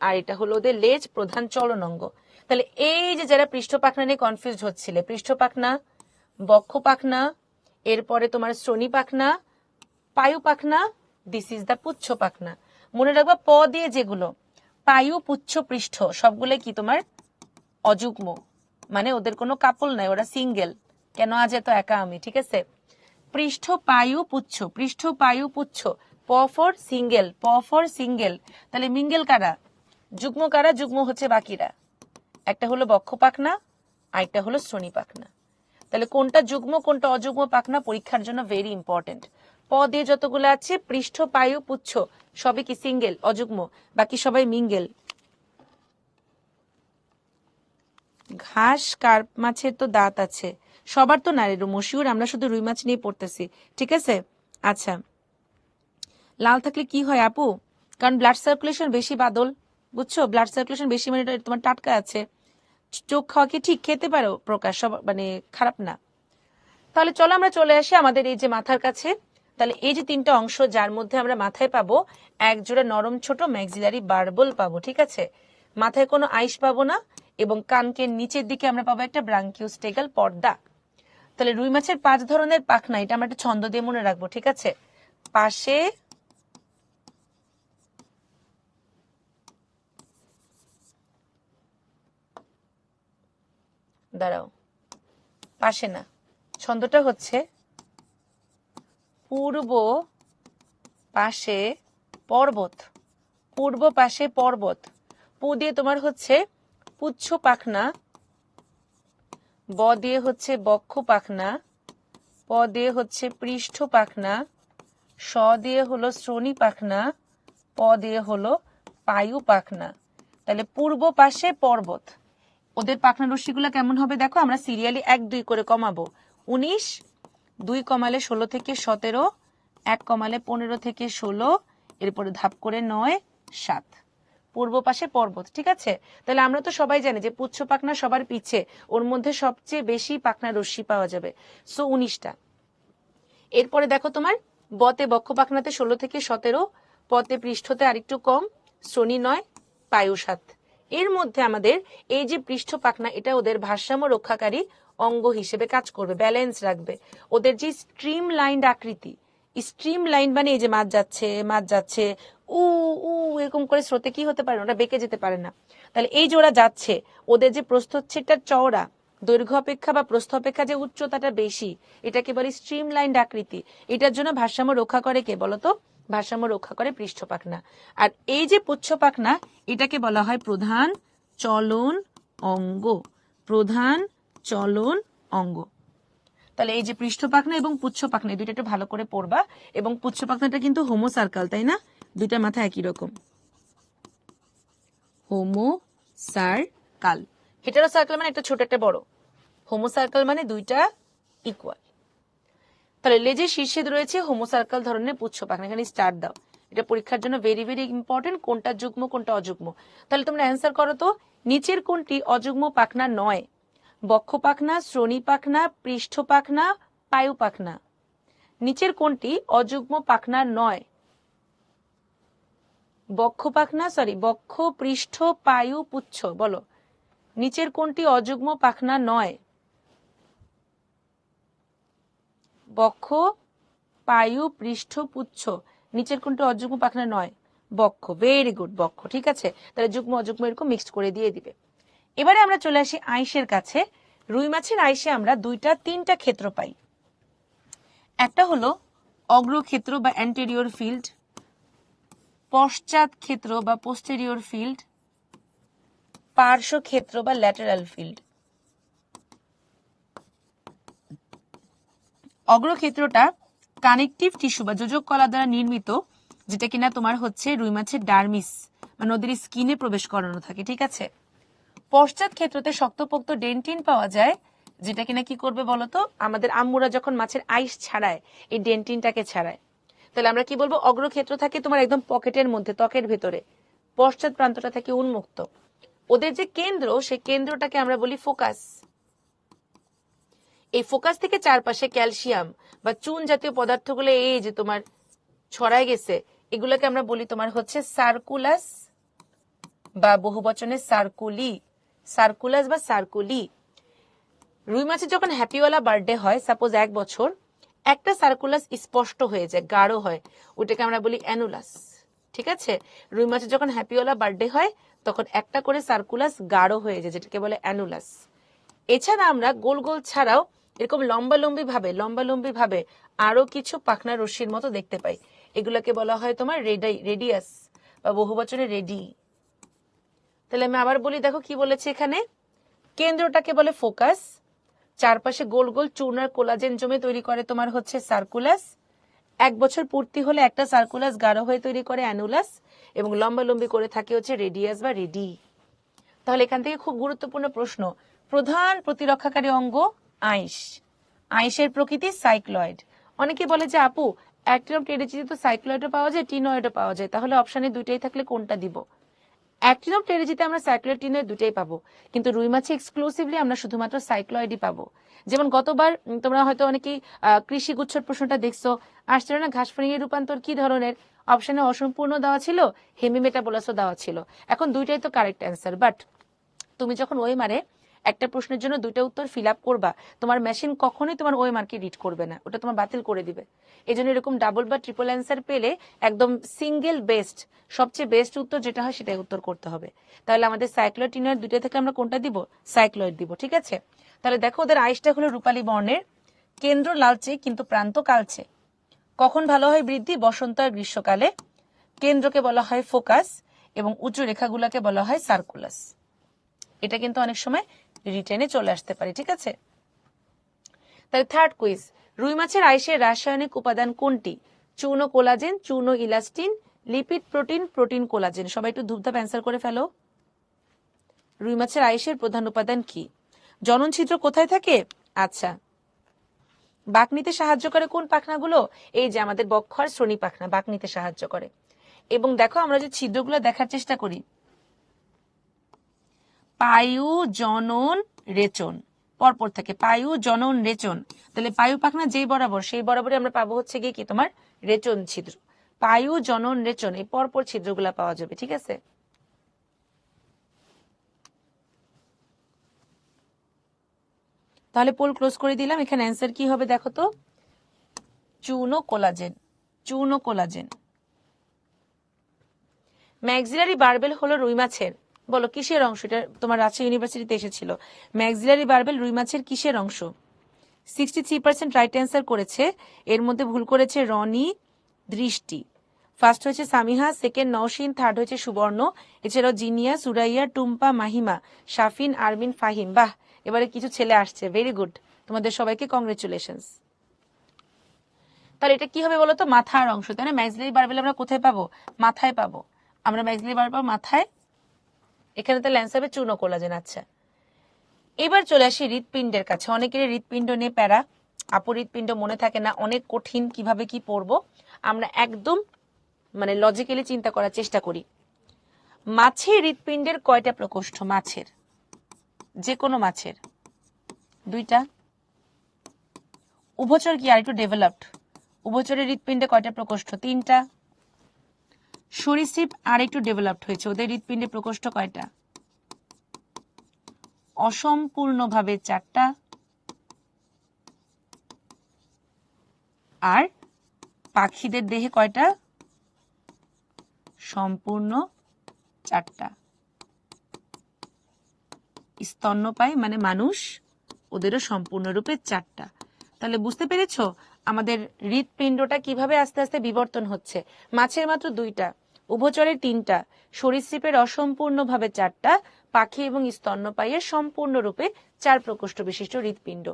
আর এটা হলো ওদের লেজ, প্রধান চলন অঙ্গ। তাহলে এই যে যারা পৃষ্ঠ পাখনা নিয়ে কনফিউজ হচ্ছিলে, পৃষ্ঠ পাখনা, বক্ষ পাখনা, এরপরে তোমার শ্রোণী পাখনা, পায়ু পাখনা, দিস ইজ দা পুচ্ছ পাখনা। মনে রাখবা প দিয়ে যেগুলো পায়ু, পুচ্ছ, পৃষ্ঠ সবগুলো কি তোমার অযুগ্ম, মানে ওদের কোনো কাপল নাই, ওরা সিঙ্গেল। কেন আজ এত একা আমি? ঠিক আছে, পৃষ্ঠ পায়ু পুচ্ছ, পৃষ্ঠ পায়ু পুচ্ছ, প ফর সিঙ্গেল, প ফর সিঙ্গেল। তাহলে মিঙ্গেল কারা, যুগ্ম কারা, যুগ্ম হচ্ছে বাকিরা। একটা হলো বক্ষ পাখনা, আরেকটা হলো শ্রোণী পাখনা। তাহলে কোনটা যুগ্ম কোনটা অযুগ্ম পাখনা পরীক্ষার জন্য ভেরি ইম্পর্টেন্ট। প দিয়ে যতগুলো আছে পৃষ্ঠ পায়ু পুচ্ছ সবই কি সিঙ্গেল, অযুগ্ম, বাকি সবাই মিঙ্গেল। ঘাস কার্প মাছের তো দাঁত আছে, সবার তো না রে মশিউর, আমরা শুধু রুই মাছ নিয়ে পড়তেছি, ঠিক আছে। আচ্ছা, লাল থাকলে কি হয় আপু? কারণ ব্লাড সার্কুলেশন বেশি বাদল, বুঝছো, ব্লাড সার্কুলেশন বেশি মানে এটা তোমার টাটকা আছে। চোখ খাওয়া কি ঠিক, খেতে পারো প্রকাশ, সব মানে খারাপ না। তাহলে চলো আমরা চলে আসি আমাদের এই যে মাথার কাছে। তাহলে এই যে তিনটা অংশ যার মধ্যে আমরা মাথায় পাবো এক জোড়া নরম ছোট ম্যাক্সিলারি বার্বল পাবো, ঠিক আছে। মাথায় কোনো আইস পাবো না, এবং কানকের নিচের দিকে আমরা পাবো একটা ব্রাঙ্কিওস্টেগাল পর্দা। তাহলে রুই মাছের 5 ধরনের পাখনা, এটা আমরা একটা ছন্দ দিয়ে মনে রাখবো, ঠিক আছে। পাশে, দাঁড়াও, পাশে না, ছন্দটা হচ্ছে পূর্ব পাশে পর্বত, পূর্ব পাশে পর্বত। পু দিয়ে তোমার হচ্ছে পুচ্ছ পাখনা, ব দিয়ে হচ্ছে বক্ষ পাখনা, প দিয়ে হচ্ছে পৃষ্ঠ পাখনা, স দিয়ে হলো শ্রোণী পাখনা, প দিয়ে হলো পায়ু পাখনা। তাহলে পূর্ব পাশে পর্বত, ওদের পাখনা রশ্মিগুলো কেমন হবে দেখো, আমরা সিরিয়ালি 1 2 করে কমাবো। 19, 2 কমালে 16 থেকে 17, 1 কমালে 15 থেকে 16, এরপরে ধাপ করে 9 7, পূর্ব পাশে পর্বত, ঠিক আছে। তাহলে আমরা তো সবাই জানি যে পুচ্ছ পাখনা সবার পিছে, ওর মধ্যে সবচেয়ে বেশি পাখনা রশ্মি পাওয়া যাবে, সো 19টা। এরপরে দেখো তোমার বতে বক্ষ পাখনাতে 16 থেকে 17, পতে পৃষ্ঠতে আরেকটু কম, শ্রোণী 9, পায়ু 7। এর মধ্যে আমাদের এই যে পৃষ্ঠ পাখনা, এটা ওদের ভারসাম্য রক্ষাকারী অঙ্গ হিসেবে কাজ করবে, ব্যালেন্স রাখবে। ওদের যে স্ট্রিম লাইন আকৃতি, স্ট্রিম লাইন মানে এই যে মাছ যাচ্ছে মাছ যাচ্ছে উ উ এরকম করে স্রোতে কি হতে পারে, ওটা বেঁকে যেতে পারে না। তাহলে এই যে ওরা যাচ্ছে, ওদের যে প্রস্থচ্ছেদটা চওড়া, দৈর্ঘ্য অপেক্ষা বা প্রস্থ অপেক্ষা যে উচ্চতাটা বেশি, এটাকে বলে স্ট্রিম লাইন আকৃতি। এটার জন্য ভারসাম্য রক্ষা করে কে বলতো? ভারসাম্য রক্ষা করে পৃষ্ঠ পাখনা। আর এই যে পুচ্ছ পাখনা, এটাকে বলা হয় প্রধান চলন অঙ্গ, প্রধান চলন অঙ্গ। তাহলে এই যে পৃষ্ঠ পাখনা এবং পুচ্ছ পাখনা, দুইটা একটু ভালো করে পড়বা। এবং পুচ্ছ পাখনাটা কিন্তু হোমো সার্কাল, তাই না? দুইটা মাথা একই রকম, হোমো সার্কাল। হেটারো সার্কেল মানে একটা ছোট একটা বড়, হোমো সার্কেল মানে দুইটা ইকুয়াল। তাহলে লেজের শীর্ষে রয়েছে হোমো সার্কেল ধরনের পুচ্ছ পাখনা, এখানে স্টার দাও, এটা পরীক্ষার জন্য ভেরি ভেরি ইম্পর্টেন্ট, কোনটা যুগ্ম কোনটা অযুগ্ম। তাহলে তোমরা অ্যান্সার করো তো, নিচের কোনটি অযুগ্ম পাখনা নয়? বক্ষ পাখনা, শ্রোণী পাখনা, পৃষ্ঠ পাখনা, পায়ু পাখনা। নিচের কোনটি অযুগ্ম পাখনা নয়? বক্ষ পাখনা, সরি বক্ষ, পৃষ্ঠ, পায়ু, পুচ্ছ, বলো নিচের কোনটি অযুগ্ম পাখনা নয়? বক্ষ, পায়ু, পৃষ্ঠ, পুচ্ছ, নিচের কোনটি অযুগ্ম পাখনা নয়? বক্ষ, ভেরি গুড, বক্ষ, ঠিক আছে। তাহলে যুগ্ম অযুগ্ম এরকম মিক্সড করে দিয়ে দিবে। এবারে আমরা চলে আসি আইসের কাছে। রুই মাছের আইসে আমরা 2-3টা ক্ষেত্র পাই। একটা হলো অগ্রক্ষেত্র বা অ্যান্টেরিয়র ফিল্ড, পশ্চাৎ ক্ষেত্র বা পোস্টেরিয়র ফিল্ড, পার্শ্ব ক্ষেত্র বা ল্যাটারাল ফিল্ড। অগ্রক্ষেত্রটা কানেকটিভ টিস্যু বা যোজক কলা দ্বারা নির্মিত, যেটা কিনা তোমার হচ্ছে রুই মাছের ডার্মিস বা নদীর স্কিনে প্রবেশ করানো থাকে, ঠিক আছে। পশ্চাৎ ক্ষেত্রতে শক্তপোক্ত ডেন্টিন পাওয়া যায়, যেটা কিনা কি করবে বলতো, আমাদের আম্মুরা যখন মাছের আইস ছাড়ায় এই ডেন্টিনটাকে ছাড়ায়। তাহলে আমরা কি বলবো, অগ্রক্ষেত্র থাকে তোমার একদম পকেটের মধ্যে, ত্বকের ভেতরে, পশ্চাৎ প্রান্তটা থাকে উন্মুক্ত। ওদের যে কেন্দ্র, সেই কেন্দ্রটাকে আমরা বলি ফোকাস। এই ফোকাস থেকে চারপাশে ক্যালসিয়াম বা চুন জাতীয় পদার্থগুলো এই যে তোমার ছড়ায় গেছে, এগুলোকে আমরা বলি তোমার হচ্ছে সার্কুলাস বা বহুবচনে সার্কুলি, সার্কুলাস বা সার্কুলি। রুই মাছের যখন হ্যাপিওয়ালা বার্থডে হয়, সাপোজ 1 বছর, একটা সার্কুলাস স্পষ্ট হয়ে যায়, গাঢ় হয়, ওটাকে আমরা বলি অ্যানুলাস, ঠিক আছে। রুই মাছের যখন হ্যাপিওয়ালা বার্থডে হয়, তখন একটা করে সার্কুলাস গাঢ় হয়ে যায়, যেটাকে বলে অ্যানুলাস। এছাড়া আমরা গোল গোল ছাড়াও এরকম লম্বালম্বি ভাবে আরো কিছু পাখনা রশ্মির মতো দেখতে পাই, এগুলোকে বলা হয় তোমার রেডিয়াস বা বহুবচনে রেডি। তাহলে আমি আবার বলি, দেখো কি বলেছে এখানে, কেন্দ্রটাকে বলে ফোকাস, চারপাশে গোল গোল চূর্ণ আর কোলাজেন জমে তৈরি করে তোমার হচ্ছে সার্কুলাস, 1 বছর পূর্তি হলে একটা সার্কুলাস গাঢ় হয়ে তৈরি করে অ্যানুলাস, এবং লম্বালম্বি করে থাকে হচ্ছে রেডিয়াস বা রেডি। তাহলে এখান থেকে খুব গুরুত্বপূর্ণ প্রশ্ন, প্রধান প্রতিরক্ষাকারী অঙ্গ আইস। আইসের প্রকৃতি সাইক্লয়েড। অনেকে বলে যে আপু অ্যাক্টিনম টেরিজিতে তো সাইক্লয়েডও পাওয়া যায়, টিনয়েডও পাওয়া যায়, তাহলে অপশনে দুইটাই থাকলে কোনটা দিব? অ্যাক্টিনম টেরিজিতে আমরা সাইক্লয়েড টিনয়েড দুটাই পাবো, কিন্তু রুই মাছে এক্সক্লুসিভলি আমরা শুধুমাত্র সাইক্লয়েডই পাবো। যেমন গতবার তোমরা হয়তো অনেকেই কৃষি গুচ্ছর প্রশ্নটা দেখছো, আসছিল না ঘাসফড়িং এর রূপান্তর কি ধরনের? অপশনে অসম্পূর্ণ দেওয়া ছিল, হেমিমেটাবোলাসও দেওয়া ছিল। এখন দুইটাই তো কারেক্ট অ্যান্সার, বাট তুমি যখন ওএমআরে একটা প্রশ্নের জন্য দুইটা উত্তর ফিল আপ করবা, তোমার মেশিন কখনোই তোমার ওএমআরকে রিড করবে না, ওটা তোমার বাতিল করে দিবে। এই জন্য এরকম ডাবল বা ট্রিপল অ্যান্সার পেলে একদম সিঙ্গেল বেস্ট, সবচেয়ে বেস্ট উত্তর যেটা হয় সেটাই উত্তর করতে হবে। তাহলে আমাদের সাইক্লয়েড টিনয়েড দুইটা থেকে আমরা কোনটা দিব? সাইক্লয়েড দিব, ঠিক আছে? তাহলে দেখো ওদের আইসটা হলো রূপালী বর্ণের, কেন্দ্র লালচে কিন্তু প্রান্ত কালচে। কখন ভালো হয় বৃদ্ধি? বসন্ত আর গ্রীষ্মকালে। কেন্দ্রকে বলা হয় ফোকাস এবং উঁচু রেখাগুলোকে বলা হয় সার্কুলাস। এটা কিন্তু অনেক সময় রিটেনে চলে আসতে পারে, ঠিক আছে? তাহলে থার্ড কুইজ, রুই মাছের আইসের রাসায়নিক উপাদান কোনটি? চূর্ণ কোলাজেন, চূর্ণ elastin, lipid protein, protein collagen. সবাই একটু ধূপধাপ অ্যান্সার করে ফেলো। রুই মাছের আইসের প্রধান উপাদান কি? জনন ছিদ্র কোথায় থাকে? আচ্ছা, বাঁক নিতে সাহায্য করে কোন পাখনাগুলো? এই যে আমাদের বক্ষ আর শ্রোণী পাখনা বাঁক নিতে সাহায্য করে। এবং দেখো আমরা যে ছিদ্রগুলো দেখার চেষ্টা করি, পায়ু, জনন, রেচন, পরপর থাকে পায়ু, জনন, রেচন। তাহলে পায়ু পাখনা যেই বরাবর সেই বরাবরই আমরা পাবো হচ্ছে গিয়ে কি তোমার রেচন ছিদ্র। পায়ু, জনন, রেচন এই পরপর ছিদ্রগুলা পাওয়া যাবে, ঠিক আছে? তাহলে পোল ক্লোজ করে দিলাম। এখানে অ্যান্সার কি হবে দেখো তো? চূর্ণ কোলাজেন, চূর্ণ কোলাজেন। ম্যাক্সিলারি বার্বেল হলো রুই মাছের, বলো কিসের অংশ? এটা তোমার রাজশাহী ইউনিভার্সিটিতে এসেছিল। ম্যাক্সিলারি বার্বেল রুই মাছের কিসের অংশ? 63% রাইট অ্যান্সার করেছে। এর মধ্যে ভুল করেছে রনি, দৃষ্টি। ফার্স্ট হয়েছে সামিহা, সেকেন্ড নওশিন, থার্ড হয়েছে সুবর্ণ, এছাড়াও জিনিয়া, সুরাইয়া, টুম্পা, মাহিমা, শাফিন, আরমিন, ফাহিম। বাহ, এবারে কিছু ছেলে আসছে, ভেরি গুড, তোমাদের সবাইকে কংগ্রেচুলেশনস। তাহলে এটা কি হবে বলতো? মাথার অংশ, তাই না? ম্যাক্সিলারি বার্বেল আমরা কোথায় পাবো? মাথায় পাবো। আমরা ম্যাক্সিলারি বার্বেল পাবো মাথায়। এখানে তাহলে অ্যান্সার হবে চূর্ণ কোলাজেন। আচ্ছা, এবার চলে আসি হৃৎপিণ্ডের কাছে। অনেকের হৃৎপিণ্ড নিয়ে প্যারা, আপু হৃৎপিণ্ড মনে থাকে না, অনেক কঠিন, কিভাবে কি পড়বো? আমরা একদম মানে লজিক্যালি চিন্তা করার চেষ্টা করি। মাছের হৃৎপিণ্ডের কয়টা প্রকোষ্ঠ? মাছের, যে কোনো মাছের দুইটা। উভচর কি আর একটু ডেভেলপড? উভচরের হৃৎপিণ্ডে কয়টা প্রকোষ্ঠ? তিনটা। সরীসৃপ আর একটু ডেভেলপড হয়েছে, ওদের হৃৎপিণ্ডে প্রকোষ্ঠ কয়টা? অসম্পূর্ণভাবে চারটা। আর পাখিদের দেহে কয়টা? সম্পূর্ণ চারটা। স্তন্যপায়ী মানে মানুষ, ওদেরও সম্পূর্ণরূপে চারটা। তাহলে বুঝতে পেরেছো আমাদের হৃৎপিণ্ডটা কিভাবে আস্তে আস্তে বিবর্তন হচ্ছে। মাছের মাত্র দুইটা, উভচরের তিনটা, সরীসৃপের অসম্পূর্ণভাবে চারটা, পাখি এবং স্তন্যপায়ীর সম্পূর্ণরূপে চার প্রকোষ্ঠ বিশিষ্ট হৃৎপিণ্ড।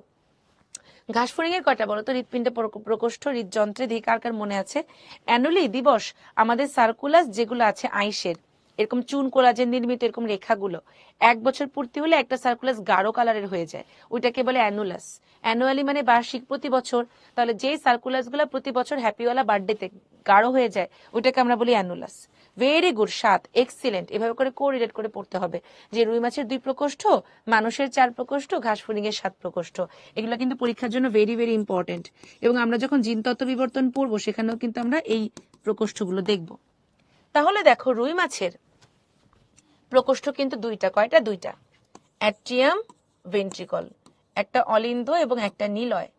ঘাসফড়িং এর কয়টা বলতো হৃৎপিণ্ডে প্রকোষ্ঠ? হৃদযন্ত্রে দিয়ে কার কার মনে আছে? অ্যানুলি, দিবস, আমাদের সার্কুলাস যেগুলো আছে আইসের, এরকম চুন কোলাজেন নির্মিত এরকম রেখাগুলো 1 বছর পূর্তি হলে একটা সার্কুলাস গাঢ় কালারের হয়ে যায়, ওইটাকে বলে অ্যানুলাস। অ্যানুয়ালি মানে বার্ষিক, প্রতি বছর। তাহলে যেই সার্কুলাস গুলো প্রতি বছর হ্যাপিওয়ালা বার্থডেতে গাঢ় হয়ে যায় ওইটাকে আমরা বলি অ্যানুলাস। Very good, 7, excellent. এভাবে করে কোরিলেট করে পড়তে হবে যে রুই মাছের 2 প্রকোষ্ঠ, মানুষের 4 প্রকোষ্ঠ, ঘাসফড়িং এর 7 প্রকোষ্ঠ। এগুলো কিন্তু পরীক্ষার জন্য ভেরি ভেরি ইম্পর্টেন্ট। এবং আমরা যখন জিনতত্ত্ব বিবর্তন পড়বো সেখানেও কিন্তু আমরা এই প্রকোষ্ঠগুলো দেখব। তাহলে দেখো রুই মাছের প্রকোষ্ঠ কিন্তু দুইটা। কয়টা? দুইটা। অ্যাট্রিয়াম, ভেন্ট্রিকল, একটা অলিন্দ এবং একটা নিলয়।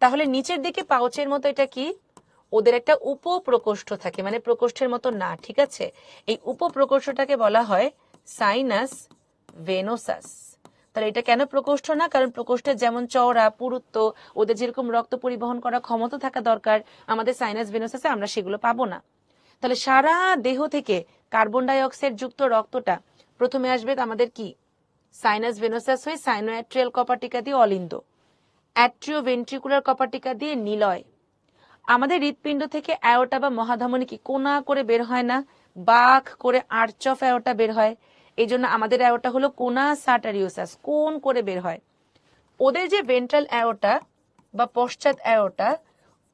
তাহলে নিচের দিকে পাউচের মতো এটা কি? ওদের একটা উপপ্রকোষ্ঠ থাকে, মানে প্রকোষ্ঠের মতো না, ঠিক আছে? এই উপপ্রকোষ্ঠটাকে বলা হয় সাইনাস ভেনোসাস। তাহলে এটা কেন প্রকোষ্ঠ না? কারণ প্রকোষ্ঠের যেমন চওড়া, পুরুত্ব, ওদের যেরকম রক্ত পরিবহন করার ক্ষমতা থাকা দরকার, আমাদের সাইনাস ভেনোসাসে আমরা সেগুলো পাবো না। তাহলে সারা দেহ থেকে কার্বন ডাই অক্সাইড যুক্ত রক্তটা প্রথমে আসবে আমাদের কি? সাইনাস ভেনোসাস হয়ে সাইনোঅ্যাট্রিয়াল কপাটিকা দিয়ে অলিন্দ, অ্যাট্রিও ভেন্ট্রিকুলার কপাটিকা দিয়ে নিলয়। আমাদের হৃৎপিণ্ড থেকে অ্যাওর্টা বা মহাধমনী কি কোনা করে বের হয় না? বাঁক করে আর্চ অফ অ্যাওর্টা বের হয়। এই জন্য আমাদের অ্যাওটা হলো কোনা সাটারিওসাস, কোন করে বের হয়। ওদের যে ভেন্ট্রাল অ্যাওটা বা পশ্চাৎ অ্যাওটা,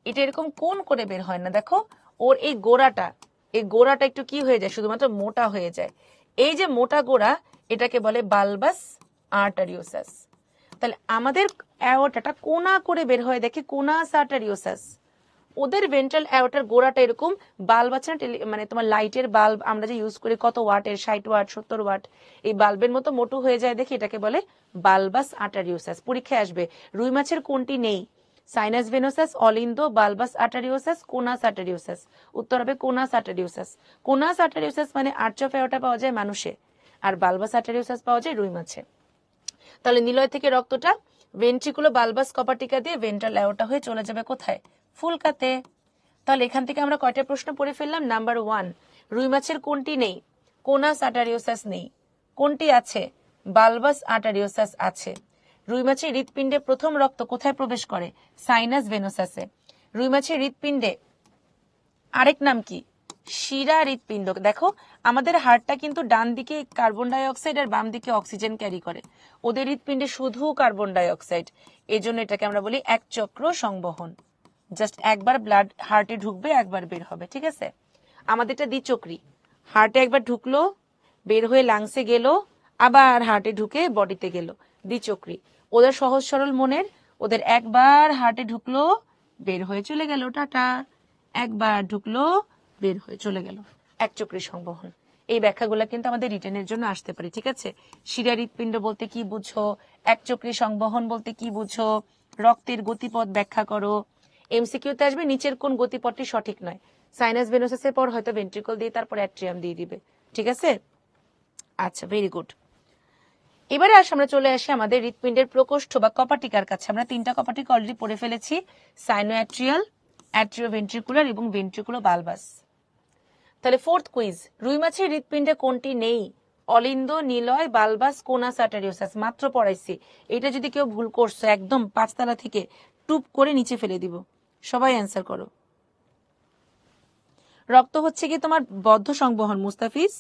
এটা এরকম কোন করে বের হয় না, দেখো ওর এই গোড়াটা একটু কি হয়ে যায়, শুধুমাত্র মোটা হয়ে যায়। এই যে মোটা গোড়া, এটাকে বলে বালবাস আর্টারিওসাস। তাহলে আমাদের অ্যাওটাটা কোনা করে বের হয়, দেখে কোনাস আর্টারিওসাস। ওদের ভেন্ট্রাল অ্যাওটার গোড়াটা এরকম বাল্ব আছে না, মানে তোমার লাইটের বাল্ব আমরা যে ইউজ করি কত ওয়াটের, 60 ওয়াট 70 ওয়াট, এই বাল্বের মতো মোটু হয়ে যায় দেখি, এটাকে বলে বালবাস আর্টারিওসাস। পরীক্ষায় আসবে রুই মাছের কোনটি নেই, সাইনাস ভেনোসাস, অলিন্দো, বালবাস আর্টারিওসাস, কোনাস আর্টারিওসাস। উত্তর হবে কোনাস আর্টারিওসাস। কোনাস আর্টারিওসাস মানে আর্চ অফ অ্যাওটা পাওয়া যায় মানুষে, আর বালবাস আর্টারিওসাস পাওয়া যায় রুই মাছে। তাহলে নিলয় থেকে রক্তটা ভেন্ট্রিকুলো বালবাস কপাটিকা দিয়ে ভেন্ট্রাল অ্যাওটা হয়ে চলে যাবে কোথায়, ফুলকাতে। তাহলে এখান থেকে আমরা কয়টা প্রশ্ন পড়ে ফেললাম। নাম্বার 1, রুই মাছের কোনটি নেই, কোনাস আর্টারিওসাস নেই। কোনটি আছে, বালবাস আর্টারিওসাস আছে। রুই মাছের হৃৎপিণ্ডে প্রথম রক্ত কোথায় প্রবেশ করে, সাইনাস ভেনোসাসে। রুই মাছের হৃৎপিণ্ডে আরেক নাম কি, শিরা হৃৎপিণ্ড। দেখো আমাদের হার্টটা কিন্তু ডান দিকে কার্বন ডাই অক্সাইড আর বাম দিকে অক্সিজেন ক্যারি করে, ওদের হৃৎপিণ্ডে শুধু কার্বন ডাই অক্সাইড। এই জন্য এটাকে আমরা বলি এক চক্র সংবহন। জাস্ট একবার ব্লাড হার্টে ঢুকবে, একবার বের হবে, ঠিক আছে। আমাদেরটা দ্বিচক্রী, হার্টে একবার ঢুকলো, বের হয়ে লাংসে গেল, আবার হার্টে ঢুকে বডিতে গেল, দ্বিচক্রী। ওদের সহজ সরল মনের, ওদের একবার হার্টে ঢুকলো, বের হয়ে চলে গেল, টাটা। একবার ঢুকলো, বের হয়ে চলে গেল, একচক্রী সংবহন। এই ব্যাখ্যাগুলো কিন্তু আমাদের রিটেনের জন্য আসতে পারে, ঠিক আছে। শিরা হৃৎপিণ্ড বলতে কি বুঝো, একচক্রী সংবহন বলতে কি বুঝো, রক্তের গতিপথ ব্যাখ্যা করো। এমসিকিউতে আসবে নিচের কোন গতিপথটি সঠিক নয়, সাইনাস ভেনোসাসের পর হয়তো ভেন্ট্রিকল দিয়ে তারপর অ্যাট্রিয়াম দিয়ে দিবে, ঠিক আছে। আচ্ছা, ভেরি গুড। এবারে আমরা চলে আসি আমাদের হৃৎপিণ্ডের প্রকোষ্ঠ বা কপাটিকার কাছে। আমরা 3টা কপাটিকা অলরেডি পড়ে ফেলেছি, সাইনোঅ্যাট্রিয়াল, অ্যাট্রিওভেন্ট্রিকুলার এবং ভেন্ট্রিকুলো বালবাস। তাহলে 4th কুইজ, রুই মাছের হৃৎপিণ্ডে কোনটি নেই, অলিন্দো, নিলয়, বালবাস, কোনাস আর্টারিওসাস। মাত্র পড়াইছি, এটা যদি কেউ ভুল করছো একদম 5তলা থেকে টুপ করে নিচে ফেলে দিব। সবাই অ্যান্সার করো। রক্ত হচ্ছে কি তোমার বদ্ধ সংবহন, মুস্তাফিজ?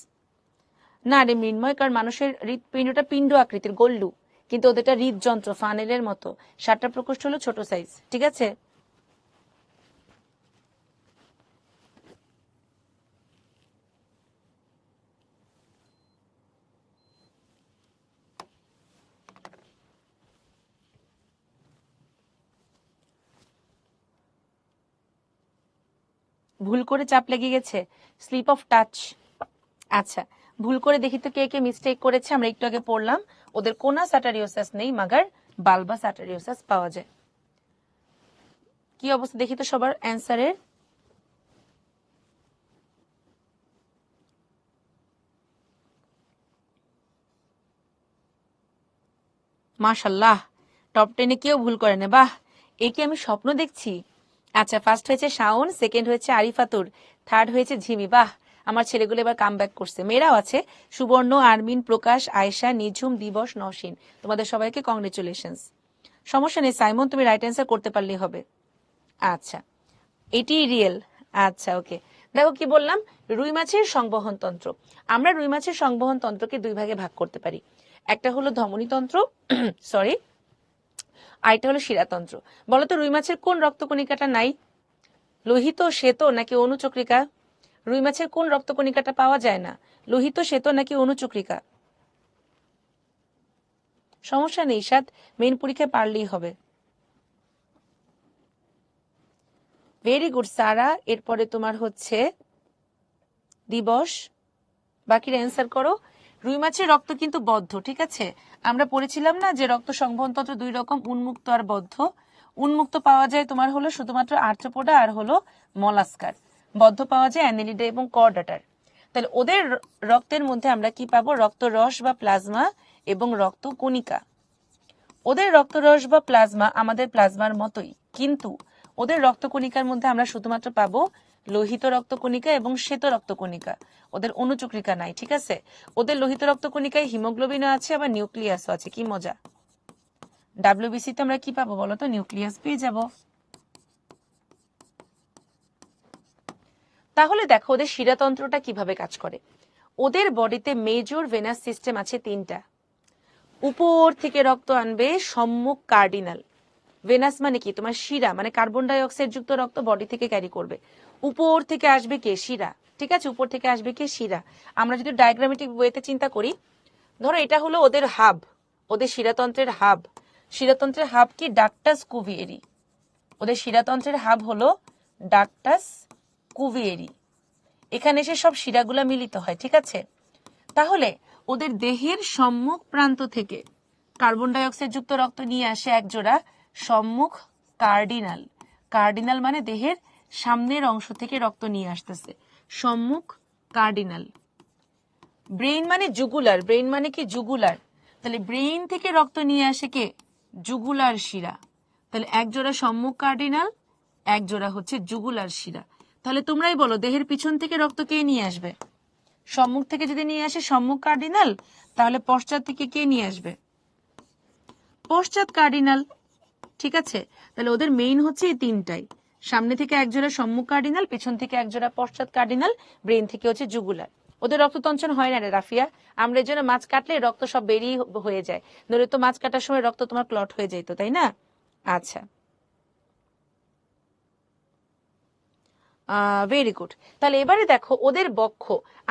না রে মৃন্ময়, কারণ মানুষের হৃৎপিণ্ডটা পিণ্ড আকৃতির, গল্লু, কিন্তু ওদেরটা হৃদযন্ত্র, ফানেলের মতো। 7টা প্রকোষ্ঠ হলো ছোট সাইজ, ঠিক আছে। ভুল করে চাপ লেগে গেছে, স্লিপ অফ টাচ। আচ্ছা, ভুল করে দেখি তো কে কে মিস্টেক করেছে। আমরা একটু আগে পড়লাম ওদের কোনাস আর্টারিওসাস নেই, মাগার বালবাস আর্টারিওসাস পাওয়া যায়। কি অবস্থা দেখি তো সবার অ্যান্সারের। মাশাল্লাহ, টপ 10-এ কেউ ভুল করে না, বাহ, এ কি আমি স্বপ্ন দেখছি। আচ্ছা, ফার্স্ট হয়েছে শাওন, সেকেন্ড হয়েছে আরিফাতুর, থার্ড হয়েছে ঝিমি। বাহ, আমার ছেলেগুলো এবার কাম ব্যাক করছে। মেয়েরাও আছে, সুবর্ণ, আরমিন, প্রকাশ, আয়েশা, নিঝুম, দিবস, নওশিন। তোমাদের সবাইকে কংগ্রেচুলেশনস। সমস্যা নেই সাইমন, তুমি রাইট অ্যান্সার করতে পারলেই হবে। আচ্ছা, এটি রিয়েল। আচ্ছা, ওকে। দেখো কি বললাম, রুই মাছের সংবহন তন্ত্র। আমরা রুই মাছের সংবহন তন্ত্রকে 2 ভাগে ভাগ করতে পারি। একটা হলো ধমনীতন্ত্র, সরি, আরেকটা হলো শিরাতন্ত্র। বলতো রুই মাছের কোন রক্তকণিকাটা নাই, লোহিত, শ্বেত নাকি অনুচক্রিকা? রুই মাছের কোন রক্তকণিকাটা পাওয়া যায় না, লোহিত, শ্বেত নাকি অনুচক্রিকা? সমস্যা নেই, সাত মেইন পরীক্ষায় পারলেই হবে। ভেরি গুড সারা। এরপরে তোমার হচ্ছে দিবস, বাকির অ্যান্সার করো। রুই মাছের রক্ত কিন্তু বদ্ধ, ঠিক আছে। আমরা পড়েছিলাম না যে রক্ত সংবহন তন্ত্র 2 রকম, উন্মুক্ত আর বদ্ধ। উন্মুক্ত পাওয়া যায় তোমার হলো শুধুমাত্র আর্থ্রোপোডা আর হলো মলাস্কার, বদ্ধ পাওয়া যায় অ্যানেলিডা এবং করডাটার। তাহলে ওদের রক্তের মধ্যে আমরা কি পাবো, রক্তরস বা প্লাজমা এবং রক্ত কণিকা। ওদের রক্তরস বা প্লাজমা আমাদের প্লাজমার মতোই, কিন্তু ওদের রক্তকণিকার মধ্যে আমরা শুধুমাত্র পাবো লোহিত রক্তকণিকা এবং শ্বেত রক্তকণিকা, ওদের অনুচক্রিকা নাই, ঠিক আছে। ওদের লোহিত রক্তকণিকায় হিমোগ্লোবিনও আছে, আবার নিউক্লিয়াসও আছে, কি মজা। ডাব্লিউবিসি তে আমরা কি পাবো বলতো, নিউক্লিয়াস পেয়ে যাব। তাহলে দেখো ওদের শিরাতন্ত্রটা কিভাবে কাজ করে। ওদের বডিতে মেজর ভেনাস সিস্টেম আছে 3টা। উপর থেকে রক্ত আনবে সম্মুখ কার্ডিনাল। ভেনাস মানে কি? তোমার শিরা, মানে কার্বন ডাই অক্সাইড যুক্ত রক্ত বডি থেকে ক্যারি করবে। উপর থেকে আসবে কে? শিরা। ঠিক আছে, উপর থেকে আসবে কে? শিরা। আমরা যদি ডায়াগ্রামেটিক ওয়েতে চিন্তা করি, ধরো এটা হলো ওদের হাব, ওদের শিরাতন্ত্রের হাব। শিরাতন্ত্রের হাব কি? ডাক্টাস কুভিয়েরি। ওদের শিরাতন্ত্রের হাব হলো ডাক্টাস কুভিয়েরি। এখানে এসে সব শিরাগুলা মিলিত হয়। ঠিক আছে, তাহলে ওদের দেহের সম্মুখ প্রান্ত থেকে কার্বন ডাই অক্সাইড যুক্ত রক্ত নিয়ে আসে একজোড়া সম্মুখ কার্ডিনাল। কার্ডিনাল মানে দেহের সামনের অংশ থেকে রক্ত নিয়ে আসতেছে, সম্মুখ কার্ডিনাল। ব্রেইন মানে জুগুলার। ব্রেইন মানে কি? জুগুলার। তাহলে ব্রেইন থেকে রক্ত নিয়ে আসে কে? জুগুলার শিরা। তাহলে একজোড়া সম্মুখ কার্ডিনাল, একজোড়া হচ্ছে জুগুলার শিরা। তাহলে তোমরাই বলো, দেহের পিছন থেকে রক্ত কে নিয়ে আসবে? সম্মুখ থেকে যদি নিয়ে আসে সম্মুখ কার্ডিনাল, তাহলে পশ্চাৎ থেকে কে নিয়ে আসবে? পশ্চাৎ কার্ডিনাল। ঠিক আছে, তাহলে ওদের মেইন হচ্ছে এই 3টাই। সামনে থেকে একজোড়া সম্মুখ কার্ডিনাল, পেছন থেকে একজোড়া পশ্চাৎ কার্ডিনাল, ব্রেন থেকে হচ্ছে জুগুলার। ওদের রক্ততঞ্চন হয় না রে রাফিয়া। আমরা এর জন্য মাছ কাটলে রক্ত সব বেরিয়ে হয়ে যায়, নইলে তো মাছ কাটার সময় রক্ত তোমার ক্লট হয়ে যেত, তাই না? আচ্ছা, ভেরি গুড। তাহলে এবারে দেখো ওদের বক্ষ,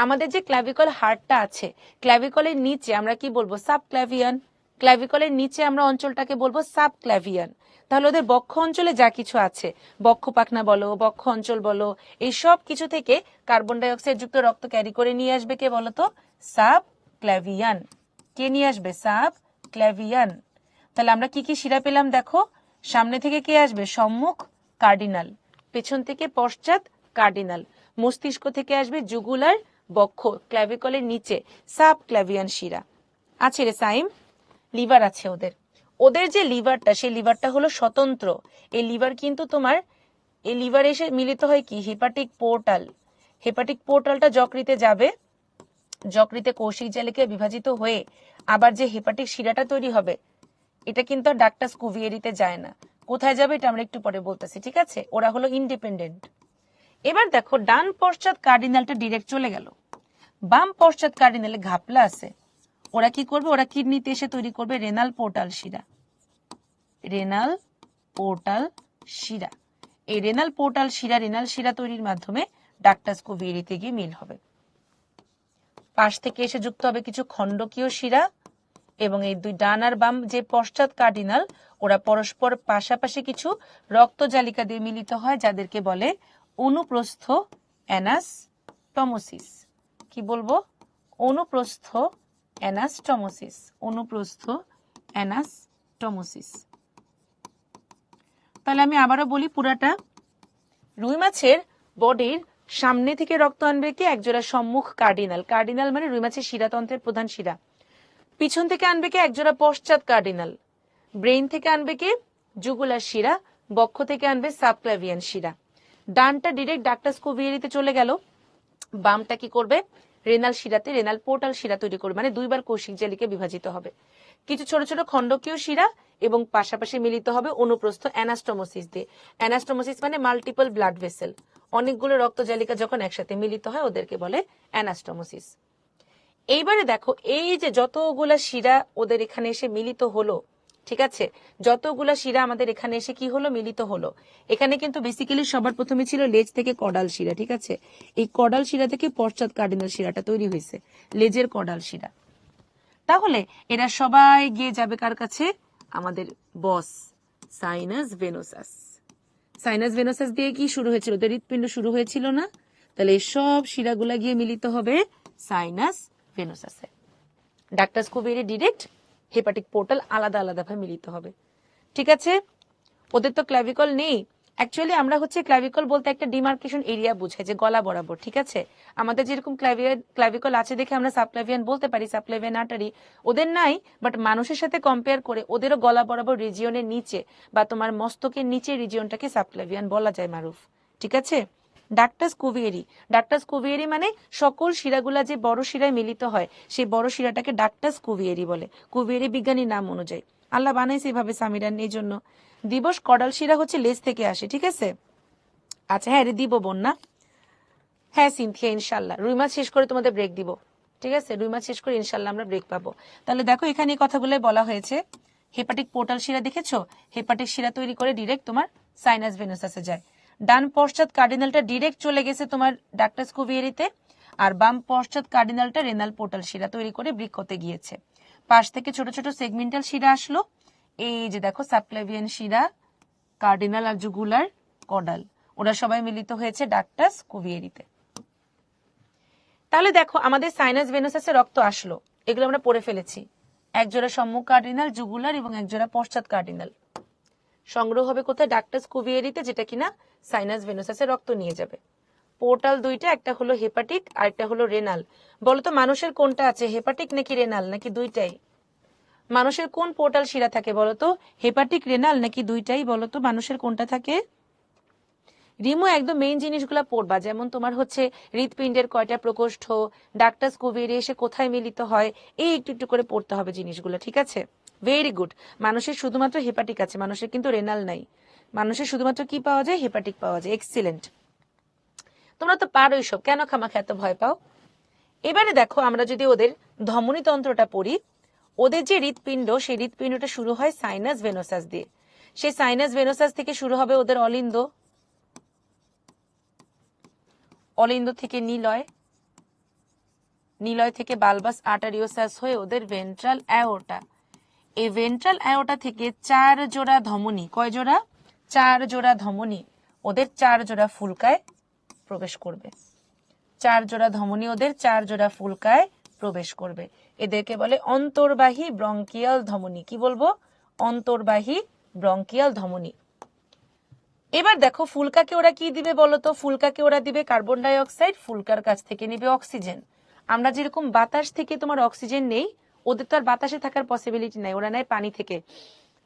আমাদের যে ক্ল্যাভিকল হাড়টা আছে, ক্ল্যাভিকলের নিচে আমরা কি বলবো? সাবক্ল্যাভিয়ান। ক্ল্যাভিকলের নিচে আমরা অঞ্চলটাকে বলবো সাবক্ল্যাভিয়ান। তাহলে ওদের বক্ষ অঞ্চলে যা কিছু আছে, বক্ষ পাখনা বলো, বক্ষ অঞ্চল বলো, এই সব কিছু থেকে কার্বন ডাই অক্সাইড যুক্ত রক্ত ক্যারি করে নিয়ে আসবে কে বলতো? সাবক্ল্যাভিয়ান। কে নিয়ে আসবে? সাবক্ল্যাভিয়ান। তাহলে আমরা কি কি শিরা পেলাম দেখো। সামনে থেকে কে আসবে? সম্মুখ কার্ডিনাল। পেছন থেকে পশ্চাৎ কার্ডিনাল। মস্তিষ্ক থেকে আসবে জুগুলার, বক্ষ, ক্ল্যাভিকলের নিচে সাবক্ল্যাভিয়ান শিরা। আছে রে সাইম? লিভার আছে ওদের। ওদের যে লিভারটা, সেই লিভারটা হলো স্বতন্ত্র। এই লিভার কিন্তু তোমার, এই লিভার এসে মিলিত হয় কি? Hepatic portal. হেপাটিক পোর্টালটা যকৃতে যাবে, যকৃতে কৌশিক জালিকায় বিভাজিত হয়ে আবার যে হেপাটিক শিরাটা তৈরি হবে, এটা কিন্তু আর ডাক্টাস কুভিয়েরিতে যায় না। কোথায় যাবে এটা আমরা একটু পরে বলতেছি। ঠিক আছে, ওরা হলো ইন্ডিপেন্ডেন্ট। এবার দেখো ডান পশ্চাৎ কার্ডিনালটা ডিরেক্ট চলে গেল, বাম পশ্চাৎ কার্ডিনালে ঘাপলা আছে। ওরা কি করবে? ওরা কিডনিতে এসে তৈরি করবে রেনাল পোর্টাল শিরা। রেনাল পোর্টাল শিরা। এই রেনাল পোর্টাল শিরা, রেনাল শিরা তৈরির মাধ্যমে ডাক্টাস কুভিয়েরিতে গিয়ে মিল হবে। পাশ থেকে এসে যুক্ত হবে কিছু খণ্ডকীয় শিরা, এবং এই দুই ডান আর বাম যে পশ্চাৎ কার্ডিনাল, ওরা পরস্পর পাশাপাশি কিছু রক্তজালিকা দিয়ে মিলিত হয়, যাদেরকে বলে অনুপ্রস্থ অ্যানাস্টমোসিস। কি বলবো? অনুপ্রস্থ অ্যানাস্টমোসিস। অনুপ্রস্থ অ্যানাস্টমোসিস। তাহলে আমি আবারও বলি পুরাটা। রুই মাছের বডির সামনে থেকে রক্ত আনবে কি? একজোড়া সম্মুখ কার্ডিনাল। কার্ডিনাল মানে রুই মাছের শিরাতন্ত্রের প্রধান শিরা। পিছন থেকে আনবে কে? একজোড়া পশ্চাৎ কার্ডিনাল। ব্রেইন থেকে আনবে কি? জুগুলার শিরা। বক্ষ থেকে আনবে সাবক্ল্যাভিয়ান শিরা। ডানটা ডিরেক্ট ডাক্টাস কুভিয়েরিতে চলে গেল, বামটা কি করবে? রেনাল শিরাতে রেনাল পোর্টাল শিরা তৈরি করবে, মানে দুইবার কৌশিক জালিকে বিভাজিত হবে। কিছু ছোট ছোট খণ্ডকীয় শিরা এবং পাশাপাশি মিলিত হবে অনুপ্রস্থ অ্যানাস্টমোসিস দিয়ে। অ্যানাস্টমোসিস মানে মাল্টিপল ব্লাড ভেসেল। অনেকগুলো রক্তজালিকা যখন একসাথে মিলিত হয় ওদেরকে বলে অ্যানাস্টমোসিস। এইবারে দেখো, এই যে যতগুলা শিরা ওদের এখানে এসে মিলিত হলো, ঠিক আছে, যতগুলা শিরা আমাদের এখানে এসে কি হলো? মিলিত হলো। এখানে কিন্তু বেসিক্যালি সবার প্রথমে ছিল লেজ থেকে কডাল শিরা। ঠিক আছে, এই কডাল শিরা থেকে পশ্চাৎ কার্ডিনাল শিরাটা তৈরি হয়েছে, লেজের কডাল শিরা। তাহলে এরা সবাই গিয়ে যাবে কার কাছে? আমাদের বস সাইনাস ভেনোসাস। সাইনাস ভেনোসাস দিয়ে কি শুরু হয়েছিল? ওদের হৃৎপিণ্ড শুরু হয়েছিল না? তাহলে সব শিরাগুলা গিয়ে মিলিত হবে সাইনাস ভেনোসাসে। Ductus Cuvieri direct, hepatic portal আলাদা আলাদা ভাবে মিলিত হবে। ঠিক আছে, ওদের তো ক্ল্যাভিকল নেই। অ্যাকচুয়ালি আমরা হচ্ছে ক্ল্যাভিকল বলতে একটা ডিমার্কেশন এরিয়া বুঝাই, যে গলা বরাবর। ঠিক আছে, আমাদের যেরকম ক্ল্যাভিকল আছে দেখে আমরা সাবক্ল্যাভিয়ান বলতে পারি, সাবক্ল্যাভিয়ান আর্টারি। ওদের নাই, বাট মানুষের সাথে কম্পেয়ার করে ওদেরও গলা বরাবর রিজিয়নের নিচে বা তোমার মস্তকের নিচে রিজিয়নটাকে সাবক্ল্যাভিয়ান বলা যায়, মারুফ। ঠিক আছে, ডাক্টাস কুভিয়েরি। ডাক্টাস কুভিয়েরি মানে সকল শিরাগুলা যে বড় শিরায় মিলিত হয়, সেই বড় শিরাটাকে ডাক্টাস কুভিয়েরি বলে, কুভিয়েরি বিজ্ঞানীর নাম অনুযায়ী। আল্লাহ বানাইছে এভাবে সামিরান, এই জন্য। দিবস কডাল শিরা হচ্ছে লেজ থেকে আসে। ঠিক আছে, আচ্ছা হ্যাঁ রে দিব বোন না? হ্যাঁ সিনথিয়া, ইনশাল্লাহ রুই মাছ শেষ করে তোমাদের ব্রেক দিব। ঠিক আছে, 2 মাস শেষ করে ইনশাল্লাহ আমরা ব্রেক পাবো। তাহলে দেখো এখানে এই কথাগুলো বলা হয়েছে। হেপাটিক পোর্টাল শিরা দেখেছো, হেপাটিক শিরা তৈরি করে ডিরেক্ট তোমার সাইনাস ভেনুসাসে যায়। ডান পশ্চাৎ কার্ডিনালটা ডিরেক্ট চলে গেছে তোমার ডাক্টাস কুভিয়েরিতে, আর বাম পশ্চাৎ কার্ডিনালটা রেনাল পোর্টাল শিরা তৈরি করে বৃক্কতে গিয়েছে। পাশ থেকে ছোট ছোট সেগমেন্টাল শিরা আসলো, এই যে দেখো সাবক্লেভিয়ান শিরা, কার্ডিনাল আর জুগুলার, কডাল, ওরা সবাই মিলিত হয়েছে ডাক্টাস কুভিয়েরিতে। তাহলে দেখো আমাদের সাইনাস ভেনুসাসে রক্ত আসলো, এগুলো আমরা পড়ে ফেলেছি। একজোড়া সম্মুখ কার্ডিনাল, জুগুলার এবং একজোড়া পশ্চাৎ কার্ডিনাল সংগ্রহ হবে কোথায়? ডাক্টাস কুভিয়েরিতে, যেটা কিনা সাইনাস ভেনুসাসে রক্ত নিয়ে যাবে। পোর্টাল দুইটা, একটা হলো হেপাটিক আর একটা হলো রেনাল। বলতো মানুষের কোনটা আছে, হেপাটিক নাকি রেনাল নাকি দুইটাই? মানুষের কোন পোর্টাল শিরা থাকে বলতো, হেপাটিক, রেনাল নাকি দুইটাই? বলতো মানুষের কোনটা থাকে? রিমো একদম মেইন জিনিসগুলো পড়বা, যেমন তোমার হচ্ছে হৃৎপিণ্ডের কয়টা প্রকোষ্ঠ, ডাক্টাস কুভিয়েরি এসে কোথায় মিলিত হয়, এই একটু একটু করে পড়তে হবে জিনিসগুলো, ঠিক আছে? Very good. মানুষের শুধুমাত্র হেপাটিক আছে, মানুষের কিন্তু রেনাল নাই। মানুষের শুধুমাত্র কি পাওয়া যায়? হেপাটিক পাওয়া যায়। এক্সিলেন্ট, তোমরা তো পারো এইসব, কেন খামাখা এত ভয় পাও? এবারে দেখো আমরা যদি ওদের ধমনী তন্ত্রটা পড়ি, ওদের যে হৃৎপিণ্ড, সেই হৃৎপিণ্ডটা শুরু হয় সাইনাস ভেনোসাস দিয়ে। সেই সাইনাস ভেনোসাস থেকে শুরু হবে ওদের অলিন্দ, অলিন্দ থেকে নিলয়, নিলয় থেকে বালবাস আর্টারিওসাস হয়ে ওদের ভেন্ট্রাল অ্যাওর্টা। এই ভেন্ট্রাল অ্যাওর্টা থেকে 4 জোড়া ধমনী, কয় জোড়া? 4 জোড়া ধমনী ওদের 4 জোড়া ফুলকায় প্রবেশ করবে। 4 জোড়া ধমনী ওদের 4 জোড়া ফুলকায় প্রবেশ করবে। এদেরকে বলে অন্তর্বাহী ব্রঙ্কিয়াল ধমনী। কি বলবো? অন্তর্বাহী ব্রঙ্কিয়াল ধমনী। এবার দেখো ফুলকাকে ওরা কি দিবে বলতো? ফুলকাকে ওরা দিবে কার্বন ডাই অক্সাইড, ফুলকার কাছ থেকে নিবে অক্সিজেন। আমরা যেরকম বাতাস থেকে তোমার অক্সিজেন নেই, ওদের তো আর বাতাসে থাকার পসিবিলিটি নাই, ওরা নেয় পানি থেকে,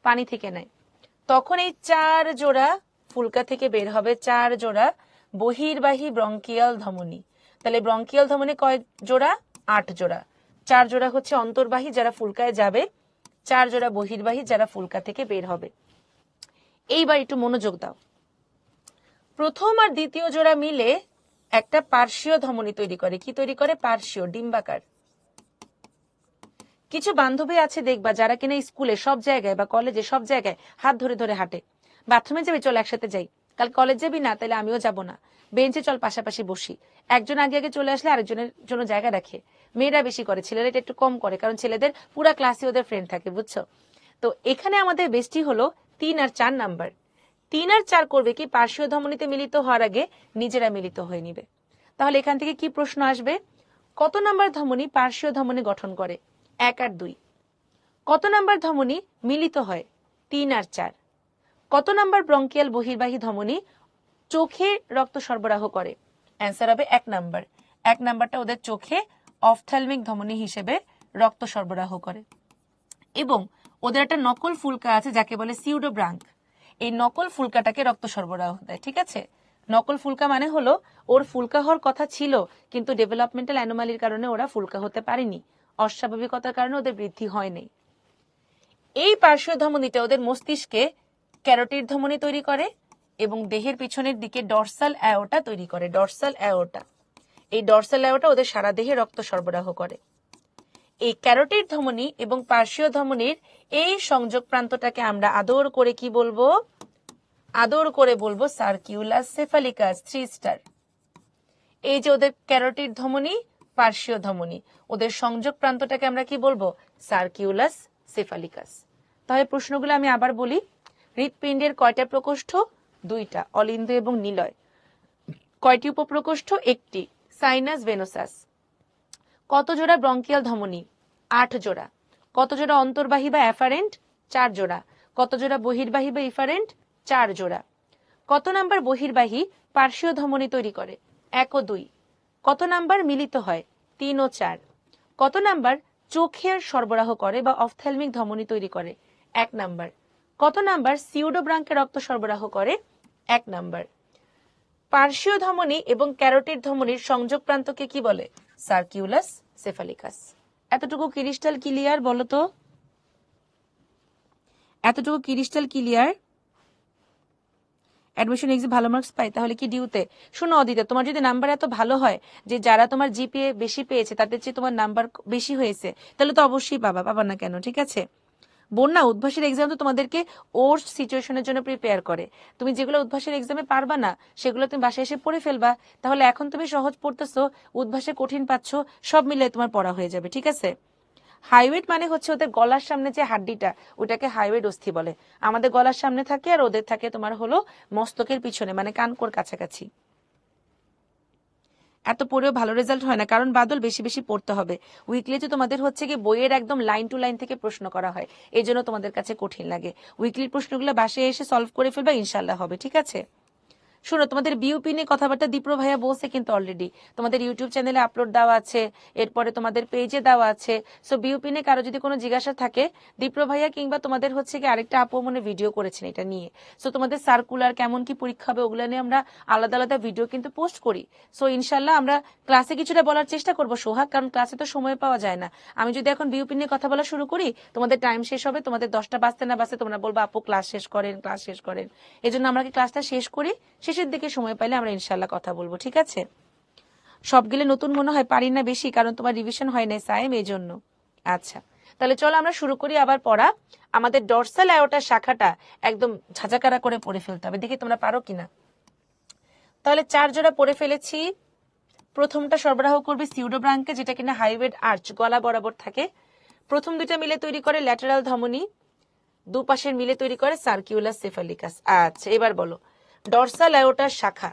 পানি থেকে নেয়। তখন এই 4 জোড়া ফুলকা থেকে বের হবে 4 জোড়া বহির্বাহী ব্রঙ্কিয়াল ধমনী। তাহলে ব্রঙ্কিয়াল ধমনী কয় জোড়া? 8 জোড়া। 4 জোড়া হচ্ছে অন্তর্বাহী, যারা ফুলকায় যাবে, 4 জোড়া বহির্বাহী, যারা ফুলকা থেকে বের হবে। এইবার একটু মনোযোগ দাও। প্রথম আর দ্বিতীয় জোড়া মিলে একটা পার্শ্বীয় ধমনী তৈরি করে। কি তৈরি করে? পার্শ্বীয়, ডিম্বাকার। কিছু বান্ধবী আছে দেখবা যারা কিনা স্কুলে সব জায়গায় বা কলেজে সব জায়গায় হাত ধরে ধরে হাঁটে। বাথরুমে যাবি, চল একসাথে যাই। কাল কলেজ যাবি না, তাহলে আমিও যাব না। বেঞ্চে চল পাশাপাশি বসি। একজন আগে আগে চলে আসলে আরেকজনের জন্য জায়গা রাখে। মেয়েরা বেশি করে, ছেলেরা এটা একটু কম করে, কারণ ছেলেদের পুরা ক্লাসে ওদের ফ্রেন্ড থাকে, বুঝছো? তো এখানে আমাদের বেস্টি হলো 3 আর 4 নাম্বার। 3 আর 4 করবে কি? পার্শ্বীয় ধমনীতে মিলিত হওয়ার আগে নিজেরা মিলিত হয়ে নিবে। তাহলে এখান থেকে কি প্রশ্ন আসবে? কত নাম্বার ধমনী পার্শ্বীয় ধমনী গঠন করে? 1 আর 2। কত নাম্বার ধমনী মিলিত হয়? 3 আর 4। কত নাম্বার ব্রঙ্কিয়াল বহির্বাহী ধমনী চোখে রক্ত সরবরাহ করে? অ্যান্সার হবে 1 নাম্বার। 1 নাম্বারটা ওদের চোখে অফথ্যালমিক ধমনী হিসেবে রক্ত সরবরাহ করে। এবং ওদের একটা নকল ফুলকা আছে যাকে বলে সিউডোব্রাঙ্ক। এই নকল ফুলকাটাকে রক্ত সরবরাহ দেয়, ঠিক আছে? নকল ফুলকা মানে হলো ওর ফুলকা হওয়ার কথা ছিল, কিন্তু ডেভেলপমেন্টাল অ্যানোমালির কারণে ওরা ফুলকা হতে পারেনি, অস্বাভাবিকতার কারণে ওদের বৃদ্ধি হয়নি। এই পার্শ্বীয় ধমনীটা ওদের মস্তিষ্কে ক্যারোটিড ধমনী তৈরি করে এবং দেহের পিছনের দিকে ডরসাল অ্যাওর্টা তৈরি করে। ডরসাল অ্যাওর্টা, এই ডরসাল অ্যাওর্টা ওদের সারা দেহে রক্ত সরবরাহ করে। এই ক্যারোটিড ধমনী এবং পার্শ্বীয় ধমনীর এই সংযোগ প্রান্তটাকে আমরা আদর করে কি বলবো? আদর করে বলবো সার্কিউলাস সেফালিকাস, 3 স্টার। এই যে ওদের ক্যারোটিড ধমনী, পার্শ্বীয় ধমনী, ওদের সংযোগ প্রান্তটাকে আমরা কি বলবো? সার্কিউলাস সেফালিকাস। তাহলে প্রশ্নগুলো আমি আবার বলি। হৃৎপিণ্ডের কয়টা প্রকোষ্ঠ? 2টা, অলিন্দ এবং নিলয়। কয়টি উপপ্রকোষ্ঠ? 1টি, সাইনাস ভেনোসাস। কত জোড়া ব্রঙ্কিয়াল ধমনী? 8 জোড়া। কত জোড়া অন্তর্বাহী বা অ্যাফারেন্ট? 4 জোড়া। কত জোড়া বহির্বাহী বা ইফারেন্ট? 4 জোড়া। কত নাম্বার বহির্বাহী পার্শ্বীয় ধমনী তৈরি করে? 1 ও 2। কত নাম্বার মিলিত হয়? 3 ও 4। কত নাম্বার চোখের সরবরাহ করে বা অফথ্যালমিক ধমনী তৈরি করে? 1 নাম্বার। কত নাম্বার সিউডোব্রাঙ্কে রক্ত সরবরাহ করে? 1 নাম্বার। পার্শ্বীয় ধমনী এবং ক্যারোটিড ধমনীর সংযোগ প্রান্তকে কি বলে? সার্কিউলাস সেফালিকাস। এতটুকু ক্রিস্টাল ক্লিয়ার? বলো তো, এতটুকু ক্রিস্টাল ক্লিয়ার? অ্যাডমিশন এক্সাম ভালো মার্কস পাই, তাহলে কি ডিউতে? শোনো অদিতা, তোমার যদি নাম্বার এত ভালো হয় যে যারা তোমার জিপিএ বেশি পেয়েছে তাদের চেয়ে তোমার নাম্বার বেশি হয়েছে, তাহলে তো অবশ্যই পাবা না কেন? ঠিক আছে, বন্যা উদ্ভাসের এক্সাম তো তোমাদেরকে ওর সিচুয়েশনের জন্য প্রিপেয়ার করে। তুমি যেগুলো উদ্ভাসের এক্সামে পারবা না সেগুলো তুমি বাসায় এসে পড়ে ফেলবা। তাহলে এখন তুমি সহজ পড়তেছো, উদ্ভাসে কঠিন পাচ্ছ, সব মিলে তোমার পড়া হয়ে যাবে। ঠিক আছে। হাইওয়েট মানে হচ্ছে ওদের গলার সামনে যে হাড্ডিটা, ওটাকে হাইওয়েট অস্থি বলে। আমাদের গলার সামনে থাকে আর ওদের থাকে তোমার হলো মস্তকের পিছনে, মানে কানকোর কাছাকাছি। এত পড়েও ভালো রেজাল্ট হয় না, কারণ বাদল বেশি বেশি পড়তে হবে। উইকলিতে তোমাদের হচ্ছে কি বইয়ের একদম লাইন টু লাইন থেকে প্রশ্ন করা হয়, এই জন্য তোমাদের কাছে কঠিন লাগে। উইকলির প্রশ্নগুলো বাসায় এসে সলভ করে ফেলবা, ইনশাল্লাহ হবে। ঠিক আছে। শোনো, তোমাদের বিউপি নিয়ে কথাবার্তা দীপ্র ভাইয়া বলছে কিন্তু অলরেডি, তোমাদের ইউটিউব চ্যানেলে আপলোড দেওয়া আছে, এরপরে তোমাদের পেজে দেওয়া আছে। সো বিউপি নিয়ে কারো যদি কোনো জিজ্ঞাসা থাকে, দীপ্র ভাইয়া কিংবা তোমাদের হচ্ছে কি আরেকটা আপু মনে ভিডিও করেছেন এটা নিয়ে। সো তোমাদের সার্কুলার কেমন কি পরীক্ষা হবে ওগুলো নিয়ে আমরা আলাদা আলাদা ভিডিও কিন্তু পোস্ট করি। সো ইনশাল্লাহ আমরা ক্লাসে কিছুটা বলার চেষ্টা করবো সোহাগ, কারণ ক্লাসে তো সময় পাওয়া যায় না। আমি যদি এখন বিউপি নিয়ে কথা বলা শুরু করি, তোমাদের টাইম শেষ হবে, তোমাদের 10টা বাজতে না বাজতে তোমরা বলবো আপু ক্লাস শেষ করেন। এই জন্য আমরা কি ক্লাসটা শেষ করি, শেষের দিকে সময় পাইলে আমরা ইনশাল্লাহ কথা বলবো। ঠিক আছে। সবগুলো নতুন মনে হয়, পারি না বেশি, কারণ তোমার রিভিশন হয় নাই সাইম, এই জন্য। আচ্ছা, তাহলে চলো আমরা শুরু করি আবার পড়া। আমাদের ডরসাল আয়োটার শাখাটা একদম ঝাঁঝাকারা করে পড়ে ফেলতে হবে, দেখি তোমরা পারো কিনা। তাহলে 4 জোড়া পড়ে ফেলেছি। প্রথমটা সরবরাহ করবে সিউডোব্রাঙ্কে, যেটা কিনা হাইওয়েড আর্চ গলা বরাবর থাকে। প্রথম দুইটা মিলে তৈরি করে ল্যাটারাল ধমনী, দুপাশের মিলে তৈরি করে সার্কিউলার সেফালিকাস। আচ্ছা, এবার বলো ডরসাল আয়োটার শাখা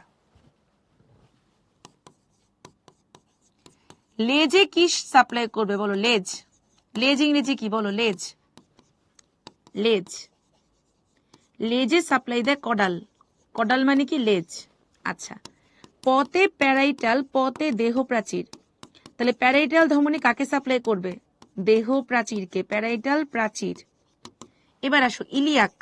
লেজে কি সাপ্লাই করবে? বলো লেজ। লেজ ইংরেজি কি? বলো লেজ। লেজ, লেজে সাপ্লাই দেয় কডাল। কডাল মানে কি? লেজ। আচ্ছা, পতে প্যারাইটাল, পতে দেহ প্রাচীর। তাহলে প্যারাইটাল ধমনী কাকে সাপ্লাই করবে? দেহ প্রাচীরকে, প্যারাইটাল প্রাচীর। এবার আসো ইলিয়াক।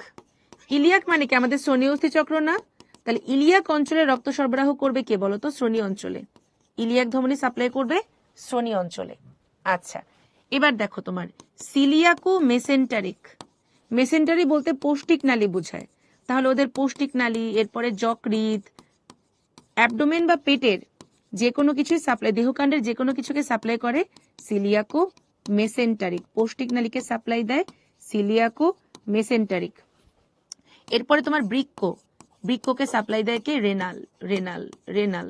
ইলিয়াক মানে কি? আমাদের শ্রোণী অস্থি চক্র না? তাহলে ইলিয়াক অঞ্চলে রক্ত সরবরাহ করবে কে বলো তো? শ্রোণী অঞ্চলে। ইলিয়াক ধমনী সাপ্লাই করবে শ্রোণী অঞ্চলে। আচ্ছা, এবার দেখো তোমার সিলিয়াকো মেসেন্টারিক। মেসেন্টারি বলতে পৌষ্টিক নালী বোঝায়, তাহলে ওদের পৌষ্টিক নালী, এরপরে যকৃৎ, অ্যাবডোমেন বা পেটের যে কোনো কিছুই সাপ্লাই, দেহকাণ্ডের যে কোনো কিছুকে সাপ্লাই করে সিলিয়াকো মেসেন্টারিক। পৌষ্টিক নালীকে সাপ্লাই দেয় সিলিয়াকো মেসেন্টারিক। এরপরে তোমার বৃক্ক, বৃক্ককে সাপ্লাই দেয় কে? রেনাল। Renal, renal.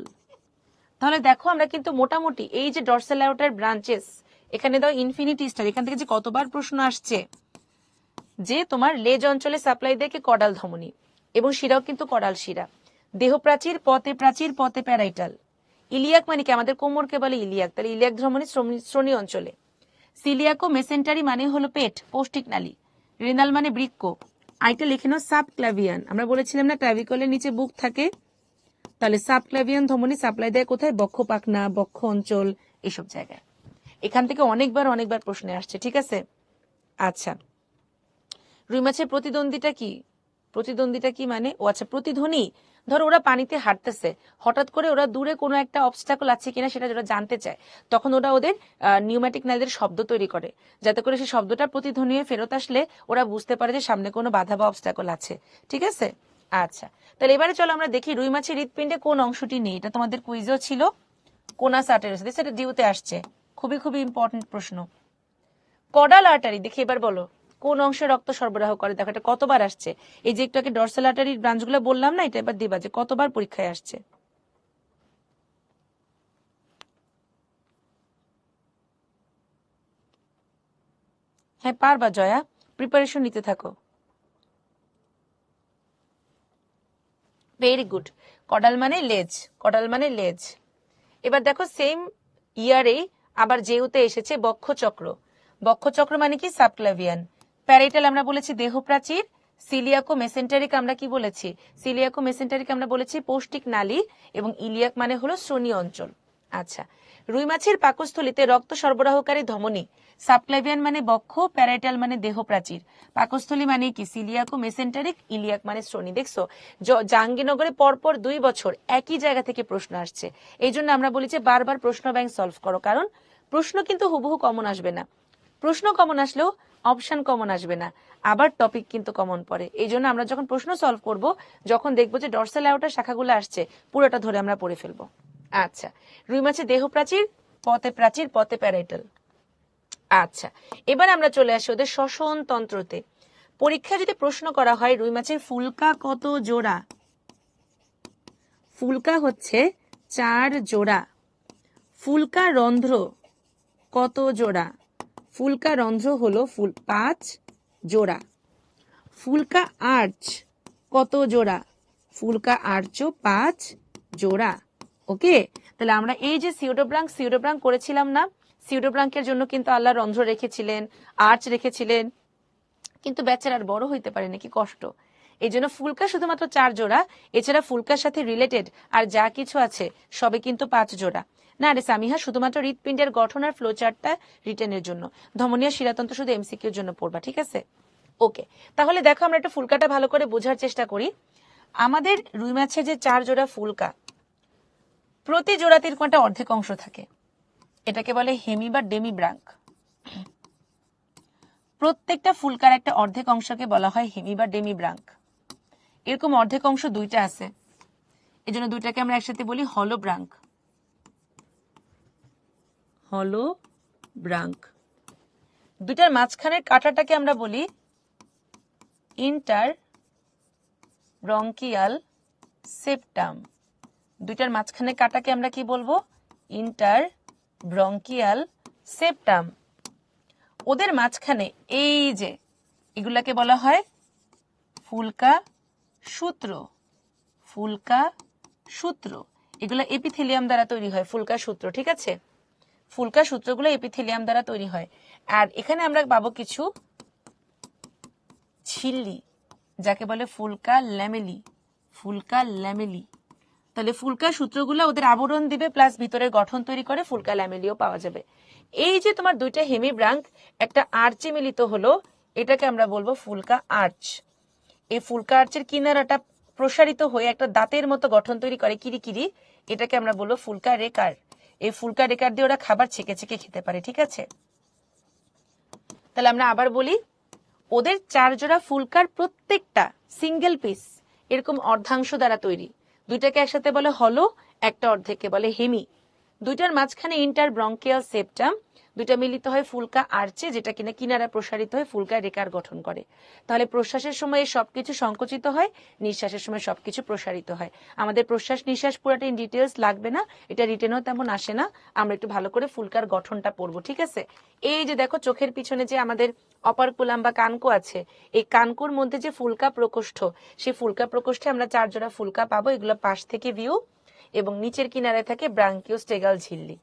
তাহলে দেখো আমরা কিন্তু মোটামুটি এই যে ডরসাল আয়োটার ব্রাঞ্চেস, এখানে দাও ইনফিনিটি স্টার, এখান থেকে যে কতবার প্রশ্ন আসছে যে তোমার লেজ অঞ্চলে সাপ্লাই দেয় কে? কডাল ধমনী, এবং শিরাও কিন্তু কডাল শিরা। দেহ প্রাচীর, পতে প্রাচীর, পতে প্যারাইটাল। ইলিয়াক মানে কি? আমাদের কোমরকে বলে ইলিয়াক, তাহলে ইলিয়াক ধমনী শ্রোণী অঞ্চলে। সিলিয়াকো মেসেন্টারি মানে হলো পেট, পৌষ্টিক নালী। রেনাল মানে বৃক্ক। আইটা লিখে নাও সাবক্লাভিয়ান। আমরা বলেছিলাম না ক্লাভিকলের নিচে বুক থাকে, তাহলে সাবক্লাভিয়ান ধমনী সাপ্লাই দেয় কোথায়? বক্ষ পাখনা, বক্ষ অঞ্চল, এসব জায়গায়। এখান থেকে অনেকবার প্রশ্নে আসছে। ঠিক আছে। আচ্ছা, রুই মাছের প্রতিদ্বন্দ্বিতা কি? প্রতিদ্বন্দ্বিতা কি মানে? ও আচ্ছা, প্রতিধ্বনি। ধরো ওরা পানিতে হাঁটতেছে, হঠাৎ করে ওরা দূরে কোনো একটা অবস্টাকল আছে কিনা সেটা ওরা জানতে চায়, তখন ওরা ওদের নিউম্যাটিক নালীদের শব্দ তৈরি করে, যাতে করে সেই শব্দটা প্রতিধ্বনি হয়ে ফেরত আসলে ওরা বুঝতে পারে যে সামনে কোনো বাধা বা অবস্টাকল আছে। ঠিক আছে। আচ্ছা, তাহলে এবারে চলো আমরা দেখি রুই মাছের হৃৎপিণ্ডে কোন অংশটি নেই। এটা তোমাদের কুইজও ছিল, কোনাস আর্টারি, সেটা ডিউতে আসছে। খুবই ইম্পর্টেন্ট প্রশ্ন। কডাল আর্টারি, দেখি এবার বলো কোন অংশে রক্ত সরবরাহ করে? দেখো এটা কতবার আসছে। এই যে একটু আগে ডরসাল আর্টারির ব্রাঞ্চগুলো বললাম না, এটা এবার দিবা যে কতবার পরীক্ষায় আসছে। হ্যাঁ পারবা জয়া, প্রিপারেশন নিতে থাকো। Very good. কডাল মানে লেজ, কডাল মানে লেজ। এবার দেখো সেম ইয়ারে আবার জেউতে এসেছে বক্ষচক্র। বক্ষচক্র মানে কি? সাবক্লাভিয়ান। প্যারাইটাল আমরা বলেছি দেহ প্রাচীর। সিলিয়াকো মেসেন্টারিক আমরা কি বলেছি? সিলিয়াকো মেসেন্টারিক আমরা বলেছি পৌষ্টিক নালী, এবং ইলিয়াক মানে হলো শ্রোণী অঞ্চল। আচ্ছা, রুই মাছের পাকস্থলীতে রক্ত সরবরাহকারী ধমনী। সাবক্লাভিয়ান মানে বক্ষ, প্যারাইটাল মানে দেহ প্রাচীর, পাকস্থলী মানে কি? সিলিয়াকো মেসেন্টারিক, ইলিয়াক মানে শ্রোণী। দেখছো জাহাঙ্গীরনগরে পরপর 2 বছর একই জায়গা থেকে প্রশ্ন আসছে। এই জন্য আমরা বলি যে বারবার প্রশ্ন ব্যাংক সলভ করো, কারণ প্রশ্ন কিন্তু হুবহু কমন আসবে না। প্রশ্ন কমন আসলেও অপশন কমন আসবে না, আবার টপিক কিন্তু কমন পড়ে। এই জন্য আমরা যখন প্রশ্ন সলভ করব, যখন দেখবো যে ডর্সাল অ্যাওর্টার শাখাগুলো আসছে, পুরোটা ধরে আমরা পড়ে ফেলবো। আচ্ছা, রুই মাছের দেহ প্রাচীর, পথে প্যারাইটাল। আচ্ছা, এবার আমরা চলে আসি ওদের শ্বসন তন্ত্রতে। পরীক্ষায় যদি প্রশ্ন করা হয় রুই মাছের ফুলকা কত জোড়া, ফুলকা হচ্ছে 4 জোড়া। ফুলকা রন্ধ্র কত জোড়া, ফুলকা রন্ধ্র হলো 5 জোড়া। ফুলকা আর্চ কত জোড়া, ফুলকা আর্চও 5 জোড়া। ওকে, তাহলে আমরা এই যে সিউডোব্রাঙ্ক করেছিলাম না, সিউডোব্রাঙ্কের জন্য কিন্তু আল্লাহ রন্ধ্র রেখেছিলেন, আর্চ রেখেছিলেন, কিন্তু বেচারার বড় হইতে পারে নাকি কষ্ট। এই জন্য ফুলকা শুধুমাত্র 4 জোড়া, এছাড়া ফুলকার সাথে রিলেটেড আর যা কিছু আছে সবে কিন্তু 5 জোড়া। না রে সামিহা, শুধুমাত্র হৃৎপিণ্ডের গঠন আর ফ্লোচার্টটা রিটেনের জন্য, ধমনীয় শিরাতন্ত্র শুধু এমসিকিউর জন্য পড়বা, ঠিক আছে? ওকে, তাহলে দেখো আমরা একটু ফুলকাটা ভালো করে বোঝার চেষ্টা করি। আমাদের রুই মাছের যে 4 জোড়া ফুলকা, প্রতি জোড়াতে এরকম একটা অর্ধেক অংশ থাকে, এটাকে বলে হেমি বা ডেমি ব্রাঙ্ক। প্রত্যেকটা ফুলকার একটা অর্ধেক অংশকে বলা হয় হেমি বা ডেমি ব্রাঙ্ক। এরকম অর্ধেক অংশ দুইটা আছে, এই জন্য দুইটাকে আমরা একসাথে বলি হলো ব্রাঙ্ক। হলো ব্রাঙ্ক। দুইটার মাঝখানের কাঁটাটাকে আমরা বলি ইন্টার ব্রঙ্কিয়াল সেপ্টাম। দুইটার মাঝখানে কাটাকে আমরা কি বলবো? Inter bronchial septum. ওদের মাঝখানে এই যে এগুলাকে বলা হয় ফুলকা সূত্র। ফুলকা সূত্র এগুলো এপিথেলিয়াম দ্বারা তৈরি হয়, ফুলকা সূত্র, ঠিক আছে? ফুলকা সূত্রগুলো এপিথেলিয়াম দ্বারা তৈরি হয়। আর এখানে আমরা পাবো কিছু ঝিল্লি, যাকে বলে ফুলকা ল্যামেলি। ফুলকা ল্যামেলি। তাহলে ফুলকা সূত্রগুলো ওদের আবরণ দিবে, প্লাস ভিতরের গঠন তৈরি করে, ফুলকা ল্যামেলিও পাওয়া যাবে। এই যে তোমার দুইটা হেমি ব্রাঙ্ক একটা আর্চে মিলিত হলো, এটাকে আমরা বলবো ফুলকা আর্চ। এই ফুলকা আর্চের কিনারাটা প্রসারিত হয়ে একটা দাঁতের মতো গঠন তৈরি করে কিরিকিরি, এটাকে আমরা বলবো ফুলকা রেকার। এই ফুলকা রেকার দিয়ে ওরা খাবার ছেঁকে ছেঁকে খেতে পারে, ঠিক আছে? তাহলে আমরা আবার বলি, ওদের 4 জোড়া ফুলকার প্রত্যেকটা সিঙ্গেল পিস এরকম অর্ধাংশ দ্বারা তৈরি। দুইটাকে একসাথে বলে হলো, একটা অর্ধেককে বলে হেমি। দুইটার মাঝখানে ইন্টার ব্রঙ্কিয়াল সেপ্টাম, দুইটা মিলিত হয় ফুলকা আর্চে, যেটা কিনা কিনারা প্রসারিত হয়ে ফুলকা রেকার গঠন করে। তাহলে প্রশ্বাসের সময় সবকিছু সংকুচিত হয়, নিঃশ্বাসের সময় সবকিছু প্রসারিত হয়। আমাদের প্রশ্বাস নিঃশ্বাস পুরাটা ইন ডিটেলস লাগবে না, এটা রিটেনও তেমন আসে না। আমরা একটু ভালো করে ফুলকার গঠনটা পড়বো, ঠিক আছে? এই যে দেখো চোখের পিছনে যে আমাদের অপারকুলাম বা কানকো আছে, এই কানকোর মধ্যে যে ফুলকা প্রকোষ্ঠ, সেই ফুলকা প্রকোষ্ঠে আমরা 4 জোড়া ফুলকা পাবো। এগুলো পাশ থেকে ভিউ, এবং নিচের কিনারে থাকে ব্রাঙ্কিওস্টেগাল ঝিল্লি।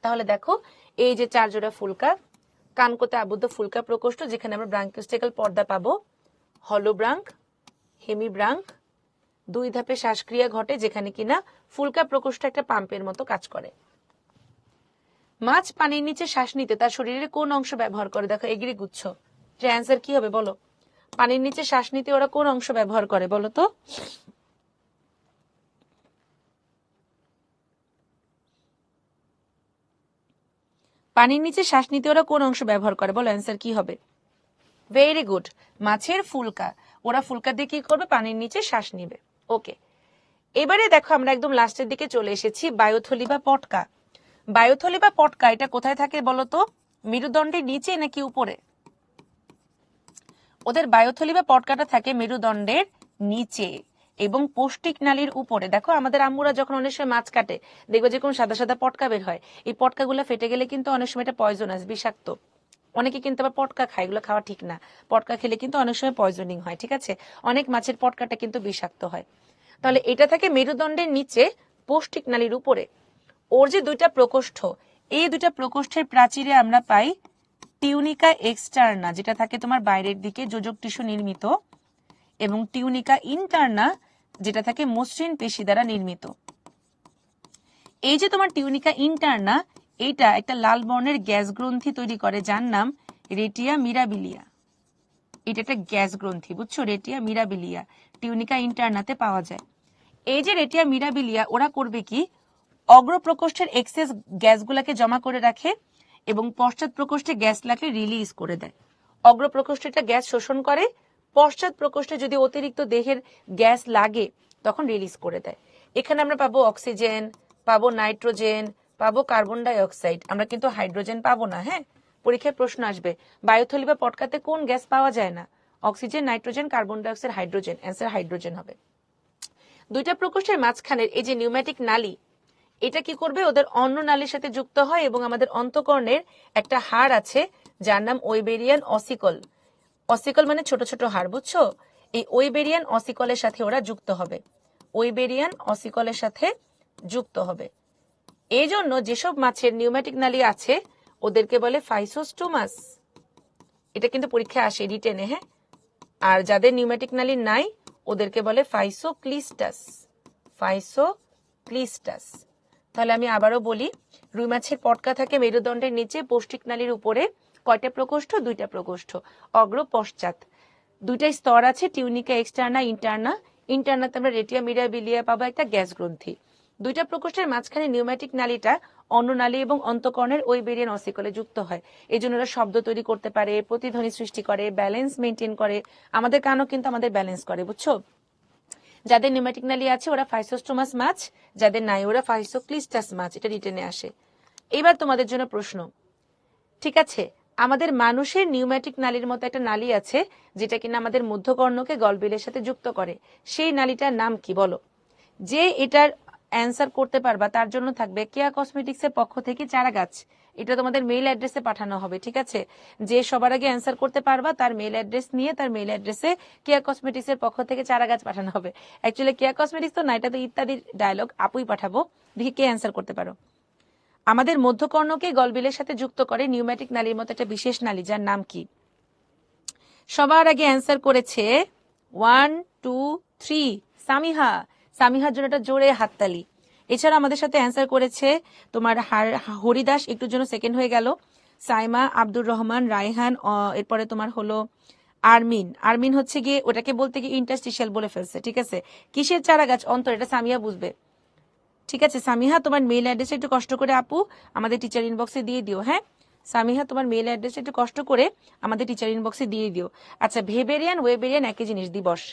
তাহলে দেখো এই যে 4 জোড়া ফুলকা, কানকোতে আবদ্ধ ফুলকা প্রকোষ্ঠ, যেখানে আমরা ব্রাঙ্কিওস্টেগাল পর্দা পাবো, হলো ব্রাঙ্ক, হেমি ব্রাঙ্ক, 2 ধাপে শ্বাসক্রিয়া ঘটে, যেখানে কিনা ফুলকা প্রকোষ্ঠ একটা পাম্পের মতো কাজ করে। মাছ পানির নিচে শ্বাস নিতে তার শরীরের কোন অংশ ব্যবহার করে? দেখো এগিরি গুচ্ছ, যে অ্যান্সার কি হবে বলো? পানির নিচে শ্বাস নিতে ওরা কোন অংশ ব্যবহার করে বলো তো? পানির নিচে শ্বাস নিতে ওরা কোন অংশ ব্যবহার করে বলো, অ্যান্সার কি হবে? ভেরি গুড, মাছের ফুলকা। ওরা ফুলকা দিয়ে কি করবে? পানির নিচে শ্বাস নিবে। ওকে, এবারে দেখো আমরা একদম লাস্টের দিকে চলে এসেছি, বায়ুথলি বা পটকা। বায়ুথলি বা পটকা এটা কোথায় থাকে বলতো? মেরুদণ্ডের নিচে নাকি উপরে? ওদের বায়ুথলি বা পটকাটা থাকে মেরুদণ্ডের নিচে এবং পৌষ্টিক নালীর উপরে। দেখো আমাদের আম্মুরা যখন অনেক সময় মাছ কাটে, দেখবে যে কোন সাদা সাদা পটকা বের হয়, এই পটকাগুলো ফেটে গেলে কিন্তু অনেক সময় এটা পয়জনাস, বিষাক্ত। অনেকে কিন্তু আবার পটকা খায়, এগুলো খাওয়া ঠিক না। পটকা খেলে কিন্তু অনেক সময় পয়জনিং হয়, ঠিক আছে? অনেক মাছের পটকাটা কিন্তু বিষাক্ত হয়। তাহলে এটা থাকে মেরুদণ্ডের নিচে পৌষ্টিক নালীর উপরে। ওর যে 2টা প্রকোষ্ঠ, এই 2টা প্রকোষ্ঠের প্রাচীরে আমরা পাই টিউনিকা এক্সটার্না, যেটা থাকে তোমার বাইরের দিকে যোজক টিস্যু নির্মিত, এবং টিউনিকা ইন্টারনা, যেটা থাকে মসৃণ পেশি দ্বারা নির্মিত। এই যে তোমার টিউনিকা ইন্টারনা, এইটা একটা লাল বর্ণের গ্যাস গ্রন্থি তৈরি করে, যার নাম রেটিয়া মিরাবিলিয়া। এটা একটা গ্যাস গ্রন্থি, বুঝছো? রেটিয়া মিরাবিলিয়া টিউনিকা ইন্টারনাতে পাওয়া যায়। এই যে রেটিয়া মিরাবিলিয়া, ওরা করবে কি? অগ্রপ্রকোষ্ঠের এক্সেস গ্যাসগুলোকে জমা করে রাখে এবং পশ্চাৎ প্রকোষ্ঠে গ্যাস লাগলে রিলিজ করে দেয়। অগ্র প্রকোষ্ঠে এটা গ্যাস শোষণ করে, পশ্চাৎ প্রকোষ্ঠে যদি অতিরিক্ত দেহের গ্যাস লাগে তখন রিলিজ করে দেয়। এখানে আমরা পাবো অক্সিজেন, পাবো নাইট্রোজেন, পাবো কার্বন ডাই অক্সাইড, আমরা কিন্তু হাইড্রোজেন পাবো না। হ্যাঁ, পরীক্ষায় প্রশ্ন আসবে বায়ুথলি বা পটকাতে কোন গ্যাস পাওয়া যায় না? Oxygen, nitrogen, carbon die oxide, hydrogen. Answer hydrogen হবে। দুইটা প্রকোষ্ঠের মাঝখানের এই যে নিউম্যাটিক নালী, এটা কি করবে? ওদের অন্য নালীর সাথে যুক্ত হয় এবং আমাদের অন্তঃকর্ণের একটা হাড় আছে যার নাম ওয়েবেরিয়ান অসিকল। অসিকল মানে ছোট ছোট হাড়, বুঝছো? এই ওয়েবেরিয়ান অসিকলের সাথে ওরা যুক্ত হবে, ওয়েবেরিয়ান অসিকলের সাথে যুক্ত হবে। এই জন্য যেসব মাছের নিউম্যাটিক নালী আছে ওদেরকে বলে ফাইসোস্টোমাস। এটা কিন্তু পরীক্ষায় আসে রিটেনে। হ্যাঁ, আর যাদের নিউম্যাটিক নালী নাই ওদেরকে বলে ফাইসোক্লিস্টাস, ফাইসোক্লিস্টাস। তাহলে আমি আবারও বলি, রুই মাছের পটকা থাকে মেরুদণ্ডের নিচে, পৌষ্টিক নালীর উপরে। কয়টা প্রকোষ্ঠ? দুইটা প্রকোষ্ঠ, অগ্র পশ্চাৎ। দুইটা স্তর আছে, টিউনিকা এক্সটার্না, ইন্টারনা। ইন্টারনাতে আমরা রেটিয়া মিরাবিলিয়া পাবো একটা গ্যাস গ্রন্থি। দুইটা প্রকোষ্ঠের মাঝখানে নিউম্যাটিক নালীটা অন্য নালী এবং অন্তঃকর্ণের ওয়েবেরিয়ান অসিকলে যুক্ত হয়। এই জন্য ওরা শব্দ তৈরি করতে পারে, প্রতিধ্বনি সৃষ্টি করে, ব্যালেন্স মেনটেন করে। আমাদের কানও কিন্তু আমাদের ব্যালেন্স করে, বুঝছো? যাদের নিউম্যাটিক নালী আছে ওরা ফাইসোস্টোমাস মাছ, যাদের নাই ওরা ফাইসোক্লিস্টাস মাছ। এটা রিটেনে আসে। এবার তোমাদের জন্য প্রশ্ন, ঠিক আছে, আমাদের মানুষের নিউম্যাটিক নালীর মতো একটা নালী আছে যেটা কিনা আমাদের মধ্যকর্ণকে গলবিলের সাথে যুক্ত করে। সেই নালীটার নাম কি বলো? যে এটার অ্যান্সার করতে পারবা তার জন্য থাকবে কেয়া কসমেটিক্স এর পক্ষ থেকে চারা গাছ। এটা তোমাদের মেইল অ্যাড্রেসে পাঠানো হবে, ঠিক আছে? যে সবার আগে অ্যান্সার করতে পারবা তার মেইল অ্যাড্রেস নিয়ে তার মেইল অ্যাড্রেসে কেয়া কসমেটিক্স এর পক্ষ থেকে চারা গাছ পাঠানো হবে। অ্যাকচুয়ালি কেয়া কসমেটিক্স তো না, এটা তো ইত্যাদির ডায়লগ, আপুই পাঠাবো। দেখি কে অ্যান্সার করতে পারো। আমাদের মধ্যকর্ণকে গলবিলের সাথে যুক্ত করে নিউম্যাটিক নালীর মতো একটা বিশেষ নালী, যার নাম কি? সবার আগে অ্যান্সার করেছে 1 2 3 সামিহা। সামিহার জন্য একটা জোরে হাততালি। এছাড়া আমাদের সাথে অ্যান্সার করেছে তোমার হরিদাস, একটুর জন্য সেকেন্ড হয়ে গেল। সাইমা, আব্দুর রহমান, রায়হান, এরপরে তোমার হলো আরমিন। আরমিন হচ্ছে গিয়ে ওটাকে বলতে গিয়ে ইন্টারস্টিশিয়াল বলে ফেলছে, ঠিক আছে? কিসের চারা গাছ? অন্তর। এটা সামিয়া বুঝবে, ঠিক আছে? সামিহা, তোমার মেইল অ্যাড্রেস একটু কষ্ট করে আপু আমাদের টিচার ইনবক্সে দিয়ে দিও। হ্যাঁ সামিহা, তোমার মেইল অ্যাড্রেস একটু কষ্ট করে আমাদের টিচার ইনবক্সে দিয়ে দিও। আচ্ছা, ভেবেরিয়ান ওয়েবেরিয়ান একই জিনিস, দিবস।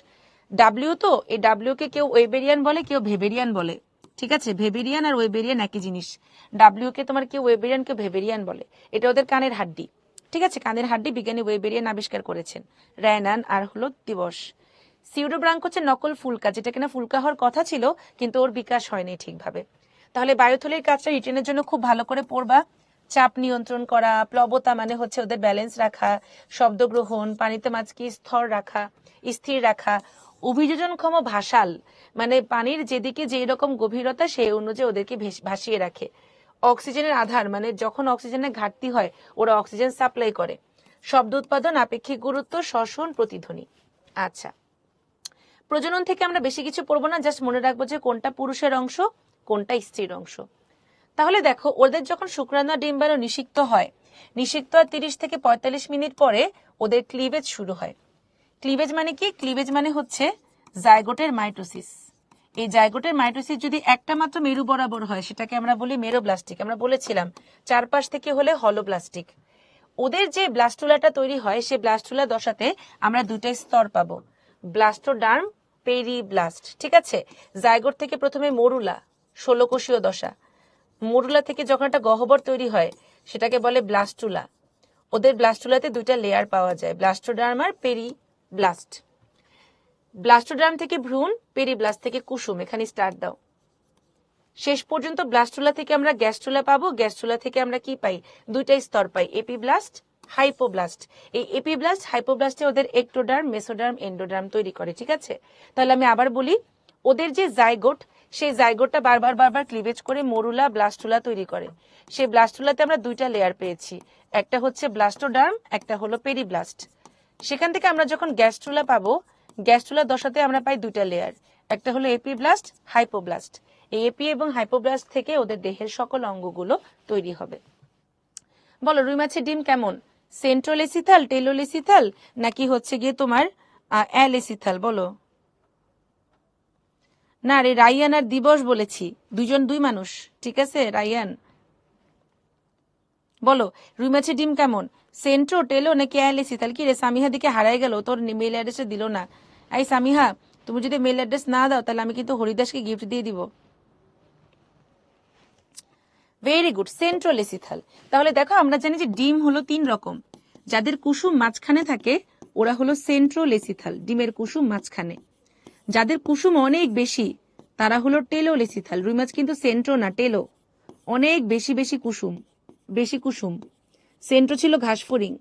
ডাব্লিউ তো, এই ডাব্লিউ কে কেউ ওয়েবেরিয়ান বলে, কেউ ভেবেরিয়ান বলে, ঠিক আছে? ভেবেরিয়ান আর ওয়েবেরিয়ান একই জিনিস। ডাব্লিউ কে তোমার কেউ ওয়েবেরিয়ান, কেউ ভেবেরিয়ান বলে। এটা ওদের কানের হাড্ডি, ঠিক আছে? কানের হাড্ডি বিজ্ঞানী ওয়েবেরিয়ান আবিষ্কার করেছেন, র্যানান আর হলো দিবস। সিউডোব্রাঙ্ক হচ্ছে নকল ফুলকা, যেটা কিনা ফুলকা হওয়ার কথা ছিল কিন্তু ওর বিকাশ হয়নি ঠিকভাবে। তাহলে বায়ুথলির কাজটা রিটেনের জন্য খুব ভালো করে পড়বা। চাপ নিয়ন্ত্রণ করা, প্লবতা মানে হচ্ছে ওদের ব্যালেন্স রাখা, শব্দ গ্রহণ, পানিতে মাছকে স্থির রাখা, অভিযোজনক্ষম ভাসাল মানে পানির যেদিকে যেই রকম গভীরতা সেই অনুযায়ী ওদেরকে ভাসিয়ে রাখে। অক্সিজেনের আধার মানে যখন অক্সিজেনের ঘাটতি হয় ওরা অক্সিজেন সাপ্লাই করে। শব্দ উৎপাদন, আপেক্ষিক গুরুত্ব, শ্বসন, প্রতিধ্বনি। আচ্ছা, প্রজনন থেকে আমরা বেশি কিছু পড়বো না, জাস্ট মনে রাখবো যে কোনটা পুরুষের অংশ কোনটা স্ত্রীর অংশ। তাহলে দেখো, ওদের যখন শুক্রাণু ডিম্বাণু নিষিক্ত হয়, নিষিক্ত 30 থেকে 45 মিনিট পরে ওদের ক্লিভেজ শুরু হয়। ক্লিভেজ মানে কি? ক্লিভেজ মানে হচ্ছে জাইগোটের মাইটোসিস। এই জাইগোটের মাইটোসিস যদি একটা মাত্র মেরু বরাবর হয় সেটাকে আমরা বলি মেরোব্লাস্টিক। আমরা বলেছিলাম চারপাশ থেকে হলে হলোব্লাস্টিক। ওদের যে ব্লাস্টুলাটা তৈরি হয় সেই ব্লাস্টুলা দশাতে আমরা দুইটা স্তর পাবো, ব্লাস্টোডার্ম, পেরিব্লাস্ট, ঠিক আছে? জাইগোট থেকে প্রথমে মরুলা, 16 কোষীয় দশা। মরুলা থেকে যখন একটা গহ্বর তৈরি হয় সেটাকে বলে ব্লাস্টুলা। ওদের ব্লাস্টুলাতে দুইটা লেয়ার পাওয়া যায়, ব্লাস্টোডার্ম আর পেরিব্লাস্ট। ব্লাস্টোডার্ম থেকে ভ্রূণ, পেরিব্লাস্ট থেকে কুসুম। এখানে স্টার্ট দাও। শেষ পর্যন্ত ব্লাস্টুলা থেকে আমরা গ্যাস্ট্রুলা পাবো। গ্যাস্ট্রুলা থেকে আমরা কি পাই? দুইটাই স্তর পাই, এপিব্লাস্ট, হাইপোব্লাস্ট। এই এপিব্লাস্ট হাইপোব্লাস্টে ওদের একটোডার্ম, মেসোডার্ম, এন্ডোডার্ম তৈরি করে, ঠিক আছে? তাহলে আমি আবার বলি, ওদের যে জাইগোট সেই জাইগোটটা বারবার ক্লিভেজ করে মরুলা, ব্লাস্টুলা তৈরি করে। সেই ব্লাস্টুলাতে আমরা দুইটা লেয়ার পেয়েছি, একটা হচ্ছে ব্লাস্টোডার্ম, একটা হলো পেরিব্লাস্ট। সেখান থেকে আমরা যখন গ্যাস্ট্রুলা পাবো, গ্যাস্ট্রুলা দশাতে আমরা পাই দুইটা লেয়ার, একটা হলো এপিব্লাস্ট, হাইপোব্লাস্ট। এই এপি এবং হাইপোব্লাস্ট থেকে ওদের দেহের সকল অঙ্গগুলো তৈরি হবে। বলো, রুই মাছের ডিম কেমন? সেন্ট্রোলেসিথাল, টেলোলেসিথাল, নাকি হচ্ছে গিয়ে তোমার অ্যালেসিথাল? বলো না রে, রাইয়ান আর দিবস বলেছি, দুই মানুষ, ঠিক আছে? রাইয়ান বলো রুই মাছের ডিম কেমন, সেন্ট্রো, টেলো নাকি অ্যালিসিথাল? কি রে সামিহা দিকে হারাই গেল, তোর মেল অ্যাড্রেসে দিল না। এই সামিহা, তুমি যদি মেল অ্যাড্রেস না দাও তাহলে আমি কিন্তু হরিদাসকে গিফট দিয়ে দিব। Very good, centrolecithal. তাহলে দেখো আমরা জানি যে ডিম হলো 3 রকম, যাদের কুসুম মাঝখানে থাকে ওরা হলো সেন্ট্রোলেসিথাল, ডিমের কুসুম মাঝখানে। যাদের কুসুম অনেক বেশি তারা হলো টেলোলেসিথাল। রুই মাছ কিন্তু সেন্ট্রো না, টেলো, অনেক বেশি বেশি কুসুম, বেশি কুসুম। সেন্ট্রো ছিল ঘাসফড়িং।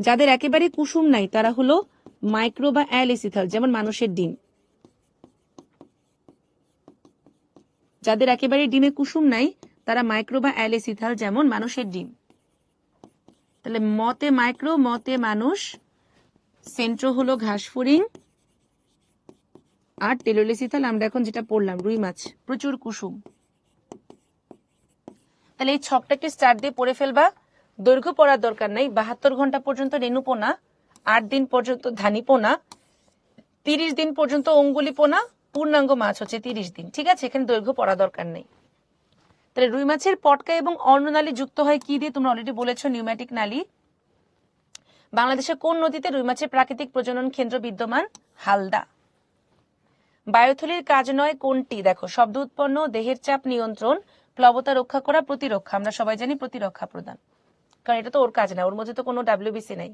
যাদের একেবারে কুসুম নাই তারা হলো মাইক্রো বা অ্যালিসিথাল, যেমন মানুষের ডিম। যাদের একেবারে ডিমে কুসুম নাই তারা মাইক্রো বা অ্যালিসিথাল, যেমন মানুষের ডিম। তাহলে মতে মাইক্রো, মতে মানুষ, সেন্ট্রো হলো ঘাসফড়িং, আর টেলোলেসিথাল আমরা এখন যেটা পড়লাম রুই মাছ, প্রচুর কুসুম। তাহলে এই ছকটাকে স্টার দিয়ে পড়ে ফেলবা। দৈর্ঘ্য পড়ার দরকার নাই। 72 ঘন্টা পর্যন্ত রেণু পোনা, 8 দিন পর্যন্ত ধানি পোনা, 30 দিন পর্যন্ত অঙ্গুলি পোনা, পূর্ণাঙ্গ মাছ হচ্ছে 30 দিন। ঠিক আছে, এখানে দৈর্ঘ্য পড়া দরকার নেই। তাহলে রুই মাছের পটকা এবং অন্ননালী যুক্ত হয় কি দিয়ে? তোমরা অলরেডি বলেছো, নিউম্যাটিক নালী। বাংলাদেশের কোন নদীতে রুই মাছের প্রাকৃতিক প্রজনন কেন্দ্র বিদ্যমান? হালদা। বায়ুথলির কাজ নয় কোনটি? দেখো, শব্দ উৎপন্ন, দেহের চাপ নিয়ন্ত্রণ, প্লবতা রক্ষা করা, প্রতিরক্ষা। আমরা সবাই জানি প্রতিরক্ষা প্রদান, কারণ এটা তো ওর কাজ না, ওর মধ্যে তো কোনো WBC নাই।